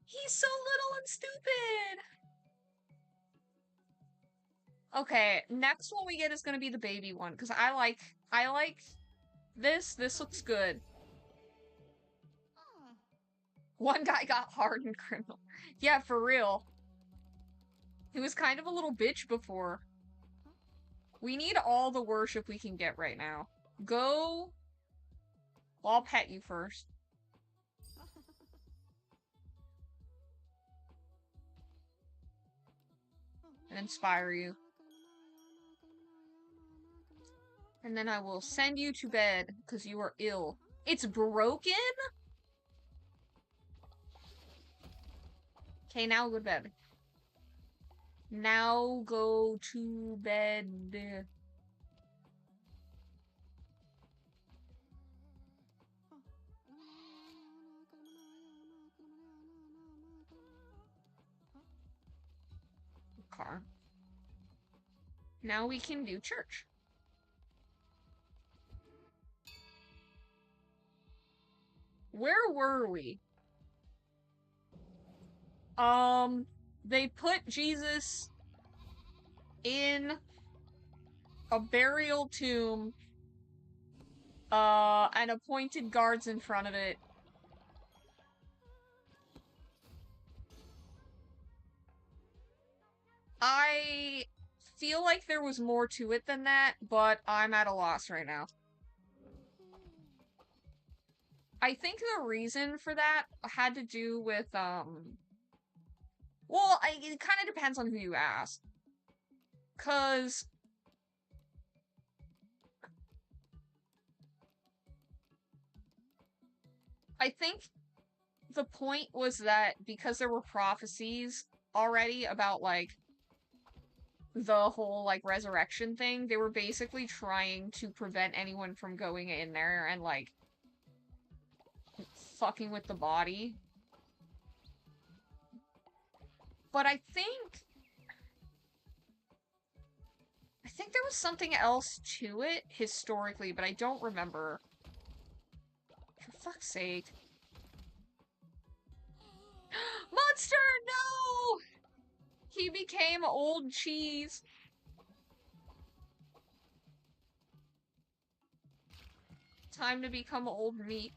He's so little and stupid! Okay, next one we get is gonna be the baby one, because I like this. This looks good. One guy got hardened criminal. Yeah, for real. He was kind of a little bitch before. We need all the worship we can get right now. Go. Well, I'll pet you first. And inspire you. And then I will send you to bed, because you are ill. It's broken? Okay, now go to bed. Now go to bed. Car. Now we can do church. Where were we? They put Jesus in a burial tomb, and appointed guards in front of it. I feel like there was more to it than that, but I'm at a loss right now. I think the reason for that had to do with, well, it kind of depends on who you ask. 'Cause I think the point was that because there were prophecies already about, like, the whole, like, resurrection thing, they were basically trying to prevent anyone from going in there and, like, fucking with the body. But I think there was something else to it historically, but I don't remember. For fuck's sake. Monster, no! He became old cheese. Time to become old meat.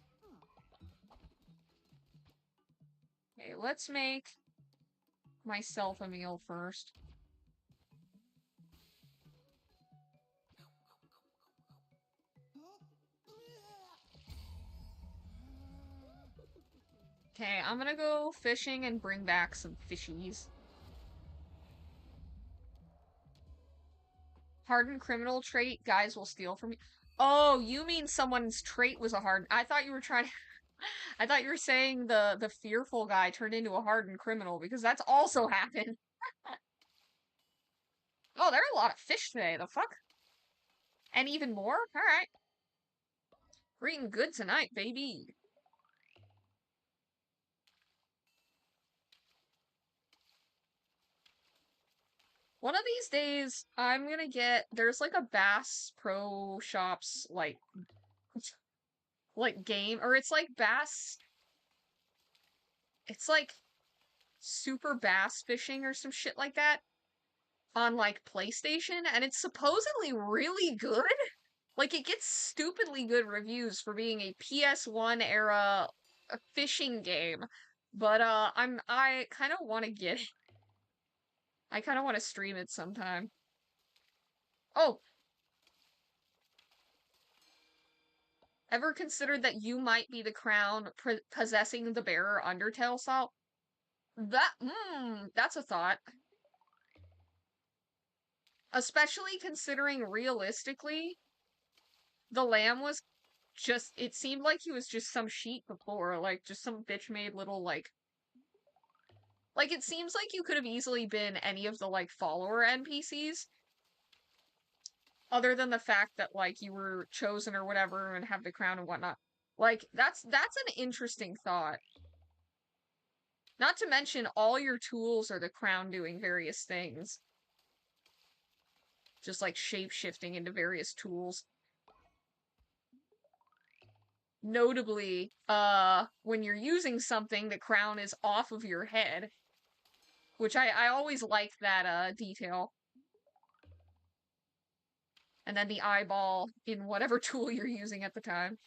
Okay, let's make myself a meal first. Okay, I'm gonna go fishing and bring back some fishies. Hardened criminal trait, guys will steal from me. Oh, you mean someone's trait was a hardened. I thought you were trying to I thought you were saying the fearful guy turned into a hardened criminal because that's also happened. Oh, there are a lot of fish today. The fuck? And even more? Alright. We're eating good tonight, baby. One of these days, I'm gonna get there's like a Bass Pro Shops like game or it's like Bass it's like Super Bass Fishing or some shit like that on like PlayStation and it's supposedly really good. Like it gets stupidly good reviews for being a PS1 era fishing game. But I kind of want to get it. I kind of want to stream it sometime. Oh, ever considered that you might be the crown possessing the bearer Undertale style? That's a thought. Especially considering realistically, the lamb was just, it seemed like he was just some sheep before, like just some bitch made little like it seems like you could have easily been any of the like follower NPCs, other than the fact that like you were chosen or whatever and have the crown and whatnot. Like that's an interesting thought. Not to mention all your tools are the crown doing various things. Just like shape shifting into various tools. Notably, when you're using something, the crown is off of your head. Which I always like that detail. And then the eyeball in whatever tool you're using at the time.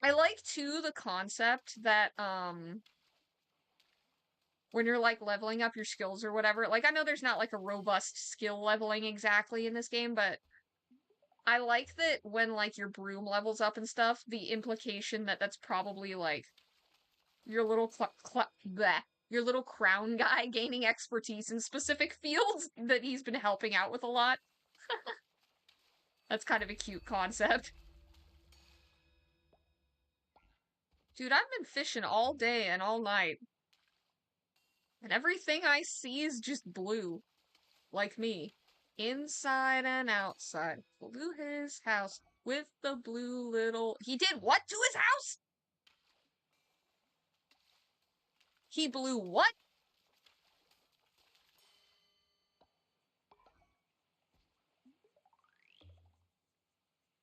I like too the concept that when you're like leveling up your skills or whatever, like I know there's not like a robust skill leveling exactly in this game, but I like that when like your broom levels up and stuff, the implication that that's probably like your little bleh, your little crown guy gaining expertise in specific fields that he's been helping out with a lot. That's kind of a cute concept. Dude, I've been fishing all day and all night, and everything I see is just blue, like me. Inside and outside. Blew his house with the blue little. He did what to his house? He blew what?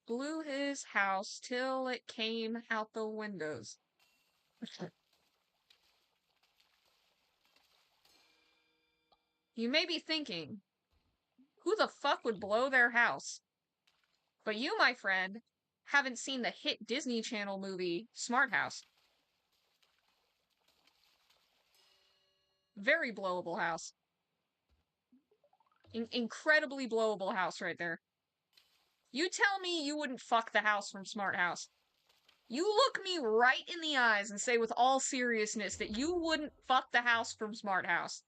Blew his house till it came out the windows. You may be thinking, who the fuck would blow their house? But you, my friend, haven't seen the hit Disney Channel movie, Smart House. Very blowable house. Incredibly blowable house right there. You tell me you wouldn't fuck the house from Smart House. You look me right in the eyes and say with all seriousness that you wouldn't fuck the house from Smart House.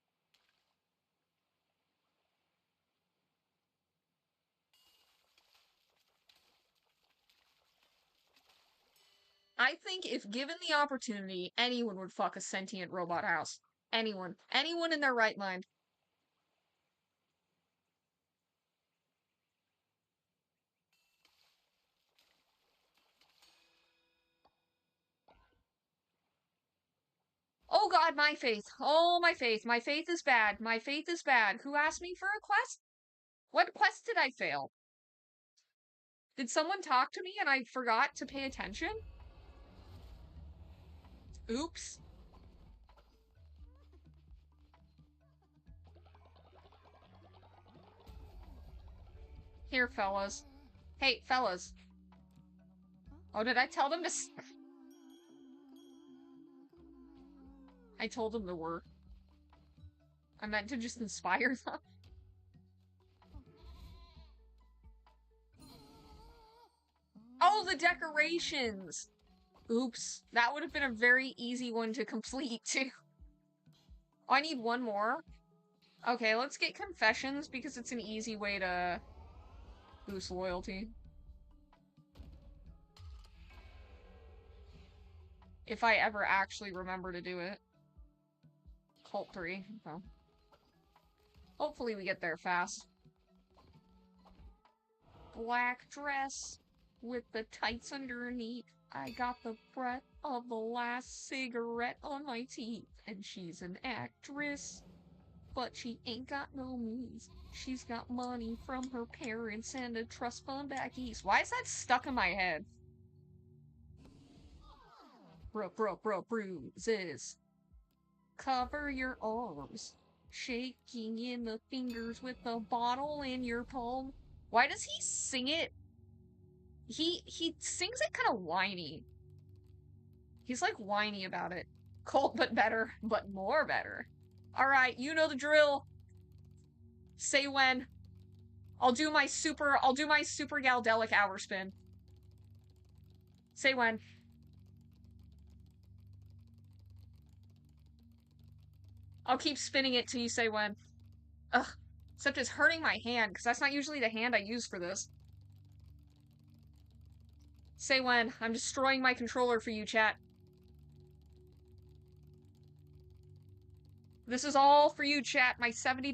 I think if given the opportunity, anyone would fuck a sentient robot house. Anyone. Anyone in their right mind. Oh god, my faith. Oh, my faith. My faith is bad. My faith is bad. Who asked me for a quest? What quest did I fail? Did someone talk to me and I forgot to pay attention? Oops. Here, fellas. Hey, fellas. Oh, did I tell them to I told them to work. I meant to just inspire them. Oh, the decorations! Oops. That would have been a very easy one to complete, too. Oh, I need one more. Okay, let's get confessions because it's an easy way to boost loyalty. If I ever actually remember to do it. Cult 3. Okay. Hopefully we get there fast. Black dress with the tights underneath. I got the breath of the last cigarette on my teeth. And she's an actress, but she ain't got no means. She's got money from her parents and a trust fund back east. Why is that stuck in my head? Bruises. Cover your arms. Shaking in the fingers with the bottle in your palm. Why does he sing it? He sings it kind of whiny. He's like whiny about it. Cold but better, but more better. Alright, you know the drill. Say when. I'll do my super Galdelic hour spin. Say when. I'll keep spinning it till you say when. Ugh. Except it's hurting my hand, because that's not usually the hand I use for this. Say when. I'm destroying my controller for you, chat. This is all for you, chat. My $70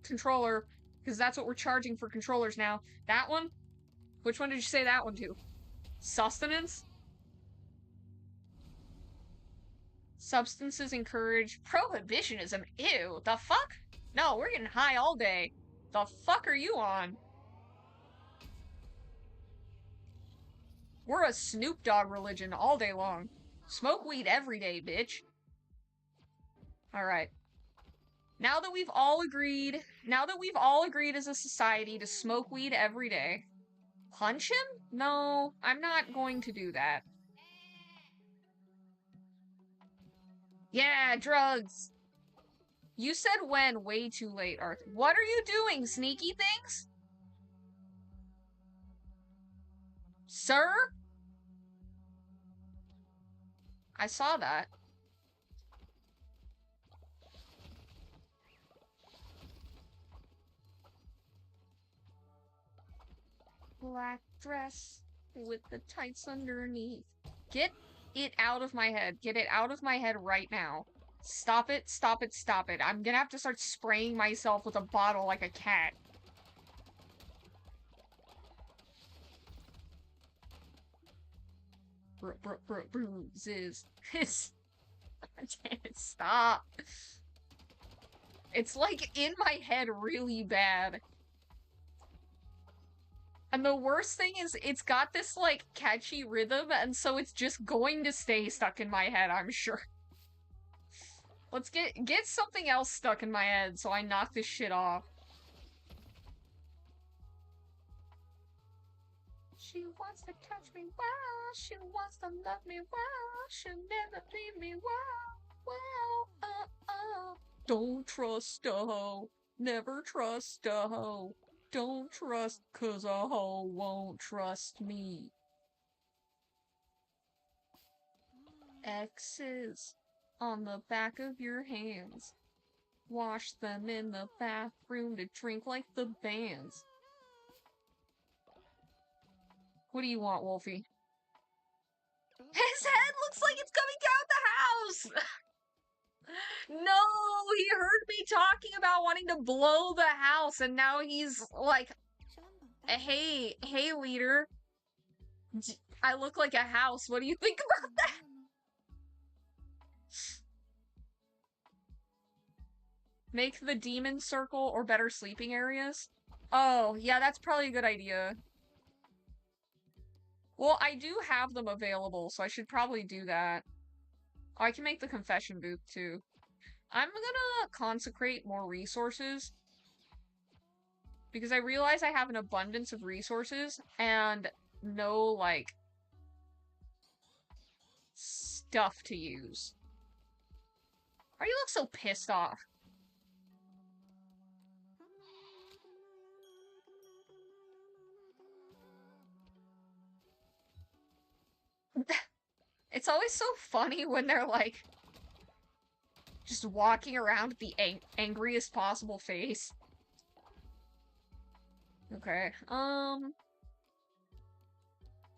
controller, because that's what we're charging for controllers now. That one? Which one did you say that one to? Sustenance? Substances encourage prohibitionism. Ew, the fuck? No, we're getting high all day. The fuck are you on? We're a Snoop Dogg religion all day long. Smoke weed every day, bitch. Alright. Now that we've all agreed as a society to smoke weed every day, punch him? No, I'm not going to do that. Yeah, drugs! You said when way too late, Arthur. What are you doing, sneaky things? Sir? I saw that. Black dress with the tights underneath. Get it out of my head. Get it out of my head right now. Stop it, stop it, stop it. I'm gonna have to start spraying myself with a bottle like a cat. Bruises. Stop. It's like in my head really bad. And the worst thing is it's got this like catchy rhythm, and so it's just going to stay stuck in my head, I'm sure. Let's get something else stuck in my head so I knock this shit off. She wants to touch me well, she wants to love me well, she'll never leave me well. Don't trust a hoe, never trust a hoe. Don't trust 'cause a hoe won't trust me. X's on the back of your hands. Wash them in the bathroom to drink like the bands. What do you want, Wolfie? His head looks like it's coming down the house! No, he heard me talking about wanting to blow the house, and now he's like, hey, leader. I look like a house. What do you think about that? Make the demon circle or better sleeping areas? Oh, yeah, that's probably a good idea. Well, I do have them available, so I should probably do that. Oh, I can make the confession booth, too. I'm gonna consecrate more resources because I realize I have an abundance of resources and no, like, stuff to use. Why do you look so pissed off? It's always so funny when they're like, Just walking around with the angriest possible face. Okay,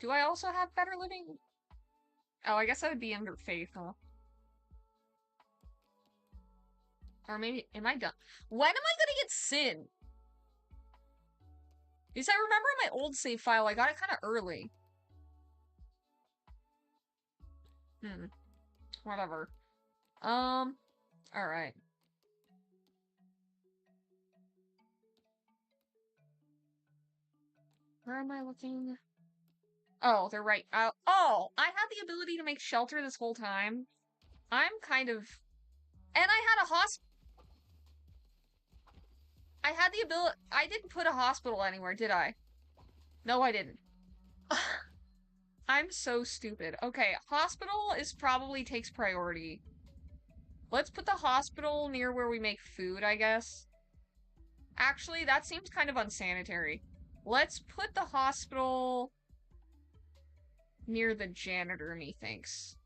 do I also have better living? Oh, I guess I would be under faith, huh? Or maybe, am I done? When am I gonna get sin? Because I remember in my old save file, I got it kind of early. Whatever. Alright. Where am I looking? Oh, they're right. Oh, I had the ability to make shelter this whole time. I'm kind of... And I had a I had the ability... I didn't put a hospital anywhere, did I? No, I didn't. I'm so stupid. Okay, hospital is probably takes priority. Let's put the hospital near where we make food, I guess. Actually, that seems kind of unsanitary. Let's put the hospital near the janitor, methinks.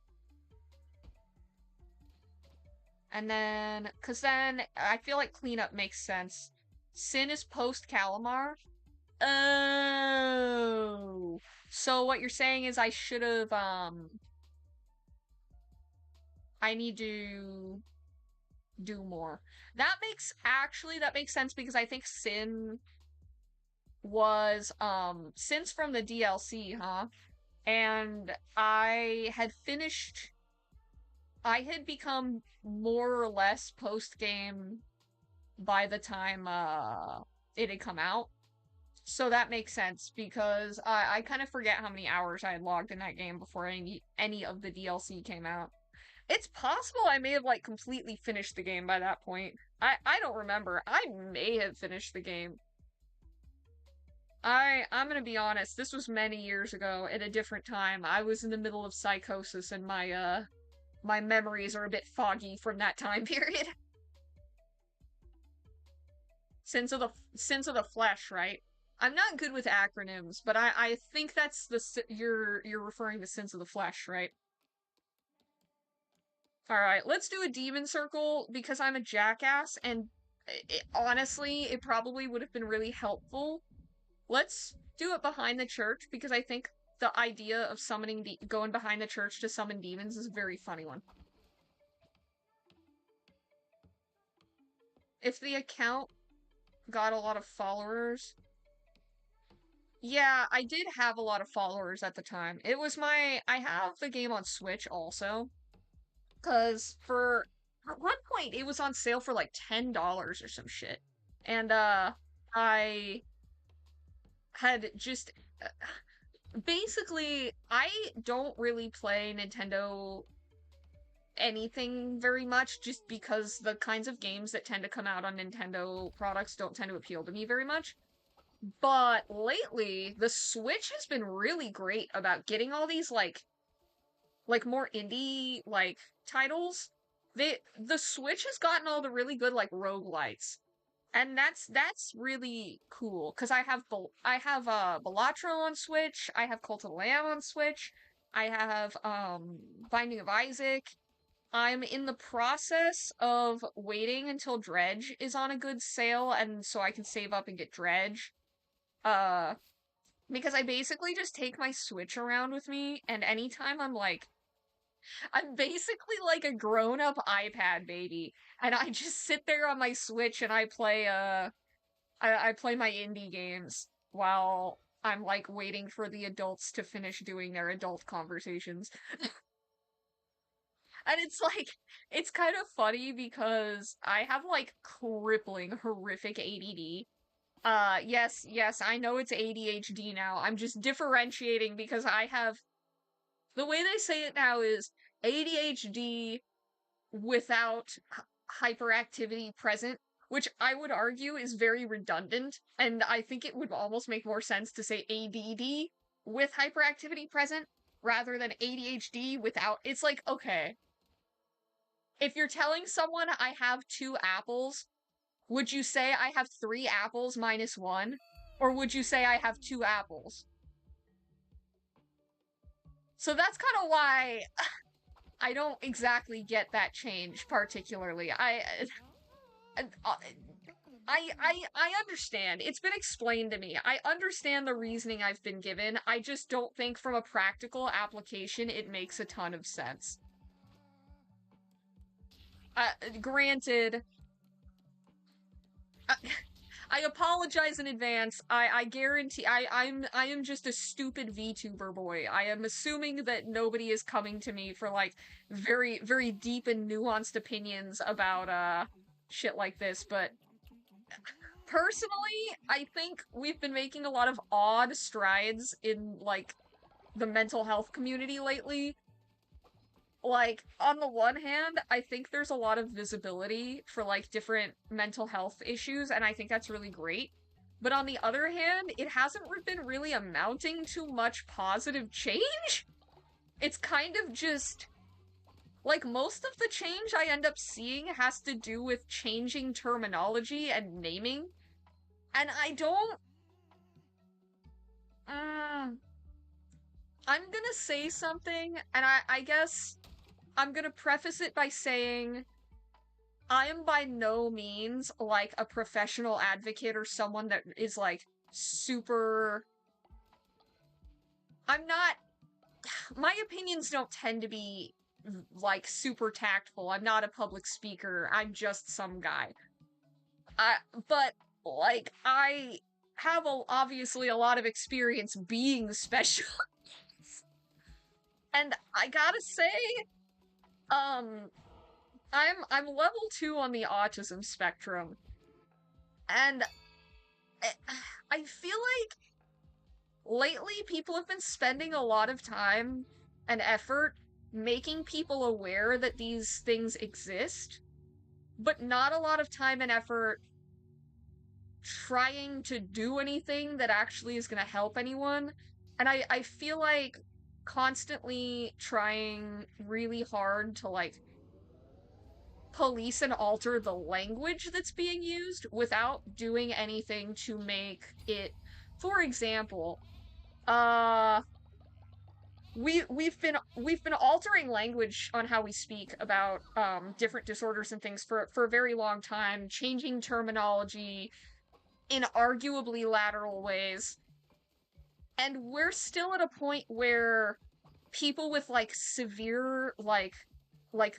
And then, cause then I feel like cleanup makes sense. Sin is post Calamar. Oh. So what you're saying is I should have, I need to do more. That makes sense because I think Sin was, Sin's from the DLC, huh? And I had become more or less post-game by the time, it had come out. So that makes sense because I kind of forget how many hours I had logged in that game before any of the DLC came out. It's possible I may have like completely finished the game by that point. I don't remember. I may have finished the game. I'm gonna be honest, this was many years ago at a different time. I was in the middle of psychosis and my memories are a bit foggy from that time period. Sins of the flesh, right? I'm not good with acronyms, but I think that's you're referring to sins of the flesh, right? All right, let's do a demon circle because I'm a jackass, and honestly, it probably would have been really helpful. Let's do it behind the church because I think the idea of going behind the church to summon demons is a very funny one. If the account got a lot of followers, yeah, I did have a lot of followers at the time. I have the game on Switch also. Because at one point, it was on sale for like $10 or some shit. And, I had just, basically, I don't really play Nintendo anything very much just because the kinds of games that tend to come out on Nintendo products don't tend to appeal to me very much. But lately, the Switch has been really great about getting all these like more indie like titles. The Switch has gotten all the really good like roguelites. And that's really cool because I have Balatro on Switch, I have Cult of the Lamb on Switch, I have Binding of Isaac. I'm in the process of waiting until Dredge is on a good sale and so I can save up and get Dredge. Uh because I basically just take my Switch around with me and anytime I'm basically like a grown-up iPad baby, and I just sit there on my Switch and I play my indie games while I'm like waiting for the adults to finish doing their adult conversations. And it's kind of funny because I have like crippling, horrific ADD. Yes, I know it's ADHD now. I'm just differentiating because the way they say it now is ADHD without hyperactivity present, which I would argue is very redundant, and I think it would almost make more sense to say ADD with hyperactivity present rather than ADHD without. It's like, okay, if you're telling someone I have 2 apples, would you say I have 3 apples minus 1? Or would you say I have 2 apples? So that's kind of why I don't exactly get that change particularly. I I understand. It's been explained to me. I understand the reasoning I've been given. I just don't think from a practical application it makes a ton of sense. Granted, I, I apologize in advance. I guarantee I am just a stupid VTuber boy. I am assuming that nobody is coming to me for like very deep and nuanced opinions about shit like this, but personally, I think we've been making a lot of odd strides in like the mental health community lately. Like, on the one hand, I think there's a lot of visibility for like different mental health issues, and I think that's really great. But on the other hand, it hasn't been really amounting to much positive change. It's kind of just like most of the change I end up seeing has to do with changing terminology and naming. And I don't. Mm, I'm gonna say something, and I guess I'm gonna preface it by saying I am by no means like a professional advocate or someone that is like super. I'm not. My opinions don't tend to be like super tactful. I'm not a public speaker. I'm just some guy. I, but like I have obviously a lot of experience being special, and I gotta say, um, I'm level 2 on the autism spectrum, and I, I feel like lately people have been spending a lot of time and effort making people aware that these things exist, but not a lot of time and effort trying to do anything that actually is going to help anyone. And I feel like constantly trying really hard to like police and alter the language that's being used without doing anything to make it, for example, uh we've been altering language on how we speak about different disorders and things for a very long time, changing terminology in arguably lateral ways. And we're still at a point where people with like severe like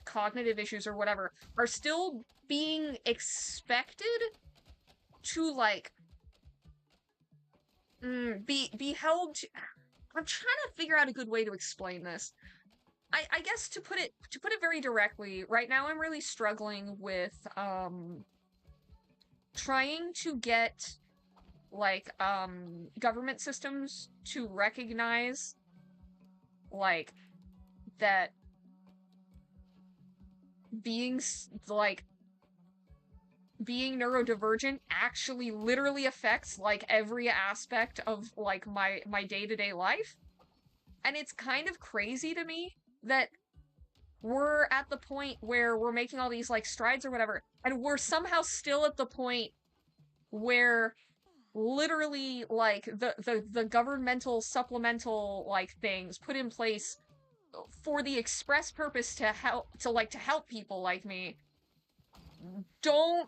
cognitive issues or whatever are still being expected to like be held to, I'm trying to figure out a good way to explain this. I guess to put it very directly, right now I'm really struggling with trying to get like government systems to recognize like that being like being neurodivergent actually literally affects like every aspect of like my day-to-day life. And it's kind of crazy to me that we're at the point where we're making all these like strides or whatever, and we're somehow still at the point where literally like the governmental supplemental like things put in place for the express purpose to help people like me don't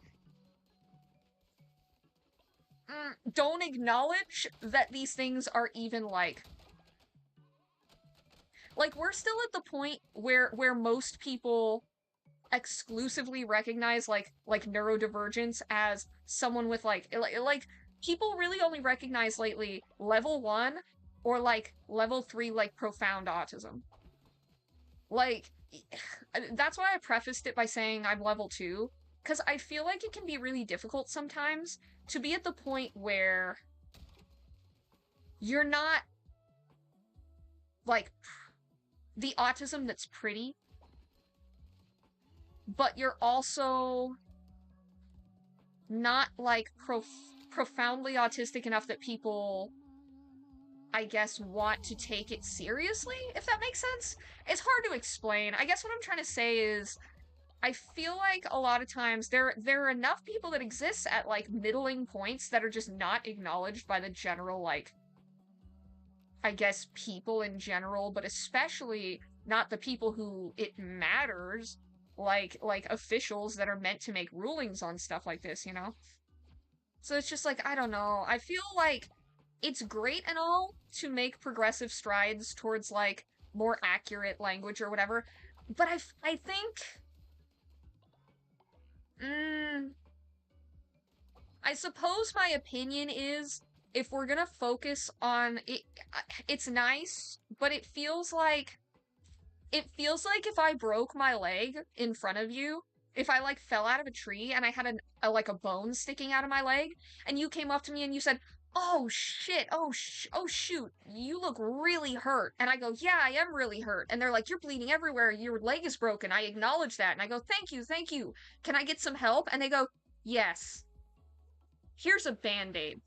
don't acknowledge that these things are even like we're still at the point where most people exclusively recognize like neurodivergence as someone with like people really only recognize lately level 1 or like level 3 like profound autism. Like that's why I prefaced it by saying I'm level 2, because I feel like it can be really difficult sometimes to be at the point where you're not like the autism that's pretty, but you're also not like profoundly autistic enough that people, I guess, want to take it seriously, if that makes sense. It's hard to explain. I guess what I'm trying to say is I feel like a lot of times there are enough people that exist at like middling points that are just not acknowledged by the general like I guess people in general, but especially not the people who it matters, like officials that are meant to make rulings on stuff like this, you know? So it's just like, I don't know. I feel like it's great and all to make progressive strides towards like more accurate language or whatever, but I think mm, I suppose my opinion is if we're gonna focus on it, it's nice, but it feels like if I broke my leg in front of you, if I like fell out of a tree and I had like a bone sticking out of my leg, and you came up to me and you said, "Oh shit! Oh shoot! You look really hurt." And I go, "Yeah, I am really hurt." And they're like, "You're bleeding everywhere. Your leg is broken." I acknowledge that, and I go, "Thank you, thank you. Can I get some help?" And they go, "Yes. Here's a band-aid."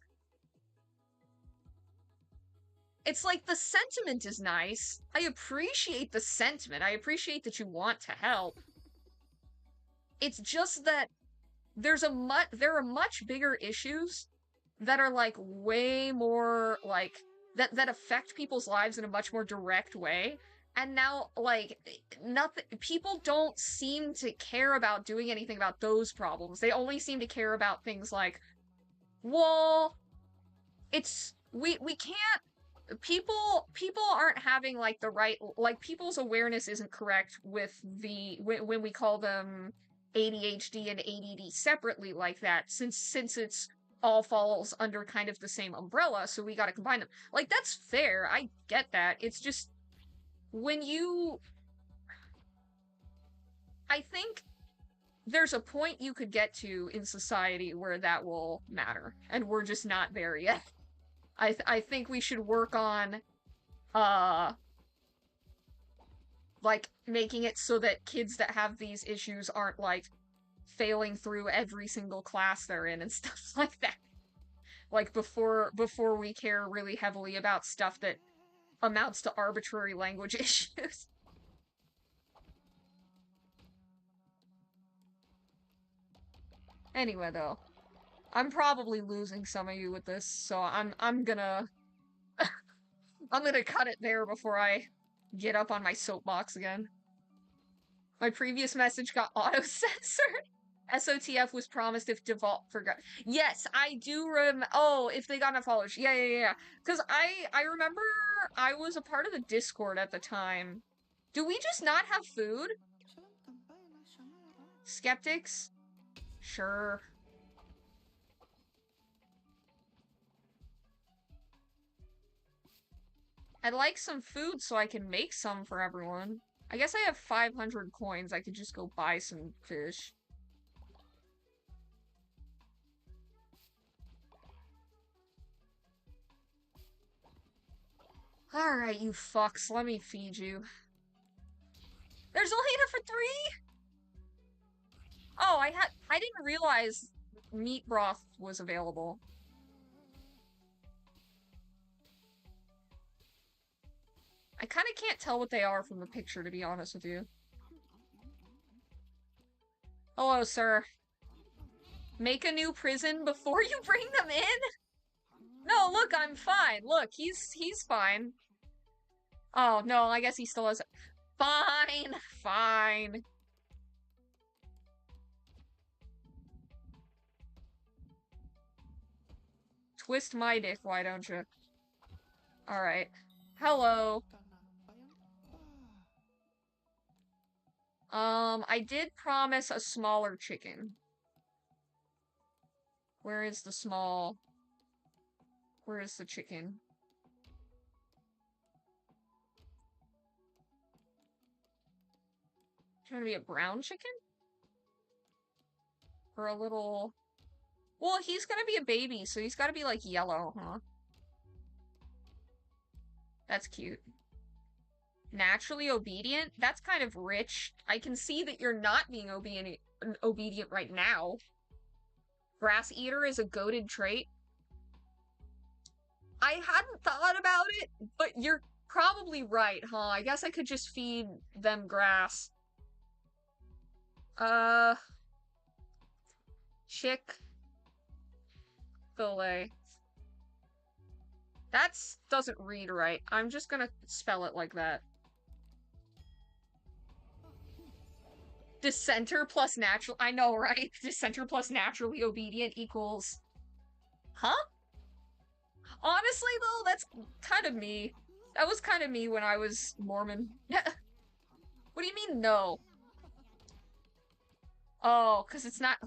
It's like the sentiment is nice. I appreciate the sentiment. I appreciate that you want to help. It's just that there are much bigger issues that are like way more like that affect people's lives in a much more direct way. And now like nothing people don't seem to care about doing anything about those problems. They only seem to care about things like, well, it's we can't people aren't having like the right like people's awareness isn't correct with when we call them ADHD and ADD separately like that since it's all falls under kind of the same umbrella, so we got to combine them. Like that's fair. I get that. It's just when you I think there's a point you could get to in society where that will matter, and we're just not there yet. I think we should work on uh like making it so that kids that have these issues aren't like failing through every single class they're in and stuff like that. Like before we care really heavily about stuff that amounts to arbitrary language issues. Anyway, though, I'm probably losing some of you with this, so I'm gonna cut it there before I get up on my soapbox again. My previous message got auto-censored. SOTF was promised if default forgot. Yes, I do oh, if they got enough followers. Yeah. Because I remember I was a part of the Discord at the time. Do we just not have food? Skeptics? Sure. I'd like some food so I can make some for everyone. I guess I have 500 coins. I could just go buy some fish. Alright, you fucks, let me feed you. There's only enough for 3? Oh, I didn't realize meat broth was available. I kind of can't tell what they are from the picture, to be honest with you. Hello, sir. Make a new prison before you bring them in? No, look, I'm fine. Look, he's fine. Oh, no, I guess he still has... Fine, fine. Twist my dick, why don't you? Alright. Hello. I did promise a smaller chicken. Where is the small... Where is the chicken? Do you want to be a brown chicken? Or a little... Well, he's gonna be a baby, so he's gotta be, like, yellow, huh? That's cute. Naturally obedient? That's kind of rich. I can see that you're not being obedient right now. Grass eater is a goated trait. I hadn't thought about it, but you're probably right, huh? I guess I could just feed them grass. Chick-fil-A. That doesn't read right. I'm just gonna spell it like that. Dissenter plus natural. I know, right? Dissenter plus naturally obedient equals. Huh? Honestly, though, that's kind of me. That was kind of me when I was Mormon. What do you mean, no? Oh, because it's not.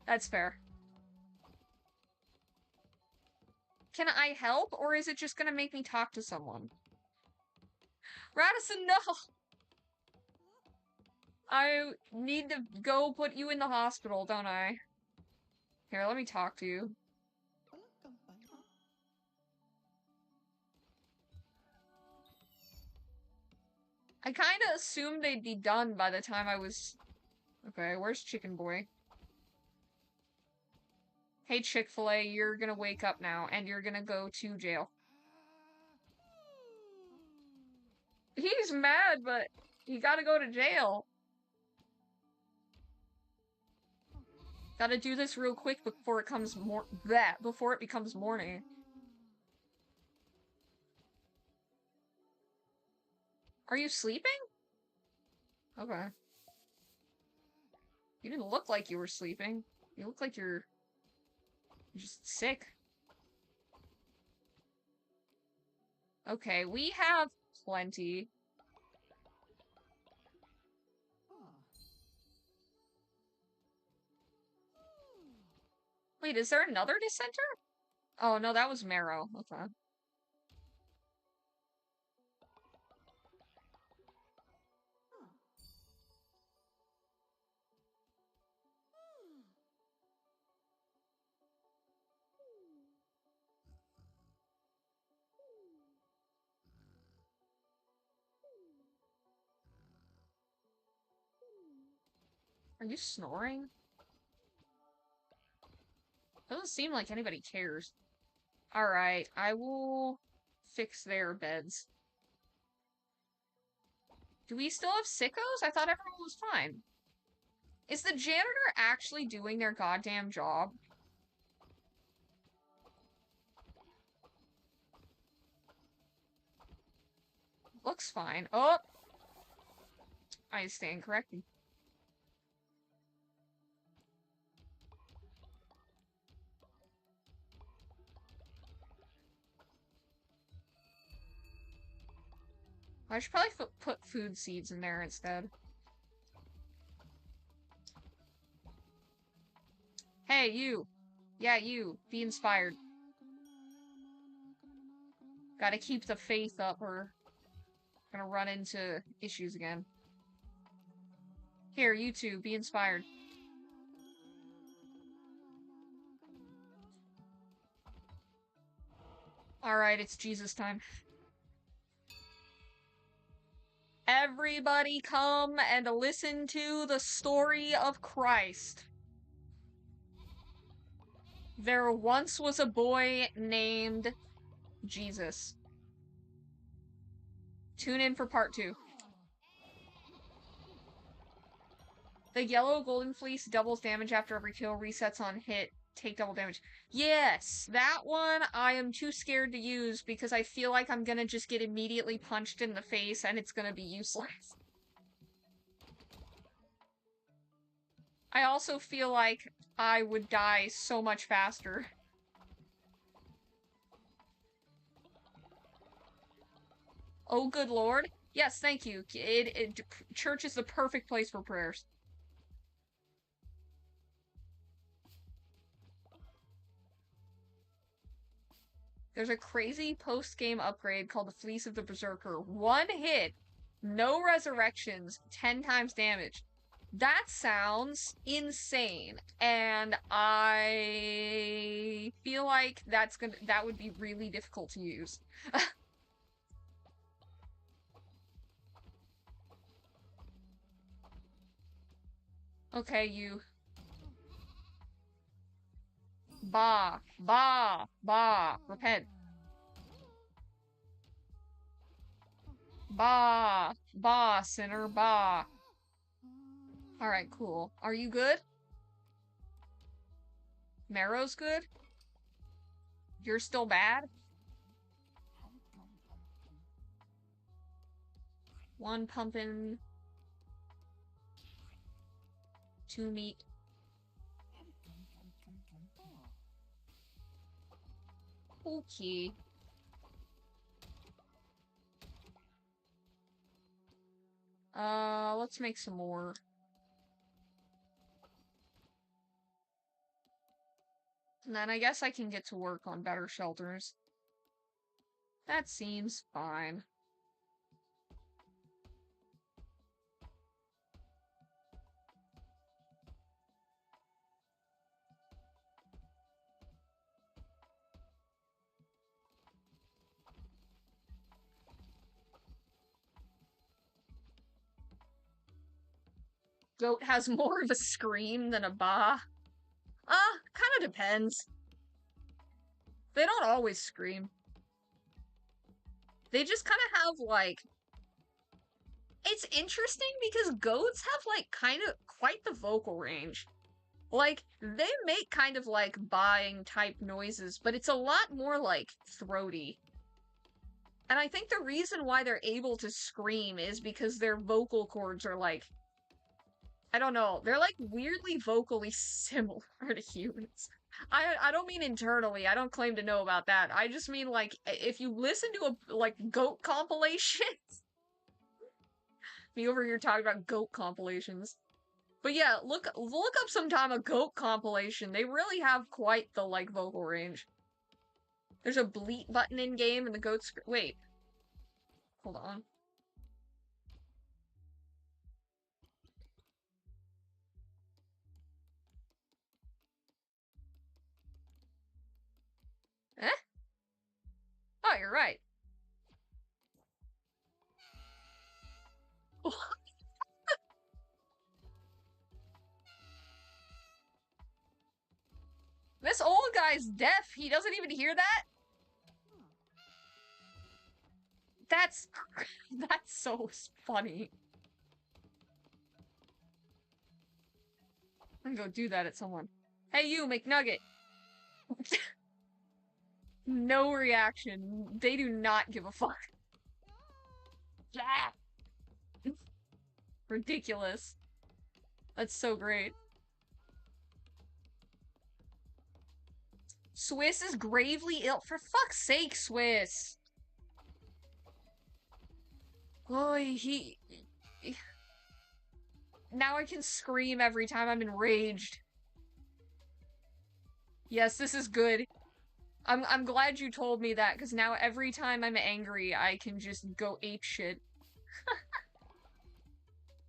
That's fair. Can I help, or is it just gonna make me talk to someone? Radisson, no! I need to go put you in the hospital, don't I? Here, let me talk to you. I kinda assumed they'd be done by the time I was... Okay, where's Chicken Boy? Hey, Chick-fil-A, you're gonna wake up now, and you're gonna go to jail. He's mad, but you gotta go to jail. Gotta do this real quick before it comes before it becomes morning. Are you sleeping? Okay. You didn't look like you were sleeping. You look like you're just sick. Okay, we have plenty. Wait, is there another dissenter? Oh, no, that was Marrow. Okay. Are you snoring? Doesn't seem like anybody cares. Alright, I will fix their beds. Do we still have sickos? I thought everyone was fine. Is the janitor actually doing their goddamn job? Looks fine. Oh! I stand corrected. I should probably put food seeds in there instead. Hey, you! Yeah, you. Be inspired. Gotta keep the faith up or gonna run into issues again. Here, you two, be inspired. Alright, it's Jesus time. Everybody come and listen to the story of Christ. There once was a boy named Jesus. Tune in for part 2. The yellow golden fleece doubles damage after every kill, resets on hit, take double damage. Yes, that one I am too scared to use because I feel like I'm gonna just get immediately punched in the face and it's gonna be useless. I also feel like I would die so much faster. Oh, good lord. Yes, thank you. Church is the perfect place for prayers. There's a crazy post-game upgrade called the Fleece of the Berserker. One hit, no resurrections, 10 times damage. That sounds insane, and I feel like that would be really difficult to use. Okay, you. Bah, bah, bah, repent. Bah, bah, sinner, bah. Alright, cool. Are you good? Marrow's good? You're still bad? One pumping. Two meat. Okay. Let's make some more. And then I guess I can get to work on better shelters. That seems fine. Goat has more of a scream than a ba. Kinda depends. They don't always scream. They just kind of have, like... It's interesting because goats have, like, kind of quite the vocal range. Like, they make kind of, like, baaing type noises, but it's a lot more, like, throaty. And I think the reason why they're able to scream is because their vocal cords are, like... I don't know. They're, like, weirdly vocally similar to humans. I don't mean internally. I don't claim to know about that. I just mean, like, if you listen to a, like, goat compilations... Me over here talking about goat compilations. But yeah, look up sometime a goat compilation. They really have quite the, like, vocal range. There's a bleat button in game and the goats... Wait. Hold on. Eh? Oh, you're right. This old guy's deaf. He doesn't even hear that? That's... That's so funny. I'm gonna go do that at someone. Hey, you, McNugget. No reaction. They do not give a fuck. Ridiculous. That's so great. Swiss is gravely ill. For fuck's sake, Swiss. Oh, now I can scream every time I'm enraged. Yes, this is good. I'm glad you told me that, because now every time I'm angry, I can just go ape shit.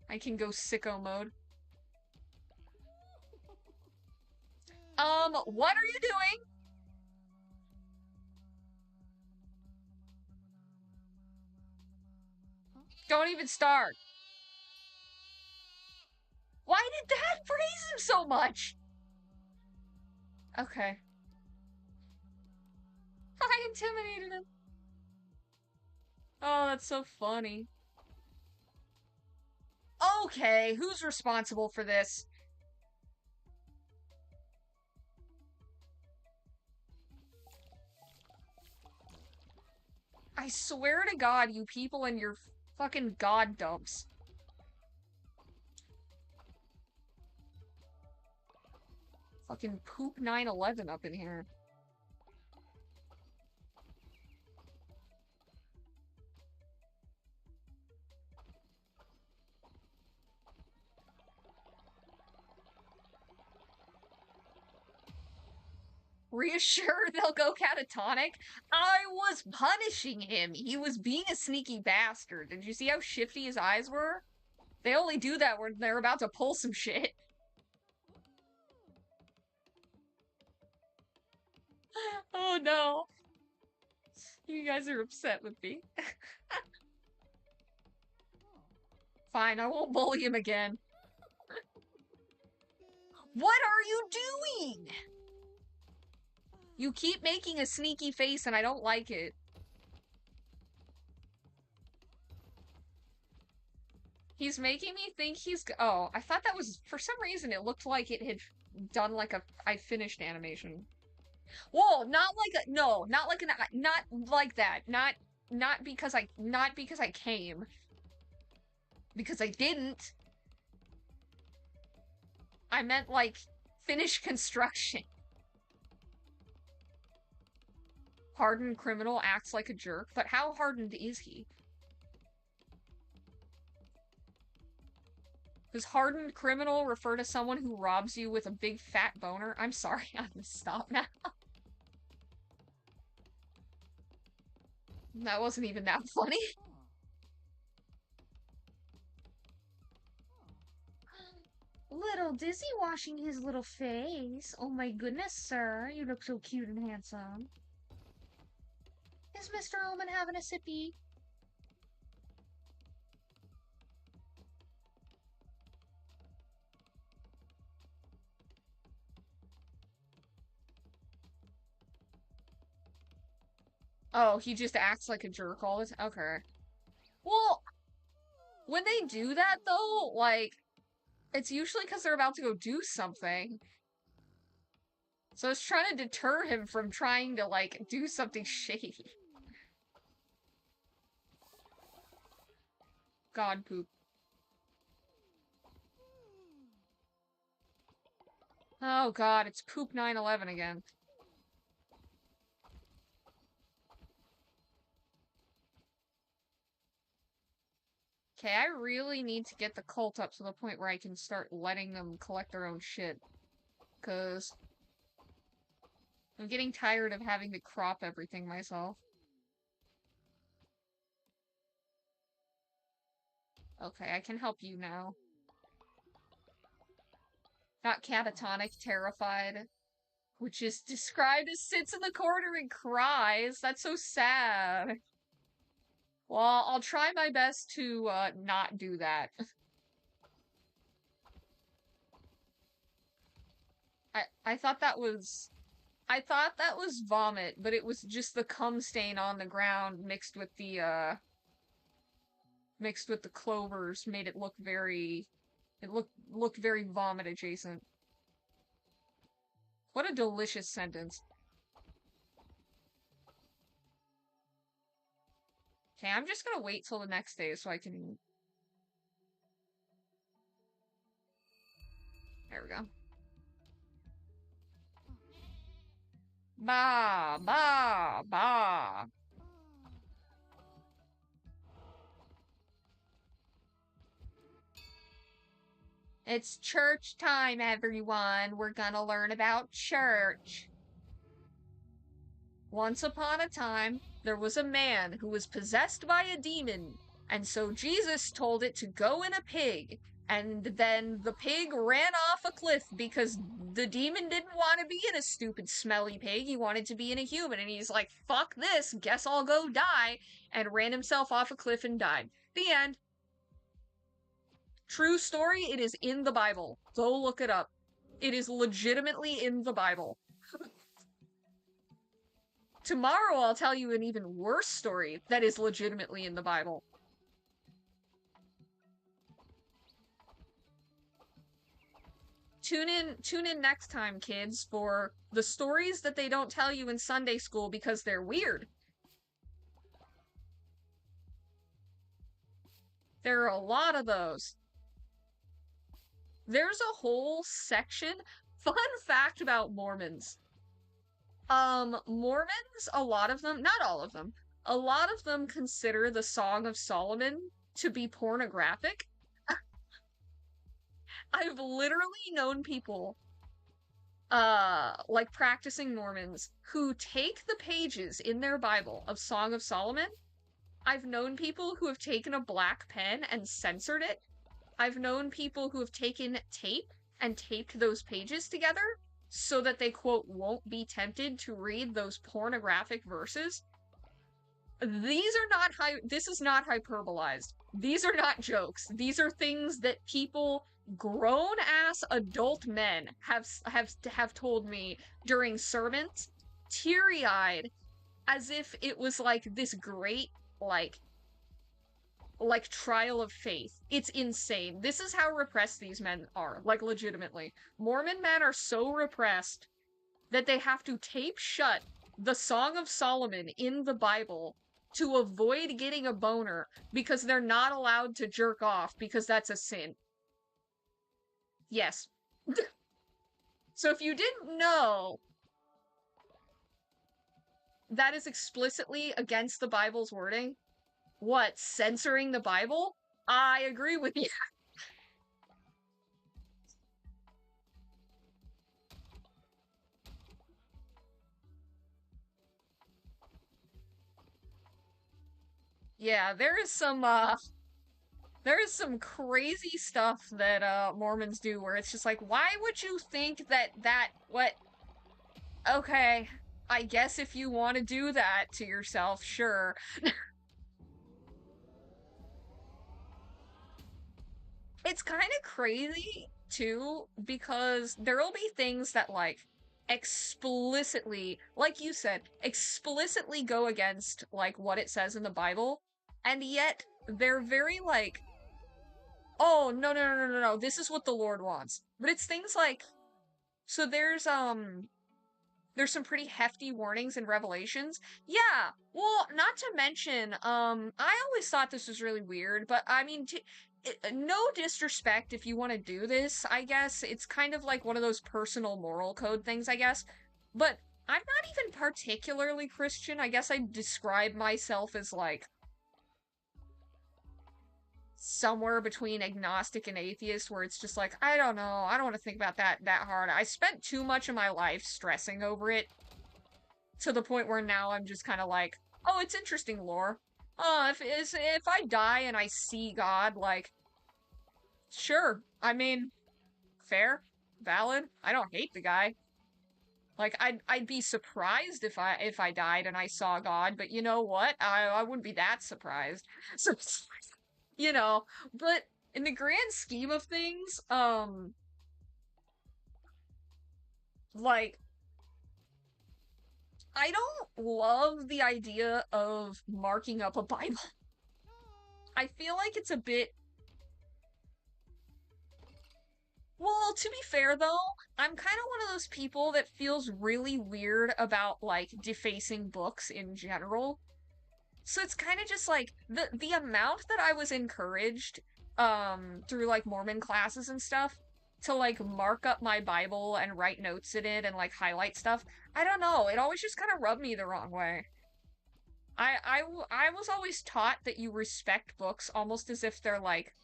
I can go sicko mode. What are you doing? Don't even start. Why did that praise him so much? Okay. I intimidated him. Oh, that's so funny. Okay, who's responsible for this? I swear to God, you people and your fucking god dumps. Fucking poop 9/11 up in here. Reassure they'll go catatonic? I was punishing him. He was being a sneaky bastard. Did you see how shifty his eyes were? They only do that when they're about to pull some shit. Oh no. You guys are upset with me. Fine, I won't bully him again. What are you doing? You keep making a sneaky face and I don't like it. He's making me think he's... Oh, I thought that was... For some reason, it looked like it had done like a I finished animation. Whoa, not like a... No, not like an... Not like that. Not because I... Not because I came. Because I didn't. I meant, like, finish construction. Hardened criminal acts like a jerk, but how hardened is he? Does hardened criminal refer to someone who robs you with a big fat boner? I'm sorry, I'm gonna stop now. That wasn't even that funny. Little Dizzy washing his little face. Oh my goodness, sir. You look so cute and handsome. Is Mr. Omen having a sippy? Oh, he just acts like a jerk all the time? Okay. Well, when they do that, though, like, it's usually because they're about to go do something. So it's trying to deter him from trying to, like, do something shady. God poop. Oh god, it's poop 9/11 again. Okay, I really need to get the cult up to the point where I can start letting them collect their own shit. Because I'm getting tired of having to crop everything myself. Okay, I can help you now. Got catatonic, terrified, which is described as sits in the corner and cries. That's so sad. Well, I'll try my best to not do that. I thought that was vomit, but it was just the cum stain on the ground mixed with the clovers made it look very looked very vomit adjacent. What a delicious sentence. Okay, I'm just gonna wait till the next day so I can. There we go. Ba ba ba. It's church time, everyone. We're gonna learn about church. Once upon a time, there was a man who was possessed by a demon, and so Jesus told it to go in a pig, and then the pig ran off a cliff because the demon didn't want to be in a stupid, smelly pig. He wanted to be in a human, and he's like, fuck this, guess I'll go die, and ran himself off a cliff and died. The end. True story, it is in the Bible. Go look it up. It is legitimately in the Bible. Tomorrow I'll tell you an even worse story that is legitimately in the Bible. Tune in next time, kids, for the stories that they don't tell you in Sunday school because they're weird. There are a lot of those. There's a whole section. Fun fact about Mormons. Mormons, a lot of them, not all of them, a lot of them consider the Song of Solomon to be pornographic. I've literally known people, like practicing Mormons, who take the pages in their Bible of Song of Solomon. I've known people who have taken a black pen and censored it. I've known people who have taken tape and taped those pages together so that they, quote, won't be tempted to read those pornographic verses. These are not this is not hyperbolized. These are not jokes. These are things that people, grown ass adult men have told me during sermons, teary-eyed, as if it was like this great like trial of faith. It's insane. This is how repressed these men are, like legitimately. Mormon men are so repressed that they have to tape shut the Song of Solomon in the Bible to avoid getting a boner because they're not allowed to jerk off because that's a sin. Yes. So if you didn't know, that is explicitly against the Bible's wording. What, censoring the Bible? I agree with you. Yeah, there is some crazy stuff that Mormons do where it's just like, why would you think that what okay, I guess if you want to do that to yourself, sure. It's kind of crazy too because there'll be things that like explicitly, like you said, explicitly go against like what it says in the Bible, and yet they're very like, oh no, this is what the Lord wants. But it's things like so there's some pretty hefty warnings and revelations. Yeah, well, not to mention, I always thought this was really weird, but I mean, no disrespect if you want to do this, I guess. It's kind of like one of those personal moral code things, I guess. But I'm not even particularly Christian. I guess I describe myself as like somewhere between agnostic and atheist, where it's just like, I don't know, I don't want to think about that hard. I spent too much of my life stressing over it to the point where now I'm just kind of like, oh, it's interesting lore. If I die and I see God, like, sure. I mean, fair, valid. I don't hate the guy. Like, I'd be surprised if I died and I saw God, but you know what? I wouldn't be that surprised. So, you know, but in the grand scheme of things, like, I don't love the idea of marking up a Bible. I feel like it's a bit. Well, to be fair though, I'm kind of one of those people that feels really weird about like defacing books in general. So it's kind of just like the amount that I was encouraged through like Mormon classes and stuff to like mark up my Bible and write notes in it and like highlight stuff. I don't know, it always just kind of rubbed me the wrong way. I was always taught that you respect books almost as if they're like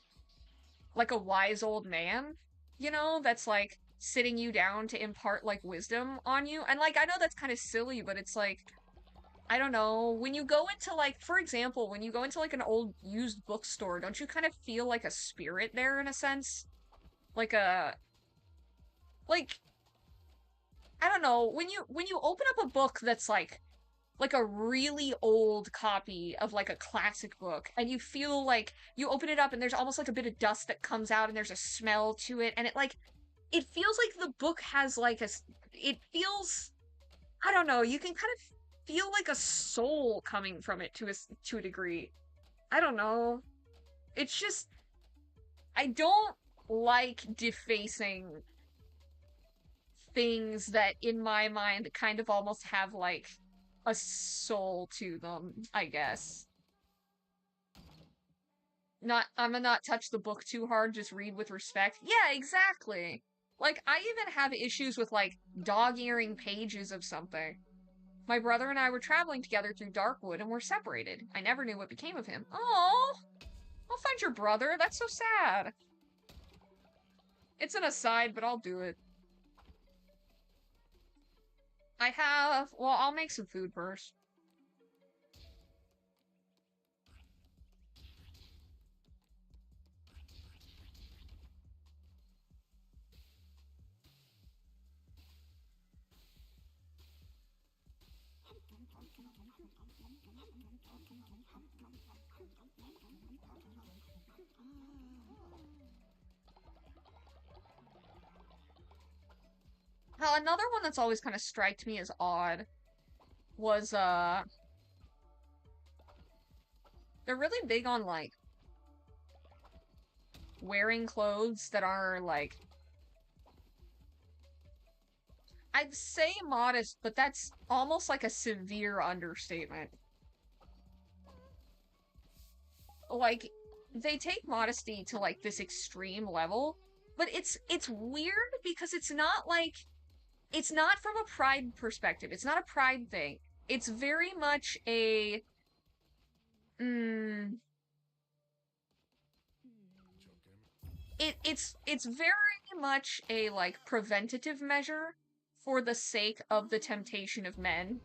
a wise old man, you know, that's like sitting you down to impart like wisdom on you. And like I know that's kind of silly, but it's like I don't know, when you go into like for example, when you go into like an old used bookstore, don't you kind of feel like a spirit there in a sense? Like a like I don't know, when you open up a book that's like a really old copy of like a classic book and you feel like you open it up and there's almost like a bit of dust that comes out and there's a smell to it and it feels like the book has like it feels I don't know, you can kind of feel like a soul coming from it to a degree. I don't know. It's just I don't like defacing things that in my mind kind of almost have like a soul to them, I guess. Not I'm gonna not touch the book too hard, just read with respect. Yeah, exactly. Like I even have issues with like dog-earing pages of something. My brother and I were traveling together through Darkwood and were separated. I never knew what became of him. Oh, I'll find your brother. That's so sad. It's an aside, but I'll do it. Well, I'll make some food first. Another one that's always kind of striked me as odd was they're really big on like wearing clothes that are like I'd say modest, but that's almost like a severe understatement. Like they take modesty to like this extreme level, but it's weird because it's not like it's not from a pride perspective. It's not a pride thing. It's very much a mm, it's very much a like preventative measure for the sake of the temptation of men.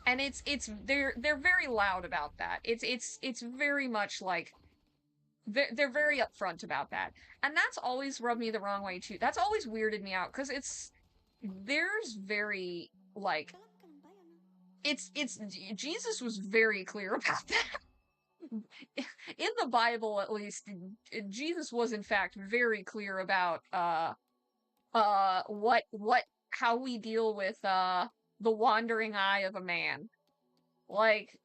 And it's they're very loud about that. It's very much like they're very upfront about that. And that's always rubbed me the wrong way too. That's always weirded me out because there's very like it's Jesus was very clear about that. In the Bible at least, Jesus was in fact very clear about what how we deal with the wandering eye of a man. Like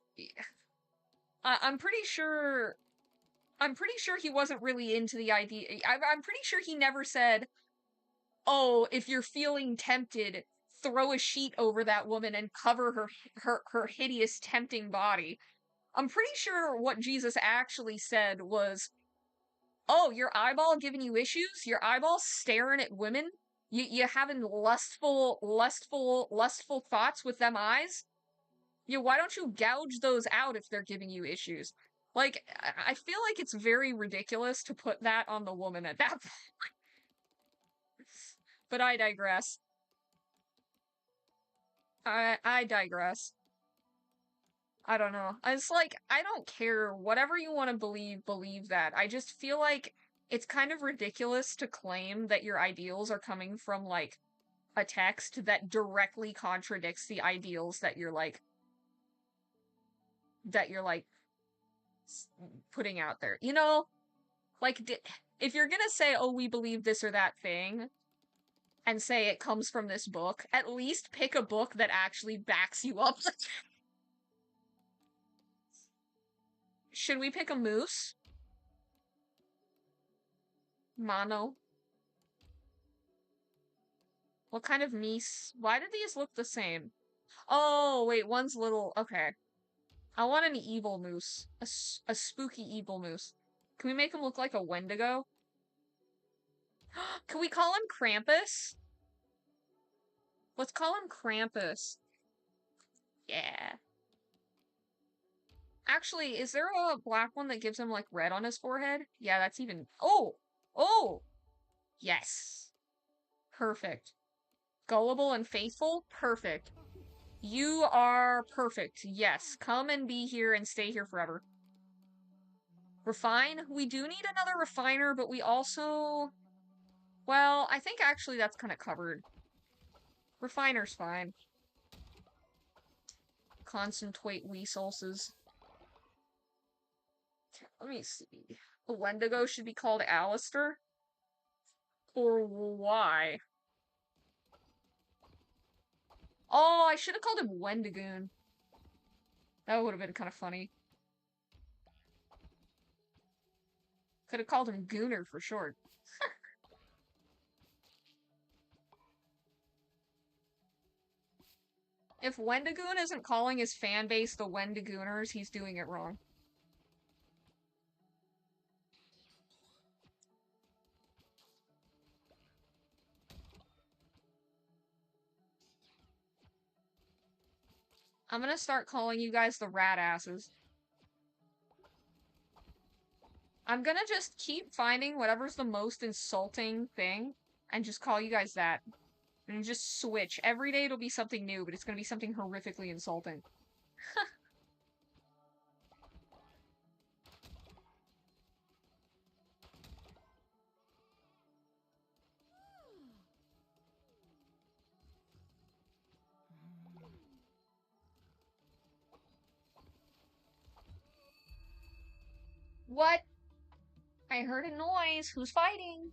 I'm pretty sure he wasn't really into the idea. I'm pretty sure he never said, "Oh, if you're feeling tempted, throw a sheet over that woman and cover her hideous, tempting body." I'm pretty sure what Jesus actually said was, "Oh, your eyeball giving you issues? Your eyeball staring at women? You having lustful thoughts with them eyes? Yeah, why don't you gouge those out if they're giving you issues?" Like, I feel like it's very ridiculous to put that on the woman at that point. But I digress. I digress. I don't know. It's like, I don't care. Whatever you want to believe, believe that. I just feel like it's kind of ridiculous to claim that your ideals are coming from, like, a text that directly contradicts the ideals that you're, like, putting out there. You know? Like, if you're gonna say, oh, we believe this or that thing, and say it comes from this book, at least pick a book that actually backs you up. Should we pick a moose? Mono. What kind of meese? Why do these look the same? Oh, wait, one's little... Okay. I want an evil moose. A spooky evil moose. Can we make him look like a Wendigo? Can we call him Krampus? Let's call him Krampus. Yeah. Actually, is there a black one that gives him, like, red on his forehead? Yeah, that's even... Oh! Oh! Yes. Perfect. Gullible and faithful? Perfect. You are perfect. Yes. Come and be here and stay here forever. Refine? We do need another refiner, but we also... Well, I think actually that's kind of covered. Refiner's fine. Concentrate resources. Let me see. The Wendigo should be called Alistair? Or why? Oh, I should have called him Wendigoon. That would have been kind of funny. Could have called him Gooner for short. If Wendigoon isn't calling his fan base the Wendigooners, he's doing it wrong. I'm gonna start calling you guys the rat asses. I'm gonna just keep finding whatever's the most insulting thing and just call you guys that. And just switch. Every day it'll be something new, but it's gonna be something horrifically insulting. What? I heard a noise. Who's fighting?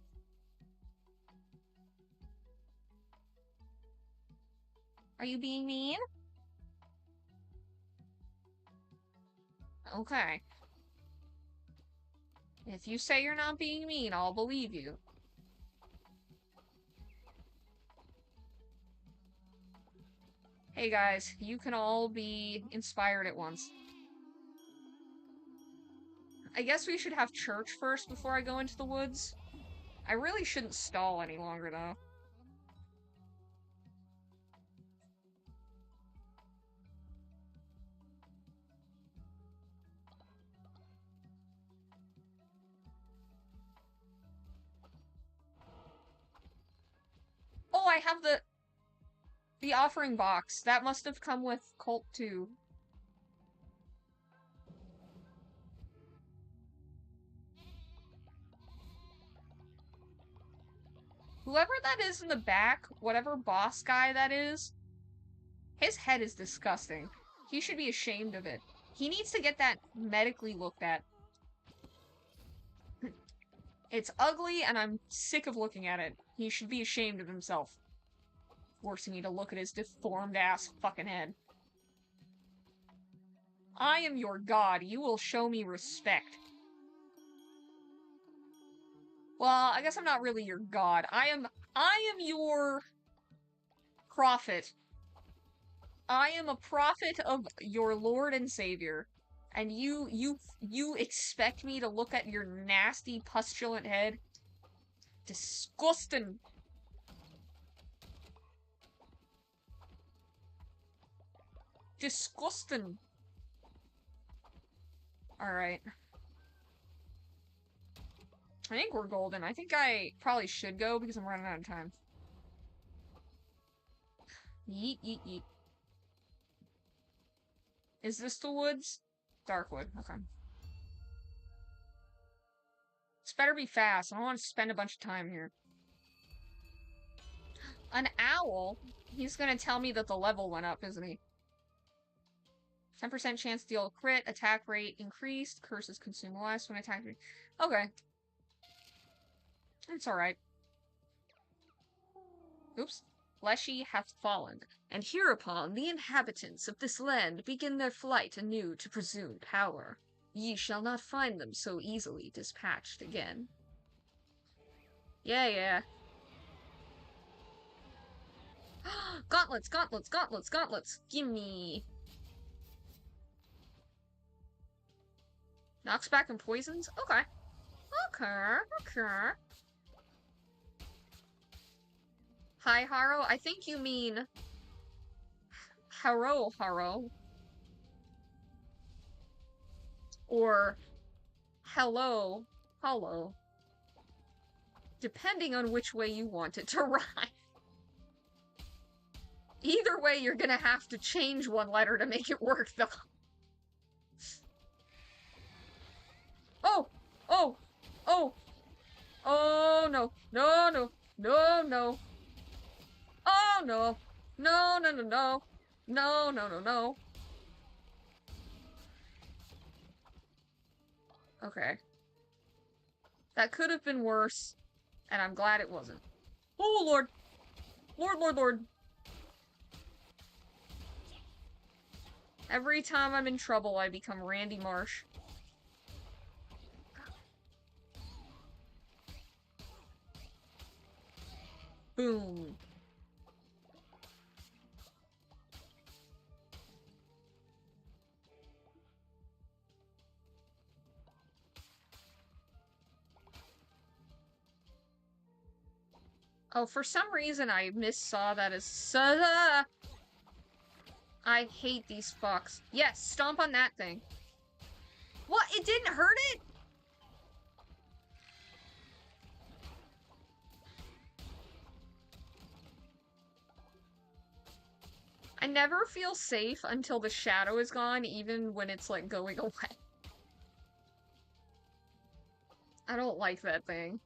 Are you being mean? Okay. If you say you're not being mean, I'll believe you. Hey guys, you can all be inspired at once. I guess we should have church first before I go into the woods. I really shouldn't stall any longer, though. Oh, I have the offering box. That must have come with Cult 2. Whoever that is in the back, whatever boss guy that is, his head is disgusting. He should be ashamed of it. He needs to get that medically looked at. It's ugly, and I'm sick of looking at it. He should be ashamed of himself. Forcing me to look at his deformed-ass fucking head. I am your god. You will show me respect. Well, I guess I'm not really your god. I am your prophet. I am a prophet of your Lord and Savior. And you expect me to look at your nasty, pustulant head? Disgusting. Disgusting. Alright. I think we're golden. I think I probably should go because I'm running out of time. Yeet, yeet, yeet. Is this the woods? Darkwood. Okay. This better be fast. I don't want to spend a bunch of time here. An owl? He's gonna tell me that the level went up, isn't he? 10% chance to deal crit, attack rate increased, curses consume less when attack rate. Okay. It's alright. Oops. Leshy hath fallen, and hereupon the inhabitants of this land begin their flight anew to presumed power. Ye shall not find them so easily dispatched again. Yeah. Gauntlets, gauntlets, gauntlets, gauntlets! Gimme! Knocks back and poisons? Okay. Okay. Hi, Haro. I think you mean Haro. Or hello. Depending on which way you want it to rhyme. Either way, you're gonna have to change one letter to make it work, though. Oh! Oh, no. No. Oh, no. No. Okay. That could have been worse, and I'm glad it wasn't. Oh, Lord. Lord. Every time I'm in trouble, I become Randy Marsh. Boom. Oh, for some reason I missaw that as I hate these fucks. Yes, stomp on that thing. What? It didn't hurt it? I never feel safe until the shadow is gone, even when it's, like, going away. I don't like that thing.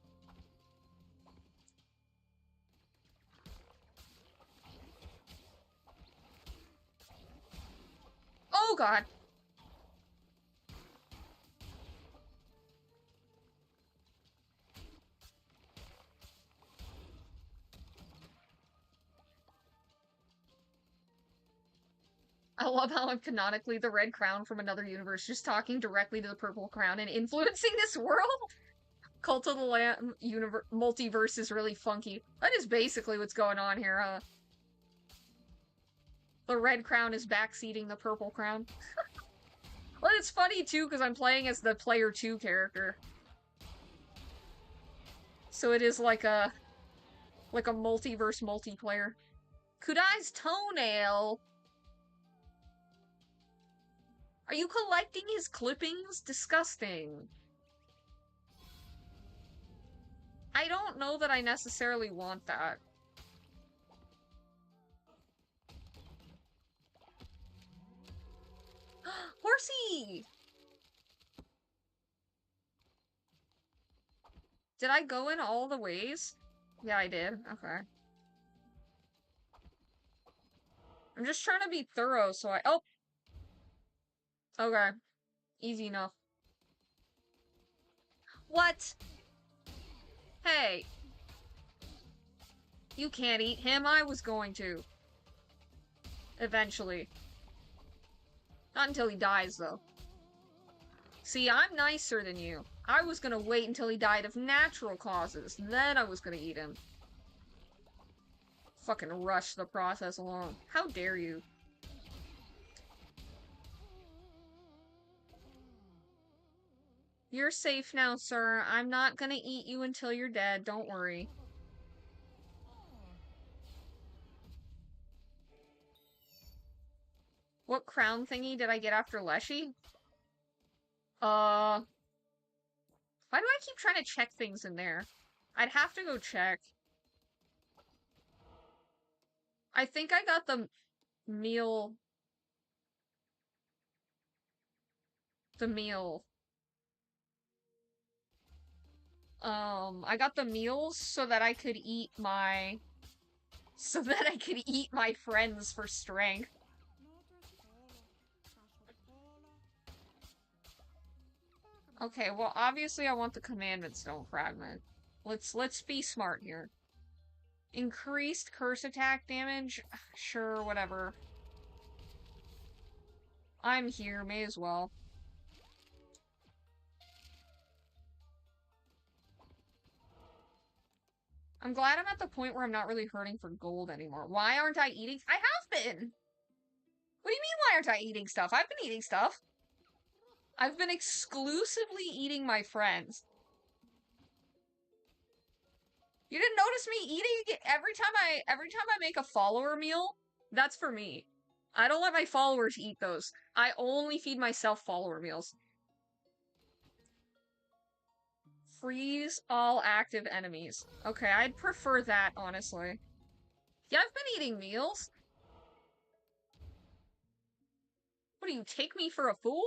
Oh, God! I love how I'm canonically the Red Crown from another universe, just talking directly to the Purple Crown and influencing this world. Cult of the Lamb multiverse is really funky. That is basically what's going on here, The Red Crown is backseating the Purple Crown. Well, it's funny, too, because I'm playing as the Player 2 character. So it is like a multiverse multiplayer. Kudai's toenail? Are you collecting his clippings? Disgusting. I don't know that I necessarily want that. Horsey! Did I go in all the ways? Yeah, I did. Okay. I'm just trying to be thorough, so I- Oh! Okay. Easy enough. What? Hey! You can't eat him, I was going to. Eventually. Not until he dies, though. See, I'm nicer than you. I was gonna wait until he died of natural causes, then I was gonna eat him. Fucking rush the process along. How dare you? You're safe now, sir. I'm not gonna eat you until you're dead, don't worry. What crown thingy did I get after Leshy? Why do I keep trying to check things in there? I'd have to go check. I think I got the meal... The meal. I got the meals so that I could eat my... So that I could eat my friends for strength. Okay, well, obviously I want the Commandment Stone fragment. Let's be smart here. Increased curse attack damage? Sure, whatever. I'm here, may as well. I'm glad I'm at the point where I'm not really hurting for gold anymore. Why aren't I eating? I have been! What do you mean, why aren't I eating stuff? I've been eating stuff. I've been exclusively eating my friends. You didn't notice me eating every time I make a follower meal? That's for me. I don't let my followers eat those. I only feed myself follower meals. Freeze all active enemies. Okay, I'd prefer that, honestly. Yeah, I've been eating meals. What do you take me for a fool?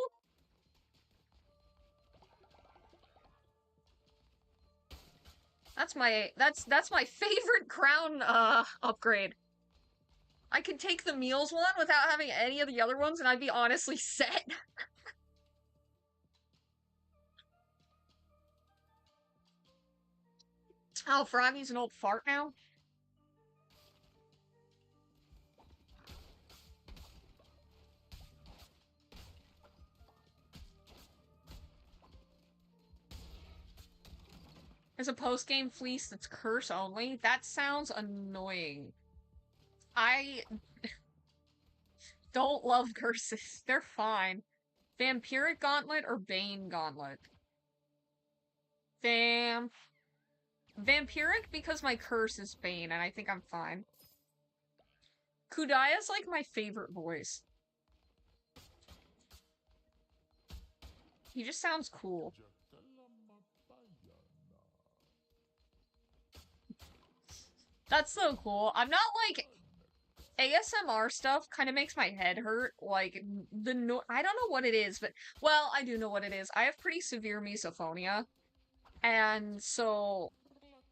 That's my favorite crown upgrade. I could take the meals one without having any of the other ones and I'd be honestly set. Oh, Froggy's an old fart now? There's a post-game fleece that's curse only? That sounds annoying. I don't love curses. They're fine. Vampiric Gauntlet or Bane Gauntlet? Vampiric because my curse is Bane, and I think I'm fine. Kudaya's like my favorite voice. He just sounds cool. That's so cool. I'm not like... ASMR stuff kind of makes my head hurt. Like, I don't know what it is, but... Well, I do know what it is. I have pretty severe misophonia. And so...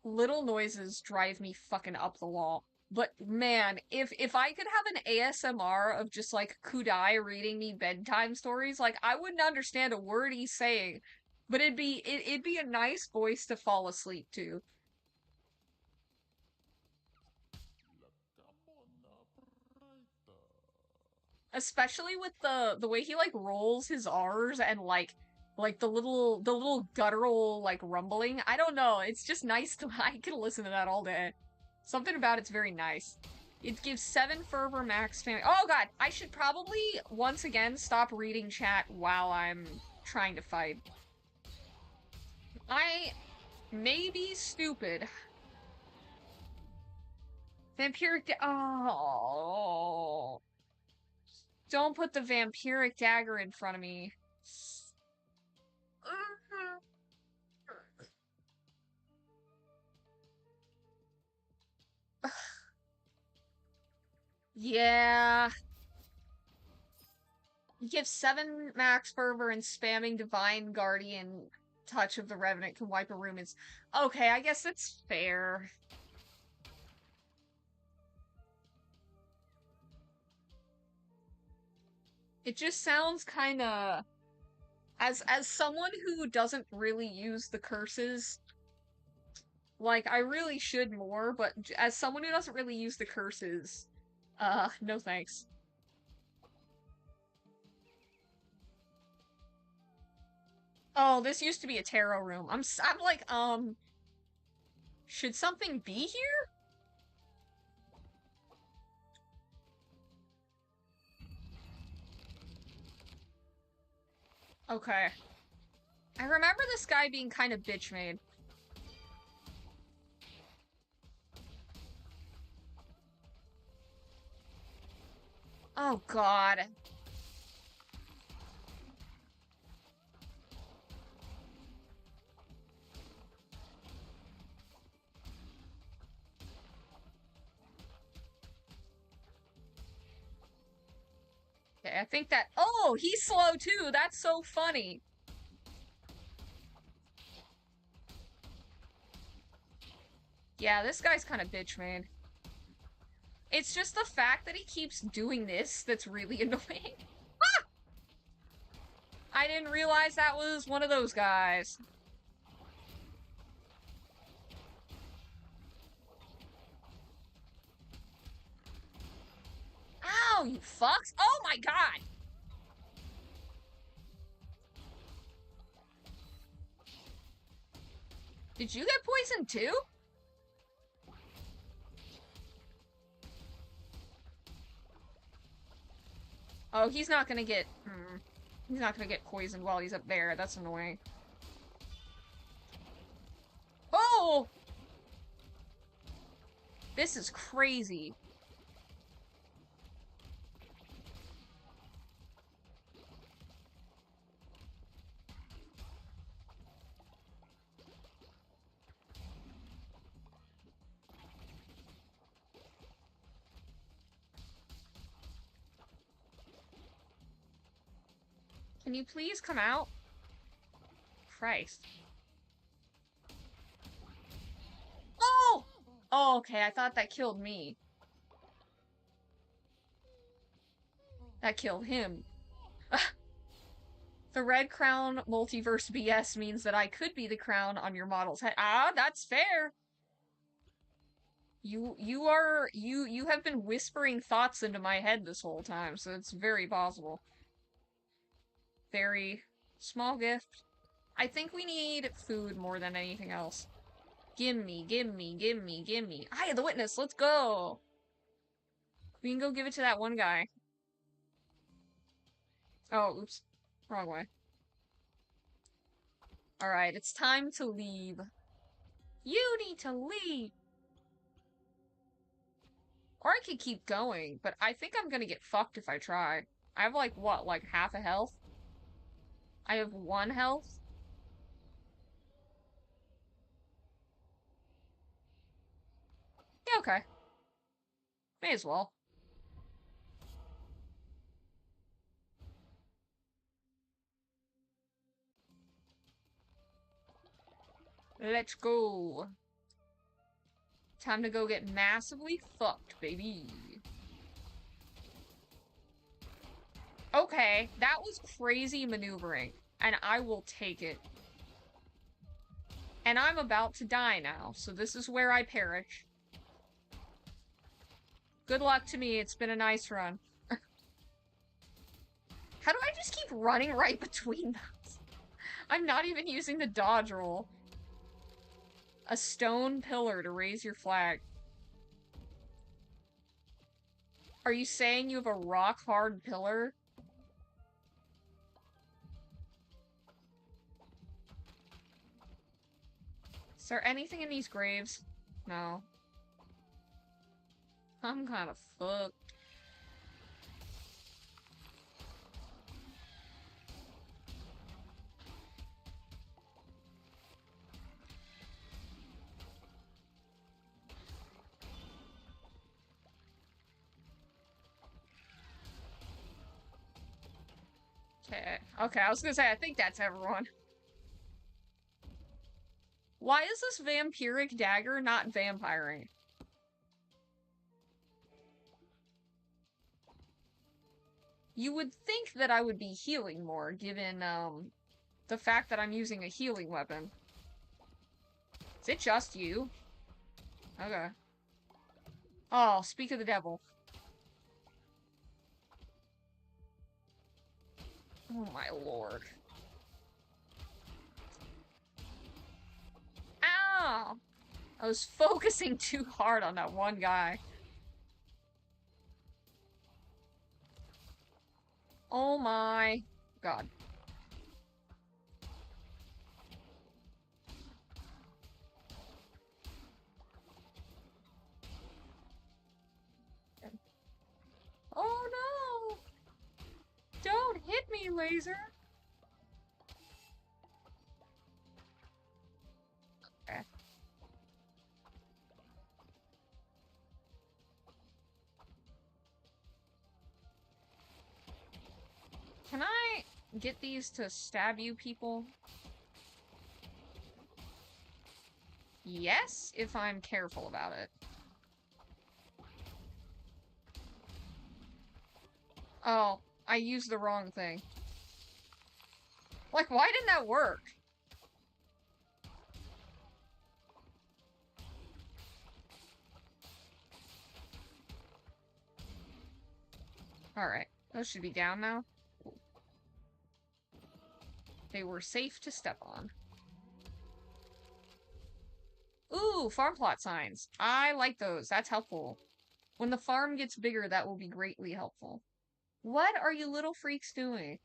Little noises drive me fucking up the wall. But man, if I could have an ASMR of just like Kudai reading me bedtime stories, like I wouldn't understand a word he's saying, but it'd be a nice voice to fall asleep to. Especially with the way he like rolls his R's and like the little guttural like rumbling. I don't know, it's just nice to I can listen to that all day. Something about it's very nice. It gives 7 fervor max family. Oh god, I should probably once again stop reading chat while I'm trying to fight. Maybe stupid. Vampiric oh. Don't put the vampiric dagger in front of me. Yeah. You give 7 max fervor and spamming Divine Guardian Touch of the Revenant can wipe a room. It's okay, I guess that's fair. It just sounds kinda as someone who doesn't really use the curses, like I really should more, but as someone who doesn't really use the curses, no thanks. Oh, this used to be a tarot room. I'm like, should something be here? Okay. I remember this guy being kind of bitch-made. Oh god. Okay, I think that- oh, he's slow too! That's so funny! Yeah, this guy's kind of bitch-made. It's just the fact that he keeps doing this that's really annoying. Ah! I didn't realize that was one of those guys. Ow, you fucks! Oh my god! Did you get poisoned too? Oh, he's not gonna get... He's not gonna get poisoned while he's up there. That's annoying. Oh! This is crazy. Can you please come out? Christ. Oh! Oh, okay, I thought that killed me. That killed him. The red crown multiverse BS means that I could be the crown on your model's head. Ah, that's fair. You have been whispering thoughts into my head this whole time, so it's very possible. Very small gift. I think we need food more than anything else. Gimme, gimme, gimme, gimme. Eye of the Witness, let's go! We can go give it to that one guy. Oh, oops. Wrong way. Alright, it's time to leave. You need to leave! Or I could keep going, but I think I'm gonna get fucked if I try. I have like, what, like half a health? I have 1 health? Yeah, okay. May as well. Let's go. Time to go get massively fucked, baby. Okay, that was crazy maneuvering, and I will take it. And I'm about to die now, so this is where I perish. Good luck to me, it's been a nice run. How do I just keep running right between those? I'm not even using the dodge roll. A stone pillar to raise your flag. Are you saying you have a rock-hard pillar? Is there anything in these graves? No. I'm kind of fucked. Okay. Okay, I was gonna say, I think that's everyone. Why is this vampiric dagger not vampiring? You would think that I would be healing more, given, the fact that I'm using a healing weapon. Is it just you? Okay. Oh, speak of the devil. Oh my lord. Ow! I was focusing too hard on that one guy. Oh my god. Oh no! Don't hit me, laser! Okay. Can I get these to stab you people? Yes, if I'm careful about it. Oh, I used the wrong thing. Like, why didn't that work? Alright, those should be down now. They were safe to step on. Ooh, farm plot signs. I like those. That's helpful. When the farm gets bigger, that will be greatly helpful. What are you little freaks doing?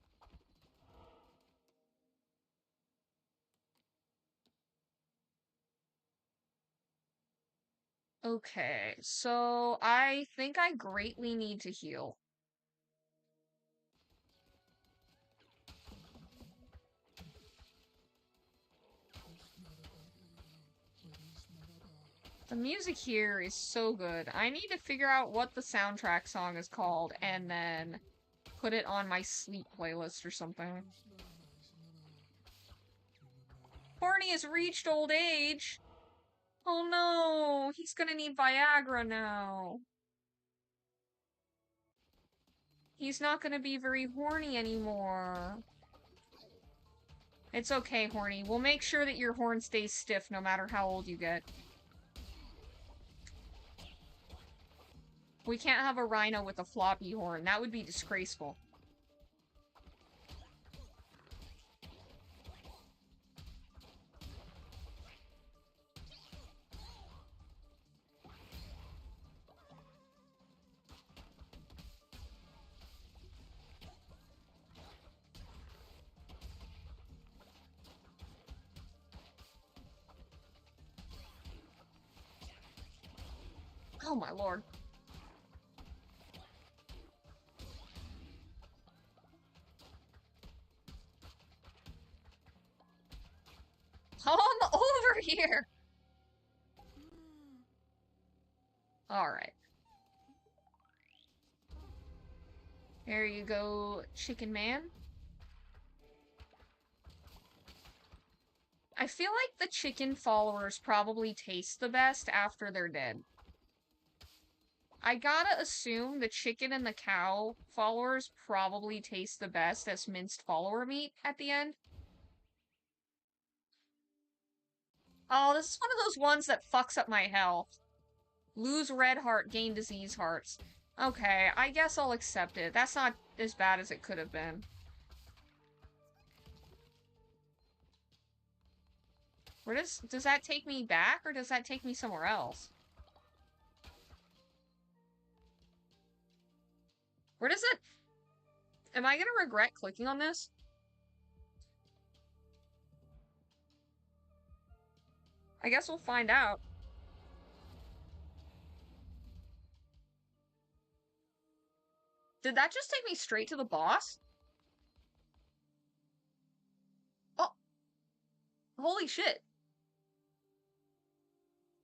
Okay, so I think I greatly need to heal. The music here is so good. I need to figure out what the soundtrack song is called and then put it on my sleep playlist or something. Horny has reached old age. Oh no, he's gonna need Viagra now. He's not gonna be very horny anymore. It's okay, Horny. We'll make sure that your horn stays stiff no matter how old you get. We can't have a rhino with a floppy horn. That would be disgraceful. Oh my lord. Come over here! Alright. There you go, Chicken Man. I feel like the chicken followers probably taste the best after they're dead. I gotta assume the chicken and the cow followers probably taste the best as minced follower meat at the end. Oh, this is one of those ones that fucks up my health. Lose red heart, gain disease hearts. Okay, I guess I'll accept it. That's not as bad as it could have been. Where does that take me back, or does that take me somewhere else? Where does it... Am I gonna regret clicking on this? I guess we'll find out. Did that just take me straight to the boss? Oh, holy shit.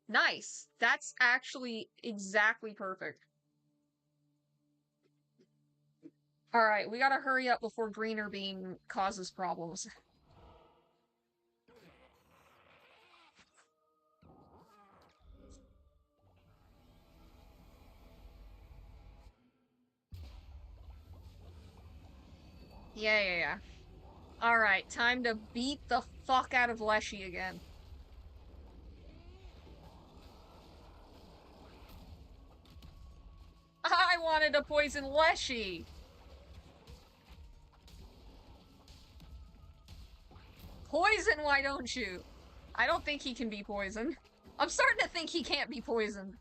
Nice. That's actually exactly perfect. Alright, we gotta hurry up before Greener Bean causes problems. Yeah. Alright, time to beat the fuck out of Leshy again. I wanted to poison Leshy! Poison, why don't you? I don't think he can be poisoned. I'm starting to think he can't be poisoned.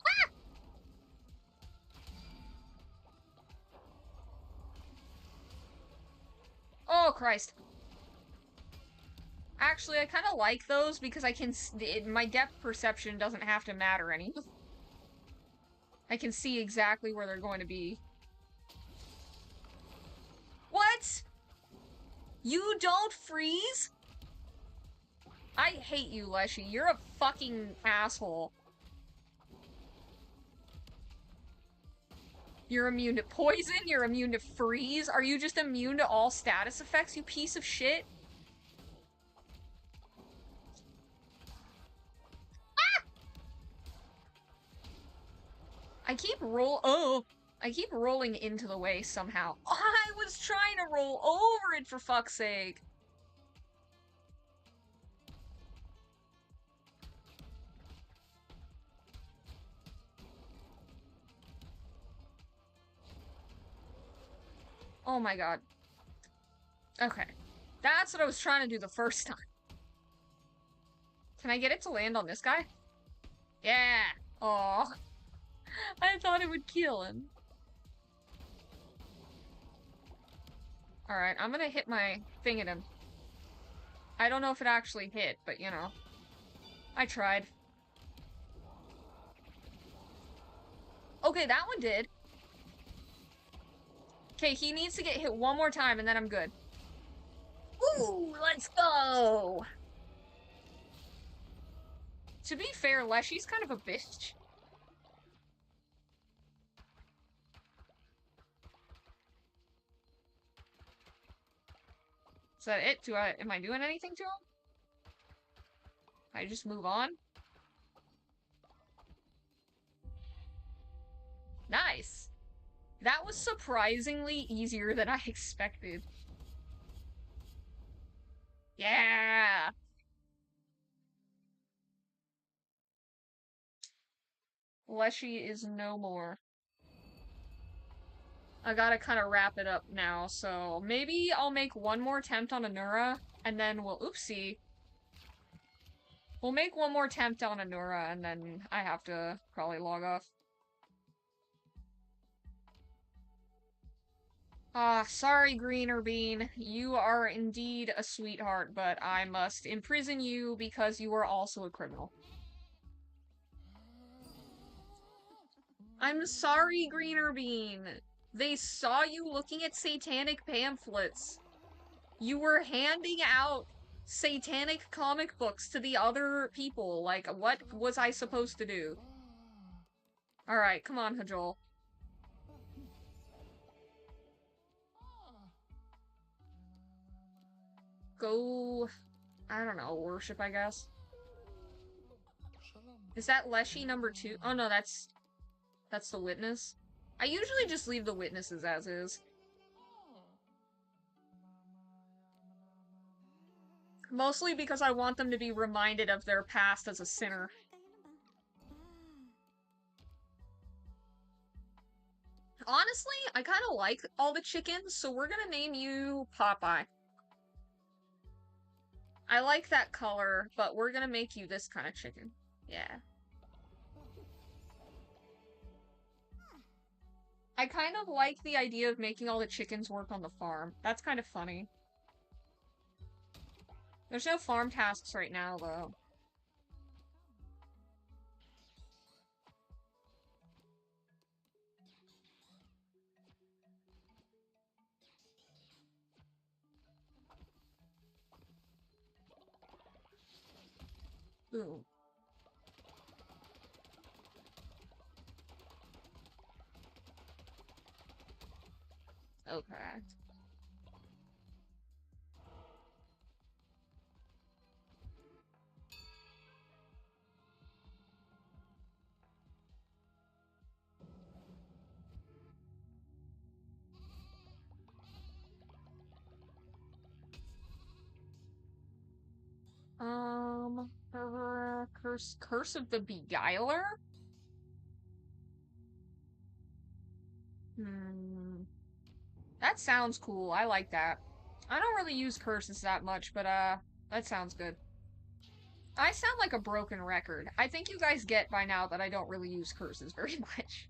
Ah! Oh, Christ. Actually, I kind of like those because I can... my depth perception doesn't have to matter any. I can see exactly where they're going to be. What? You don't freeze? I hate you, Leshy. You're a fucking asshole. You're immune to poison, you're immune to freeze. Are you just immune to all status effects, you piece of shit? Ah! I keep rolling into the way somehow. I was trying to roll over it, for fuck's sake. Oh my god. Okay. That's what I was trying to do the first time. Can I get it to land on this guy? Yeah. Aw. I thought it would kill him. Alright, I'm gonna hit my thing at him. I don't know if it actually hit, but you know. I tried. Okay, that one did. Okay, he needs to get hit one more time and then I'm good. Ooh, let's go! To be fair, Leshy's kind of a bitch. Is that it? Am I doing anything to him? I just move on? Nice. That was surprisingly easier than I expected. Yeah! Leshy is no more. I gotta kind of wrap it up now, so maybe I'll make one more attempt on Anura, and then we'll- oopsie. We'll make one more attempt on Anura, and then I have to probably log off. Ah, sorry, Greener Bean. You are indeed a sweetheart, but I must imprison you because you are also a criminal. I'm sorry, Greener Bean. They saw you looking at satanic pamphlets. You were handing out satanic comic books to the other people. Like, what was I supposed to do? Alright, come on, Hajol. Go... I don't know, worship, I guess. Is that Leshy number 2? Oh no, that's the witness. I usually just leave the witnesses as is. Mostly because I want them to be reminded of their past as a sinner. Honestly, I kind of like all the chickens, so we're gonna name you Popeye. I like that color, but we're gonna make you this kind of chicken. Yeah. I kind of like the idea of making all the chickens work on the farm. That's kind of funny. There's no farm tasks right now, though. Ooh. Okay. Curse of the Beguiler? Hmm. That sounds cool. I like that. I don't really use curses that much, but that sounds good. I sound like a broken record. I think you guys get by now that I don't really use curses very much.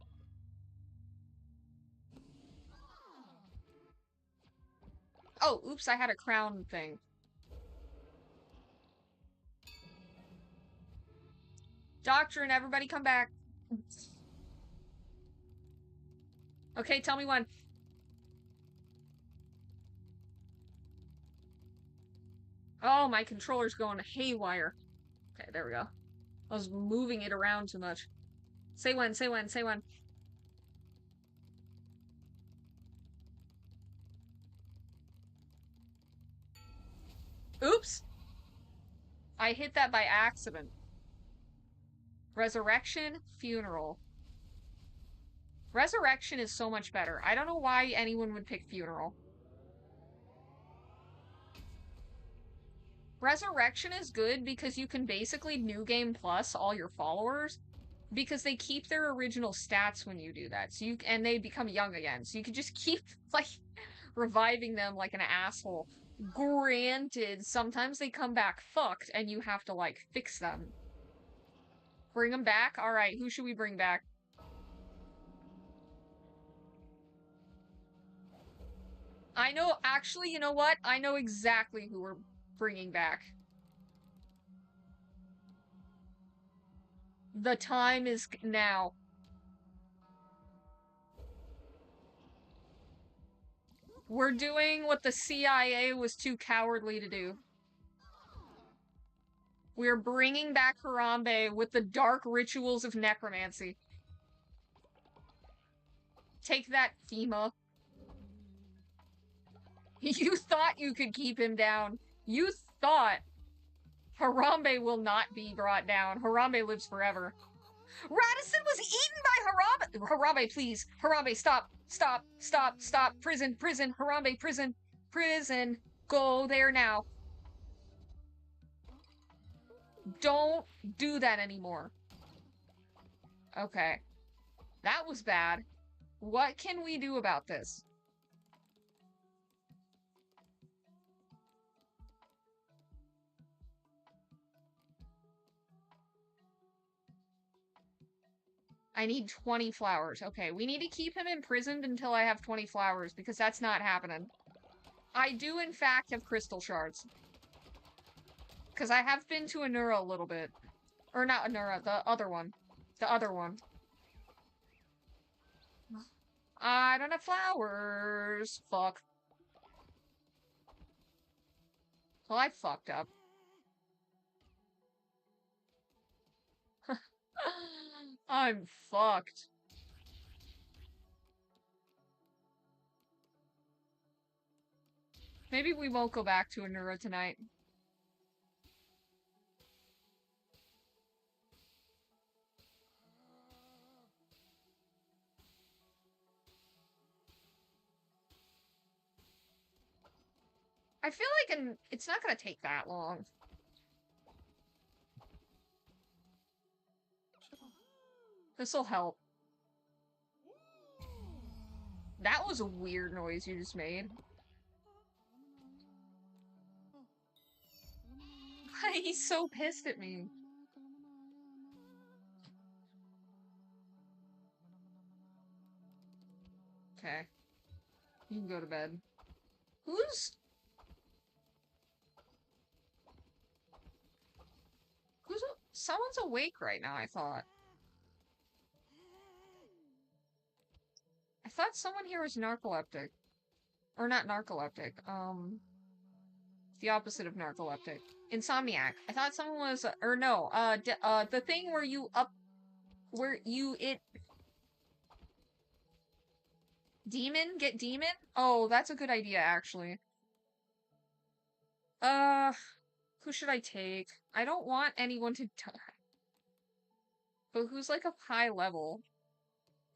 Oh, oops, I had a crown thing. Doctrine, everybody come back. Okay, tell me when. Oh, my controller's going haywire. Okay, there we go. I was moving it around too much. Say when, say when, say when. Oops! I hit that by accident. Resurrection, funeral. Resurrection is so much better. I don't know why anyone would pick funeral. Resurrection is good because you can basically New Game Plus all your followers because they keep their original stats when you do that. So and they become young again. So you can just keep like reviving them like an asshole. Granted, sometimes they come back fucked and you have to like fix them. Bring them back? All right, who should we bring back? I know, actually, you know what? I know exactly who we're bringing back. The time is now. We're doing what the CIA was too cowardly to do. We're bringing back Harambe with the dark rituals of necromancy. Take that, FEMA. You thought you could keep him down. You thought Harambe will not be brought down. Harambe lives forever. Radisson was eaten by Harambe! Harambe, please. Harambe, stop. Stop. Stop. Stop. Prison. Prison. Harambe, prison. Prison. Go there now. Don't do that anymore. Okay. That was bad. What can we do about this? I need 20 flowers. Okay, we need to keep him imprisoned until I have 20 flowers, because that's not happening. I do, in fact, have crystal shards. Because I have been to Anura a little bit. Or not Anura, the other one. The other one. I don't have flowers. Fuck. Well, I fucked up. I'm fucked. Maybe we won't go back to Anura tonight. I feel like it's not gonna take that long. This'll help. That was a weird noise you just made. He's so pissed at me. Okay. You can go to bed. Who's... Someone's awake right now, I thought. I thought someone here was narcoleptic. Or not narcoleptic, the opposite of narcoleptic. Insomniac. I thought someone was, or no, the thing where it demon? Get demon? Oh, that's a good idea, actually. Uh, who should I take? I don't want anyone to die. But who's like a high level?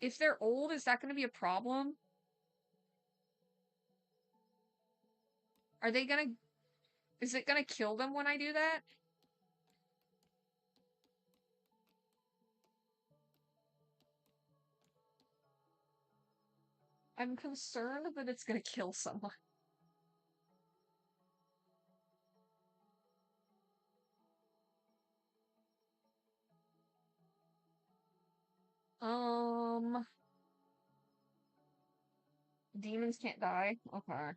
If they're old, is that gonna be a problem? Are they gonna... Is it gonna kill them when I do that? I'm concerned that it's gonna kill someone. Um... Demons can't die? Okay.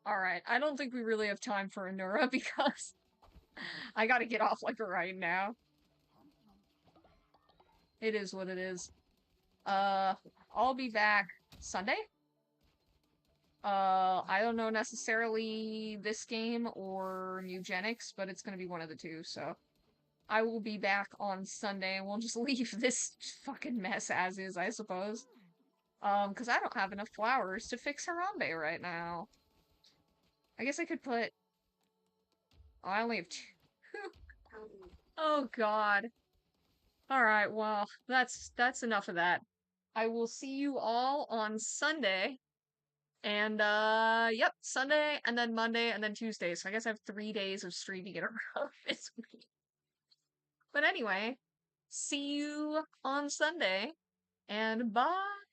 Alright, I don't think we really have time for Anura because I gotta get off like right now. It is what it is. Uh, I'll be back Sunday? I don't know necessarily this game or Eugenics, but it's gonna be one of the two, so. I will be back on Sunday and we'll just leave this fucking mess as is, I suppose. Because I don't have enough flowers to fix Harambe right now. I guess I could put... Oh, I only have two. Oh god. Alright, well, that's enough of that. I will see you all on Sunday. And, yep, Sunday, and then Monday, and then Tuesday. So I guess I have 3 days of streaming in a row this week. But anyway, see you on Sunday, and bye!